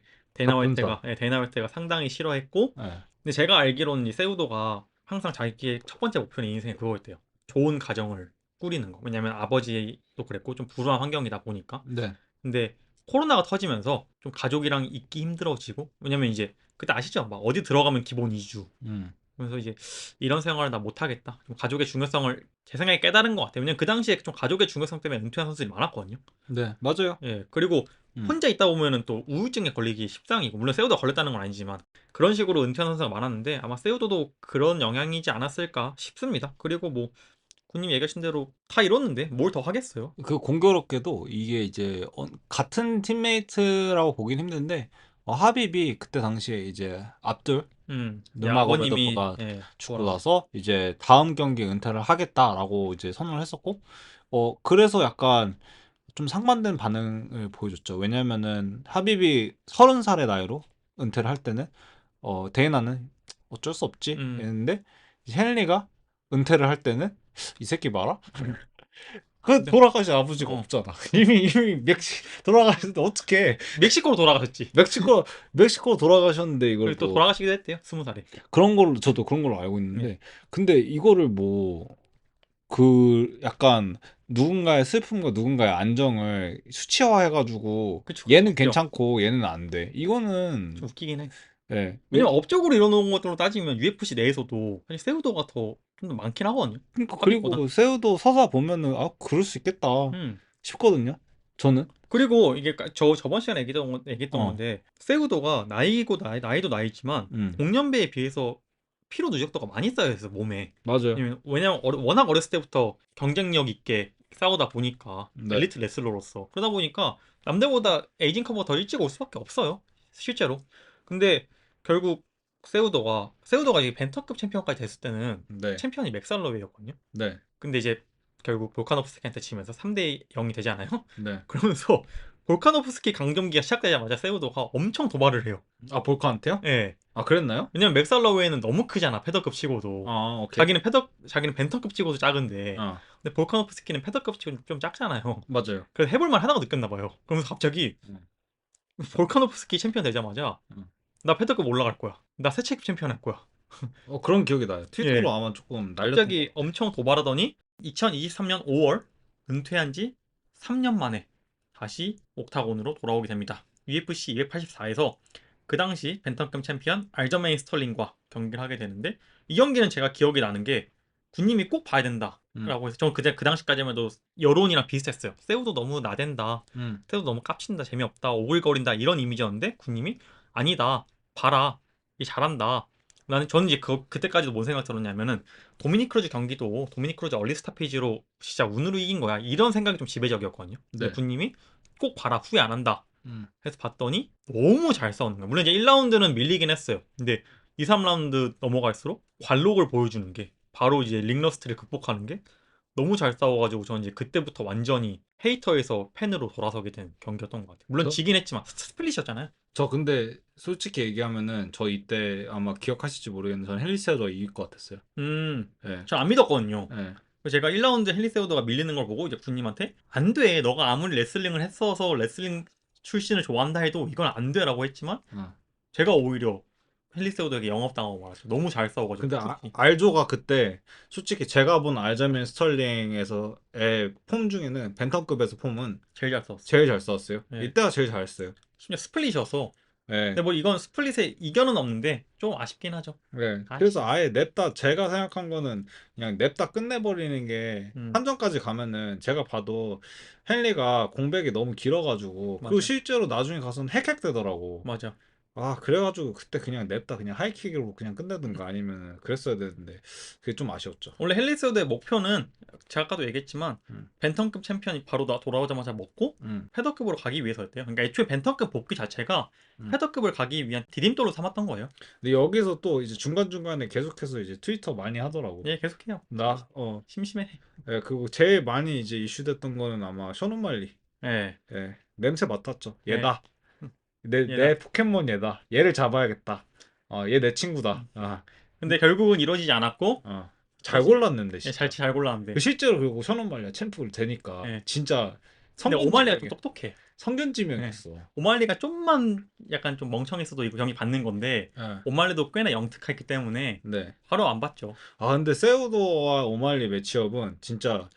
데나웨트가 상당히 싫어했고 네. 근데 제가 알기로는 이 세우도가 항상 자기의 첫 번째 목표는 인생에 그거였대요. 좋은 가정을 꾸리는 거. 왜냐면 아버지도 그랬고 좀 불우한 환경이다 보니까. 네. 근데 코로나가 터지면서 좀 가족이랑 있기 힘들어지고 왜냐면 이제 그때 아시죠? 막 어디 들어가면 기본 2주. 그래서 이제 이런 생활을 나 못하겠다. 좀 가족의 중요성을 제 생각에 깨달은 것 같아요. 왜냐면 그 당시에 좀 가족의 중요성 때문에 은퇴한 선수들이 많았거든요. 네, 맞아요. 예, 그리고 혼자 있다 보면은 또 우울증에 걸리기 십상이고 물론 세우도가 걸렸다는 건 아니지만 그런 식으로 은퇴한 선수가 많았는데 아마 세우도도 그런 영향이지 않았을까 싶습니다. 그리고 뭐 군님 얘기하신 대로 다 이뤘는데 뭘 더 하겠어요. 그 공교롭게도 이게 이제 같은 팀메이트라고 보긴 힘든데 하빕이 그때 당시에 이제 압둘 눈마고메도프가 죽고 나서 이제 다음 경기 은퇴를 하겠다라고 이제 선언을 했었고 그래서 약간 좀 상반된 반응을 보여줬죠. 왜냐면은 하빕이 30살의 나이로 은퇴를 할 때는 데이나는 어쩔 수 없지 했는데 헨리가 은퇴를 할 때는 이 새끼 봐라 그 돌아가신 아버지가 어. 없잖아. 이미 멕시 돌아가셨는데 어떻게 멕시코로 돌아가셨지. 멕시코 돌아가셨는데 이걸 그리고 또 또 돌아가시기도 했대요. 20살에. 그런 걸로 저도 그런 걸로 알고 있는데 근데 이거를 뭐 그 약간 누군가의 슬픔과 누군가의 안정을 수치화해가지고 그쵸, 얘는 웃겨. 괜찮고 얘는 안 돼. 이거는 좀 웃기긴 해. 예. 왜냐면 업적으로 이뤄놓은 것들로 따지면 UFC 내에서도 사실 세우도가 더 좀 더 많긴 하거든요. 그러니까 합의보다. 그리고 새우도 서사 보면은 아 그럴 수 있겠다 싶거든요. 저는 그리고 이게 저번 시간에 얘기했던 어. 건데 세우도가 나이도 나이지만 동년배에 비해서 피로 누적도가 많이 쌓여 있어 몸에. 맞아요. 왜냐면 워낙 어렸을 때부터 경쟁력 있게 싸우다 보니까 네. 엘리트 레슬러로서 그러다 보니까 남들보다 에이징 커버가 더 일찍 올 수밖에 없어요 실제로. 근데 결국 세우도가 이게 벤터급 챔피언까지 됐을 때는 네. 챔피언이 맥살러웨이였거든요. 네. 근데 이제 결국 볼카노프스키한테 지면서 3대 0이 되지 않아요? 네. 그러면서 볼카노프스키 강경기가 시작되자마자 세우도가 엄청 도발을 해요. 아 볼카한테요? 예. 아 그랬나요? 왜냐면 맥살러웨이는 너무 크잖아 패더급 치고도. 아 오케이. 자기는 벤터급 치고도 작은데 아 근데 볼카노프스키는 패더급 치고 좀 작잖아요. 맞아요. 그래서 해볼만 하다고 느꼈나 봐요. 그러면서 갑자기 볼카노프스키 챔피언 되자마자 나 패더급 올라갈 거야. 나 세체급 챔피언 할 거야. 그런 기억이 나요. 트위터로 예. 아마 조금 날렸던 갑자기 엄청 도발하더니 2023년 5월 은퇴한 지 3년 만에 다시 옥타곤으로 돌아오게 됩니다. UFC 284에서 그 당시 벤턴급 챔피언 알저메인 스털링과 경기를 하게 되는데 이 경기는 제가 기억이 나는 게 군님이 꼭 봐야 된다라고 해서 저는 그 당시까지만 해도 여론이랑 비슷했어요. 세우도 너무 나댄다. 세우도 너무 깝친다. 재미없다. 오글거린다. 이런 이미지였는데 군님이 아니다. 봐라. 이 잘한다. 저는 이제 그때까지도 뭔 생각 들었냐면은 도미닉 크루즈 경기도 도미닉 크루즈 얼리 스타페이지로 진짜 운으로 이긴 거야. 이런 생각이 좀 지배적이었거든요. 근데 네. 군님이 꼭 봐라. 후회 안 한다. 해서 봤더니 너무 잘 싸우는 거야. 물론 이제 1라운드는 밀리긴 했어요. 근데 2, 3라운드 넘어갈수록 관록을 보여주는 게 바로 이제 링러스트를 극복하는 게 너무 잘 싸워가지고 저는 이제 그때부터 완전히 헤이터에서 팬으로 돌아서게 된 경기였던 것 같아요. 물론 지긴 했지만 스플릿이었잖아요. 저 근데 솔직히 얘기하면은 저 이때 아마 기억하실지 모르겠는데 저는 헬리세우더가 이길 것 같았어요. 네. 전 안 믿었거든요. 네. 그래서 제가 1라운드 헬리세우더가 밀리는 걸 보고 이제 군님한테 안 돼. 너가 아무리 레슬링을 했어서 레슬링 출신을 좋아한다 해도 이건 안 돼라고 했지만 제가 오히려 헬리세우더에게 영업당하고 말았어요. 너무 잘 싸워가지고. 근데 알조가 그때 솔직히 제가 본 알자민 스털링에서의 폼 중에는 벤턴급에서 폼은 제일 잘 싸웠어요. 제일 잘 싸웠어요. 네. 이때가 제일 잘했어요. 심지어 스플릿이어서. 네. 근데 뭐 이건 스플릿에 이견은 없는데 좀 아쉽긴 하죠. 네. 그래서 아예 냅다 제가 생각한 거는 그냥 냅다 끝내버리는 게 한전까지 가면은 제가 봐도 헨리가 공백이 너무 길어가지고 맞아. 그리고 실제로 나중에 가서는 헥헥되더라고. 맞아. 아 그래가지고 그때 그냥 냅다 그냥 하이킥으로 그냥 끝내든가 아니면 그랬어야 되는데 그게 좀 아쉬웠죠. 원래 헬리세우더의 목표는 제가 아까도 얘기했지만 벤턴급 챔피언이 바로 돌아오자마자 먹고 패더급으로 가기 위해서였대요. 그러니까 애초에 벤턴급 복귀 자체가 패더급을 가기 위한 디딤돌로 삼았던 거예요. 근데 여기서 또 이제 중간중간에 계속해서 이제 트위터 많이 하더라고. 예, 계속해요. 심심해. 예, 그리고 제일 많이 이제 이슈됐던 거는 아마 션온 말리. 예. 예, 냄새 맡았죠. 예. 얘다. 내 포켓몬 얘다. 얘를 잡아야겠다. 얘 내 친구다. 근데 결국은 이루어지지 않았고 잘 골랐는데 예, 진짜. 잘 골랐는데 실제로 그리고 션온 말리가 챔프를 되니까 예. 진짜 근데 오말리가 좀 똑똑해. 성견지명했어. 오말리가 좀만 약간 좀 멍청했어도 이거 경기 받는 건데 오말리도 꽤나 영특했기 때문에 네. 바로 안 받죠. 근데 세우도와 오말리 매치업은 진짜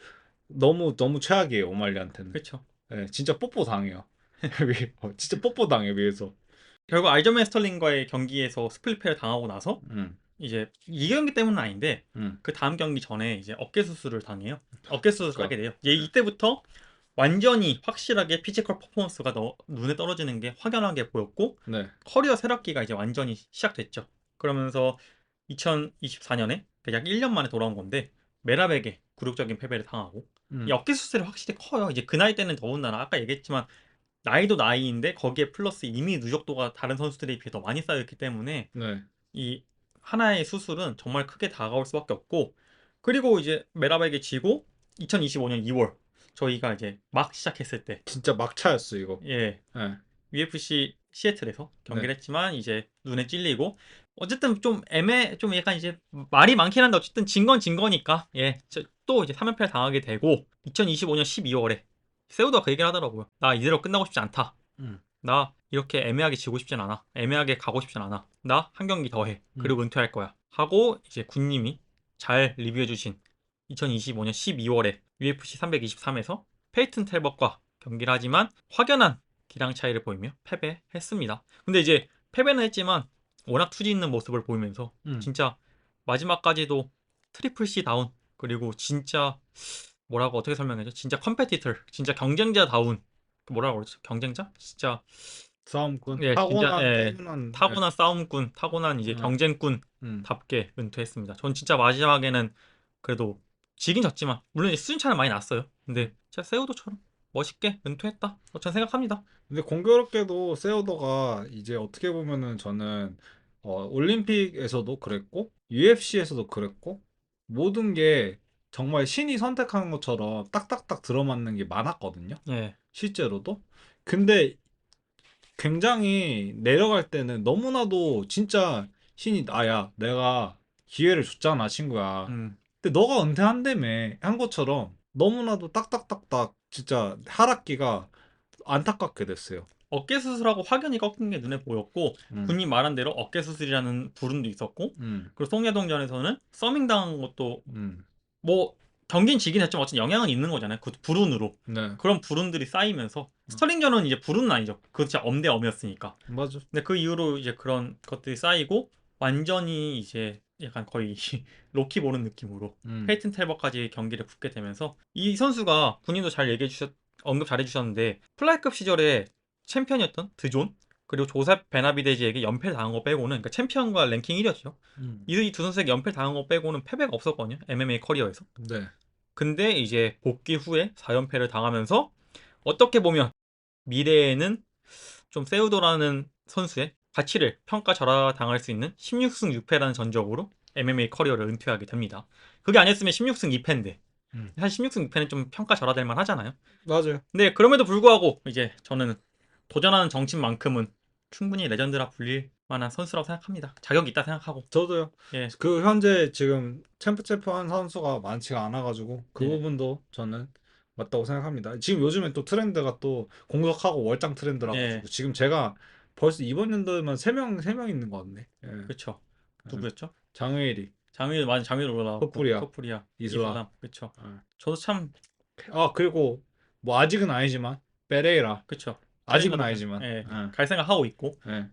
너무 최악이에요. 오말리한테는. 그렇죠. 네, 진짜 뽀뽀 당해요. 진짜 뽀뽀 당해 위에서. 결국 알저맨 스털링과의 경기에서 스플릿패를 당하고 나서 이제 이 경기 때문은 아닌데 그 다음 경기 전에 이제 어깨 수술을 당해요. 어깨 수술을 하게 돼요. 이때부터 완전히 확실하게 피지컬 퍼포먼스가 눈에 떨어지는 게 확연하게 보였고 네. 커리어 쇠락기가 이제 완전히 시작됐죠. 그러면서 2024년에 약 1년 만에 돌아온 건데 메라백에 굴욕적인 패배를 당하고 이 어깨 수술이 확실히 커요. 이제 그 나이 때는 더군다나 아까 얘기했지만 나이도 나이인데 거기에 플러스 이미 누적도가 다른 선수들에 비해 더 많이 쌓였기 때문에 네. 이 하나의 수술은 정말 크게 다가올 수밖에 없고 그리고 이제 메라백에 지고 2025년 2월 저희가 이제 막 시작했을 때 진짜 막차였어 이거. 예. 네. UFC 시애틀에서 경기를 네. 했지만 이제 눈에 찔리고 어쨌든 좀 약간 이제 말이 많긴 한데 어쨌든 진 건 진 거니까 예. 또 이제 3연패를 당하게 되고 2025년 12월에 세우도가 그 얘기를 하더라고요. 나 이대로 끝나고 싶지 않다. 나 이렇게 애매하게 지고 싶진 않아. 애매하게 가고 싶진 않아. 나 한 경기 더 해. 그리고 은퇴할 거야. 하고 이제 군님이 잘 리뷰해주신 2025년 12월에 UFC 323에서 페이튼 텔버과 경기를 하지만 확연한 기량 차이를 보이며 패배했습니다. 근데 이제 패배는 했지만 워낙 투지 있는 모습을 보이면서 진짜 마지막까지도 트리플 C 다운 그리고 진짜 뭐라고 어떻게 설명해줘? 진짜 컴페티터, 진짜 경쟁자다운 뭐라고 그러죠? 경쟁자? 진짜 싸움꾼. 예, 진짜 예, 타고난 타고난 싸움꾼, 타고난 이제 경쟁꾼답게 은퇴했습니다. 전 진짜 마지막에는 그래도 지긴 졌지만 물론 이제 수준 차는 많이 났어요. 근데 진짜 세우도처럼 멋있게 은퇴했다. 전 생각합니다. 근데 공교롭게도 세오더가 이제 어떻게 보면은 저는 올림픽에서도 그랬고 UFC에서도 그랬고 모든 게 정말 신이 선택한 것처럼 딱딱딱 들어맞는 게 많았거든요. 예, 실제로도. 근데 굉장히 내려갈 때는 너무나도 진짜 신이 아야 내가 기회를 줬잖아 친구야. 근데 너가 은퇴한다며 한 것처럼 너무나도 딱딱딱딱 진짜 하락기가 안타깝게 됐어요. 어깨 수술하고 확연히 꺾인 게 눈에 보였고 군님 말한 대로 어깨 수술이라는 불운도 있었고 그리고 송야동전에서는 서밍 당한 것도 뭐 경기는 지긴 했지만 어쨌든 영향은 있는 거잖아요. 그 불운으로. 네. 그런 불운들이 쌓이면서 스털링전은 이제 불운은 아니죠. 그거 진짜 엄대 엄이었으니까. 맞아. 근데 그 이후로 이제 그런 것들이 쌓이고 완전히 이제 약간 거의 로키 보는 느낌으로 페이튼 텔버까지 경기를 붙게 되면서 이 선수가 군인도 잘 언급 잘 해주셨는데 플라이급 시절에 챔피언이었던 드존 그리고 조셉 베나비데지에게 연패를 당한 거 빼고는 그러니까 챔피언과 랭킹 1위였죠. 이 두 선수에게 연패를 당한 거 빼고는 패배가 없었거든요. MMA 커리어에서. 네. 근데 이제 복귀 후에 4연패를 당하면서 어떻게 보면 미래에는 좀 세우도라는 선수의 가치를 평가절하당할 수 있는 16승 6패라는 전적으로 MMA 커리어를 은퇴하게 됩니다. 그게 아니었으면 16승 2패인데 사실 16승 6패는 좀 평가절하될 만 하잖아요. 맞아요. 근데 그럼에도 불구하고 이제 저는 도전하는 정신만큼은 충분히 레전드라 불릴 만한 선수라고 생각합니다. 자격이 있다 생각하고. 저도요. 예. 그 현재 지금 챔프한 선수가 많지가 않아가지고 그 예. 부분도 저는 맞다고 생각합니다. 지금 요즘에 또 트렌드가 또 공석하고 월장 트렌드라고 예. 지금 제가 벌써 이번 연도에만 3명 있는 것 같네. 예. 그렇죠. 누구였죠? 장웨일이, 장일 맞아 장일 올라왔고 토프리아, 이슬람. 이슬람. 그렇죠. 예. 저도 참 그리고 뭐 아직은 아니지만 페레이라 그렇죠. 아직은 아니지만 예. 예. 갈 생각하고 있고. 예.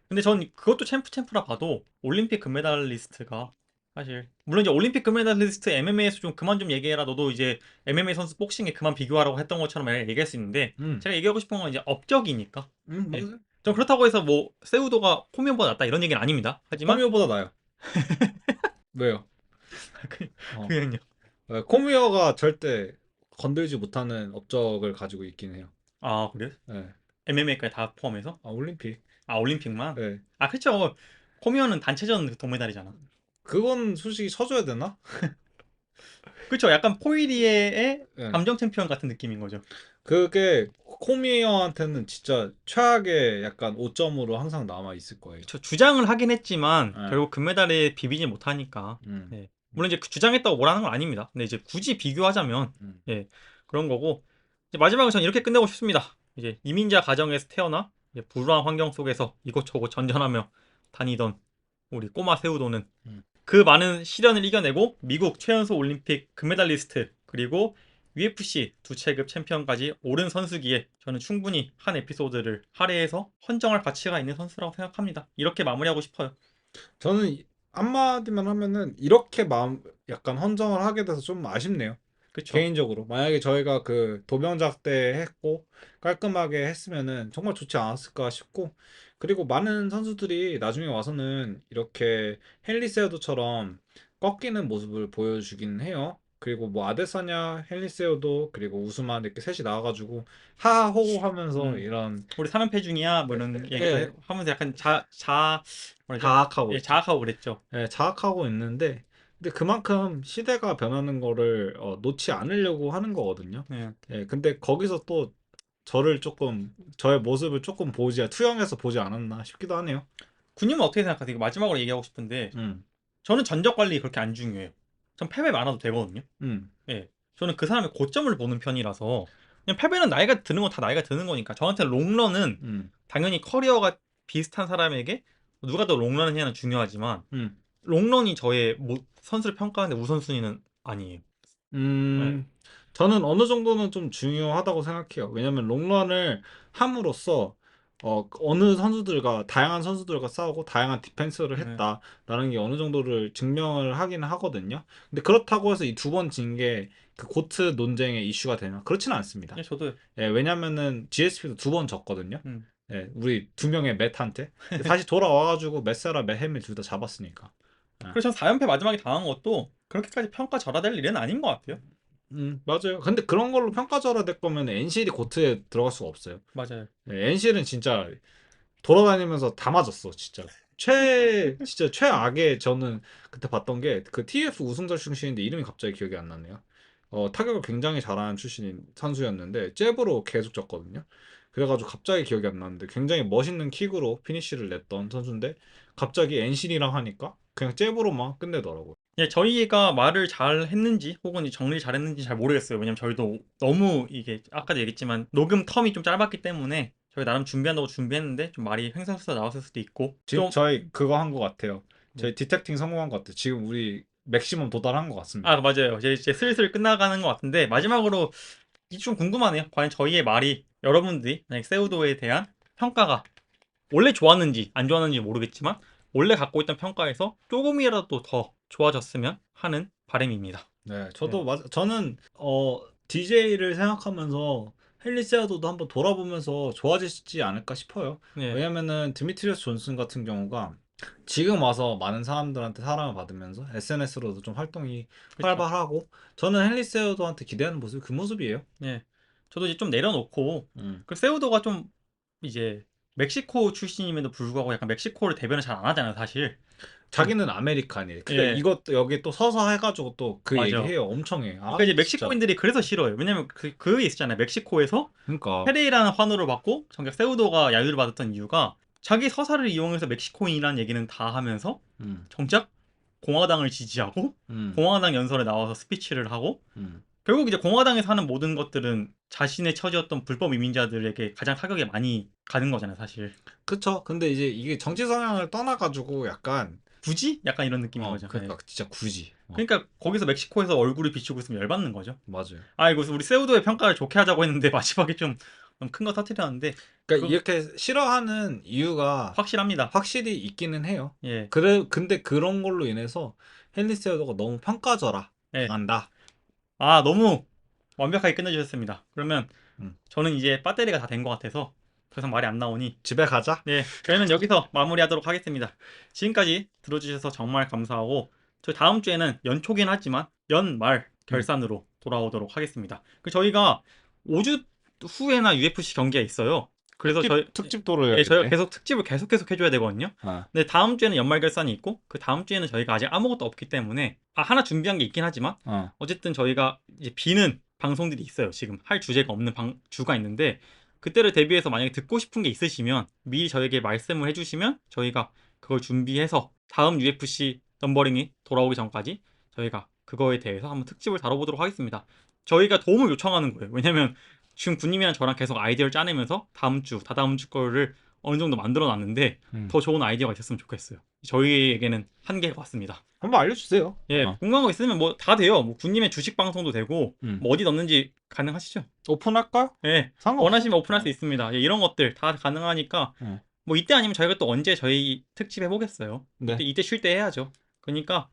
근데 전 그것도 챔프라 봐도 올림픽 금메달리스트가 사실 물론 이제 올림픽 금메달리스트 MMA에서 좀 그만 좀 얘기해라. 너도 이제 MMA 선수 복싱에 그만 비교하라고 했던 것처럼 얘기할 수 있는데 제가 얘기하고 싶은 건 이제 업적이니까. 예. 맞아요. 전 그렇다고 해서 뭐 세우도가 코미오보다 낫다 이런 얘기는 아닙니다. 하지만 코미오보다 나요. 왜요? 그냥요. 코미어가 절대 건들지 못하는 업적을 가지고 있긴 해요. 아 그래요? 네. MMA까지 다 포함해서? 올림픽. 아 올림픽만? 네. 아 그렇죠. 코미오는 단체전 동메달이잖아. 그건 솔직히 쳐줘야 되나? 그렇죠. 약간 포이리에의 네. 감정 챔피언 같은 느낌인 거죠. 그게 코미어한테는 진짜 최악의 약간 5점으로 항상 남아 있을 거예요. 그렇죠. 주장을 하긴 했지만 네. 결국 금메달에 비비지 못하니까. 네. 물론 이제 주장했다고 뭐라는 건 아닙니다. 근데 이제 굳이 비교하자면 예, 그런 거고 이제 마지막으로 저는 이렇게 끝내고 싶습니다. 이제 이민자 가정에서 태어나 이제 불우한 환경 속에서 이곳저곳 전전하며 다니던 우리 꼬마 세우도는 그 많은 시련을 이겨내고 미국 최연소 올림픽 금메달리스트 그리고 UFC 두 체급 챔피언까지 오른 선수기에 저는 충분히 한 에피소드를 할애해서 헌정할 가치가 있는 선수라고 생각합니다. 이렇게 마무리하고 싶어요. 저는 한마디만 하면은 이렇게 마음 약간 헌정을 하게 돼서 좀 아쉽네요. 그쵸? 개인적으로 만약에 저희가 그 도병작 때 했고 깔끔하게 했으면은 정말 좋지 않았을까 싶고 그리고 많은 선수들이 나중에 와서는 이렇게 헨리 세우도처럼 꺾이는 모습을 보여주긴 해요. 그리고 뭐 아데사냐, 헨리 세우도 그리고 우스만 이렇게 셋이 나와가지고 하하호호 하면서 이런 우리 3연패 중이야 뭐 이런 얘기 예. 하면서 약간 뭐라죠? 자학하고 예, 자학하고 그랬죠. 예, 자학하고 있는데 근데 그만큼 시대가 변하는 거를 놓지 않으려고 하는 거거든요. 예. 예, 근데 거기서 또 저의 모습을 조금 투영해서 보지 않았나 싶기도 하네요. 군님은 어떻게 생각하세요? 이거 마지막으로 얘기하고 싶은데 저는 전적 관리 그렇게 안 중요해요. 전 패배 많아도 되거든요. 음. 예, 저는 그 사람의 고점을 보는 편이라서 그냥 패배는 나이가 드는 건 다 나이가 드는 거니까 저한테 롱런은 음. 당연히 커리어가 비슷한 사람에게 누가 더 롱런을 하냐는 중요하지만 음. 롱런이 저의 선수를 평가하는데 우선순위는 아니에요. 네. 저는 어느 정도는 좀 중요하다고 생각해요. 왜냐면 롱런을 함으로써 어느 선수들과 다양한 선수들과 싸우고 다양한 디펜스를 했다라는 게 어느 정도를 증명을 하긴 하거든요. 근데 그렇다고 해서 이 두 번 진 게 그 고트 논쟁의 이슈가 되나? 그렇지는 않습니다. 네, 저도 예, 왜냐면은 GSP도 두 번 졌거든요. 음. 예, 우리 두 명의 맷한테 다시 돌아와가지고 맷사라 맷햄을 둘 다 잡았으니까. 그래서 전 4연패 마지막에 당한 것도 그렇게까지 평가절하될 일은 아닌 것 같아요. 맞아요. 근데 그런 걸로 평가절하될 거면 NCD 고트에 들어갈 수가 없어요. 맞아요. 예, NC는 진짜 돌아다니면서 다 맞았어, 진짜. 진짜 최악의 저는 그때 봤던 게 그 TF 우승자 출신인데 이름이 갑자기 기억이 안 나네요. 타격을 굉장히 잘하는 출신인 선수였는데 잽으로 계속 졌거든요. 그래가지고 갑자기 기억이 안 나는데 굉장히 멋있는 킥으로 피니쉬를 냈던 선수인데 갑자기 NCD랑 하니까 그냥 잽으로만 끝내더라고요. 예, 저희가 말을 잘 했는지 혹은 정리를 잘 했는지 잘 모르겠어요. 왜냐면 저희도 너무 이게 아까도 얘기했지만 녹음 텀이 좀 짧았기 때문에 저희 나름 준비한다고 준비했는데 좀 말이 횡설수설 나왔을 수도 있고 지금 좀 저희 그거 한 것 같아요. 저희 디텍팅 성공한 것 같아요. 지금 우리 맥시멈 도달한 것 같습니다. 맞아요. 이제 슬슬 끝나가는 것 같은데 마지막으로 이게 좀 궁금하네요. 과연 저희의 말이 여러분들이 만약 세우도에 대한 평가가 원래 좋았는지 안 좋았는지 모르겠지만 원래 갖고 있던 평가에서 조금이라도 더 좋아졌으면 하는 바람입니다. 네, 저도 저는 DJ를 생각하면서 헨리 세우도도 한번 돌아보면서 좋아지지 않을까 싶어요. 네. 왜냐면은 드미트리어스 존슨 같은 경우가 지금 와서 많은 사람들한테 사랑을 받으면서 SNS로도 좀 활동이 그쵸. 활발하고 저는 헨리 세우도한테 기대하는 모습이 그 모습이에요. 네. 저도 이제 좀 내려놓고 음. 그 세우도가 좀 이제 멕시코 출신임에도 불구하고 약간 멕시코를 대변을 잘 안 하잖아요, 사실. 자기는 아메리칸이에요. 그러니까 예. 이것도 여기 또 서서 해가지고 또 그 맞아. 얘기해요. 엄청 해. 그러니까 이제 진짜. 멕시코인들이 그래서 싫어요. 왜냐면 그게 있었잖아요. 멕시코에서 그러니까 페레이라는 환호를 받고 정작 세우도가 야유를 받았던 이유가 자기 서사를 이용해서 멕시코인이라는 얘기는 다 하면서 정작 공화당을 지지하고 공화당 연설에 나와서 스피치를 하고 결국 이제 공화당에서 하는 모든 것들은 자신의 처지였던 불법 이민자들에게 가장 타격이 많이 가는 거잖아요, 사실. 그쵸. 근데 이제 이게 정치 성향을 떠나가지고 약간 굳이? 약간 이런 느낌인 거죠. 그러니까 네. 진짜 굳이. 그러니까 거기서 멕시코에서 얼굴이 비추고 있으면 열받는 거죠. 맞아요. 이거 우리 세우도의 평가를 좋게 하자고 했는데 마지막에 좀 너무 큰 거 터뜨렸는데 그러니까 이렇게 싫어하는 이유가 확실합니다. 확실히 있기는 해요. 예. 근데 그런 걸로 인해서 헨리 세우도가 너무 평가절하 예. 한다. 너무 완벽하게 끝내주셨습니다. 그러면 저는 이제 배터리가 다 된 것 같아서 더 이상 말이 안 나오니 집에 가자. 네, 저희는 여기서 마무리하도록 하겠습니다. 지금까지 들어주셔서 정말 감사하고 저희 다음 주에는 연초긴 하지만 연말 결산으로 돌아오도록 하겠습니다. 저희가 5주 후에나 UFC 경기가 있어요. 그래서 특집 도를 네, 저희가 계속 특집을 계속 해줘야 되거든요. 근데 다음 주에는 연말 결산이 있고 그 다음 주에는 저희가 아직 아무것도 없기 때문에 하나 준비한 게 있긴 하지만 어쨌든 저희가 이제 비는 방송들이 있어요. 지금 할 주제가 없는 주가 있는데 그때를 대비해서 만약에 듣고 싶은 게 있으시면 미리 저에게 말씀을 해주시면 저희가 그걸 준비해서 다음 UFC 넘버링이 돌아오기 전까지 저희가 그거에 대해서 한번 특집을 다뤄보도록 하겠습니다. 저희가 도움을 요청하는 거예요. 왜냐면 지금 군님이랑 저랑 계속 아이디어를 짜내면서 다음 주, 다다음 주 거를 어느 정도 만들어 놨는데 더 좋은 아이디어가 있었으면 좋겠어요. 저희에게는 한계가 왔습니다. 한번 알려주세요. 예, 궁금한 거 있으면 뭐 다 돼요. 뭐 군님의 주식 방송도 되고 뭐 어디 넣는지 가능하시죠? 오픈할까요? 예, 상관없어. 원하시면 오픈할 수 있습니다. 예, 이런 것들 다 가능하니까 뭐 이때 아니면 저희가 또 언제 저희 특집 해보겠어요. 네. 이때 쉴 때 해야죠. 그러니까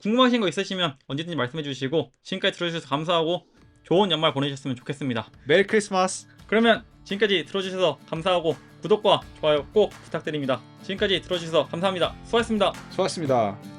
궁금하신 거 있으시면 언제든지 말씀해 주시고 지금까지 들어주셔서 감사하고 좋은 연말 보내셨으면 좋겠습니다. 메리 크리스마스. 그러면 지금까지 들어주셔서 감사하고 구독과 좋아요 꼭 부탁드립니다. 지금까지 들어주셔서 감사합니다. 수고하셨습니다. 수고하셨습니다.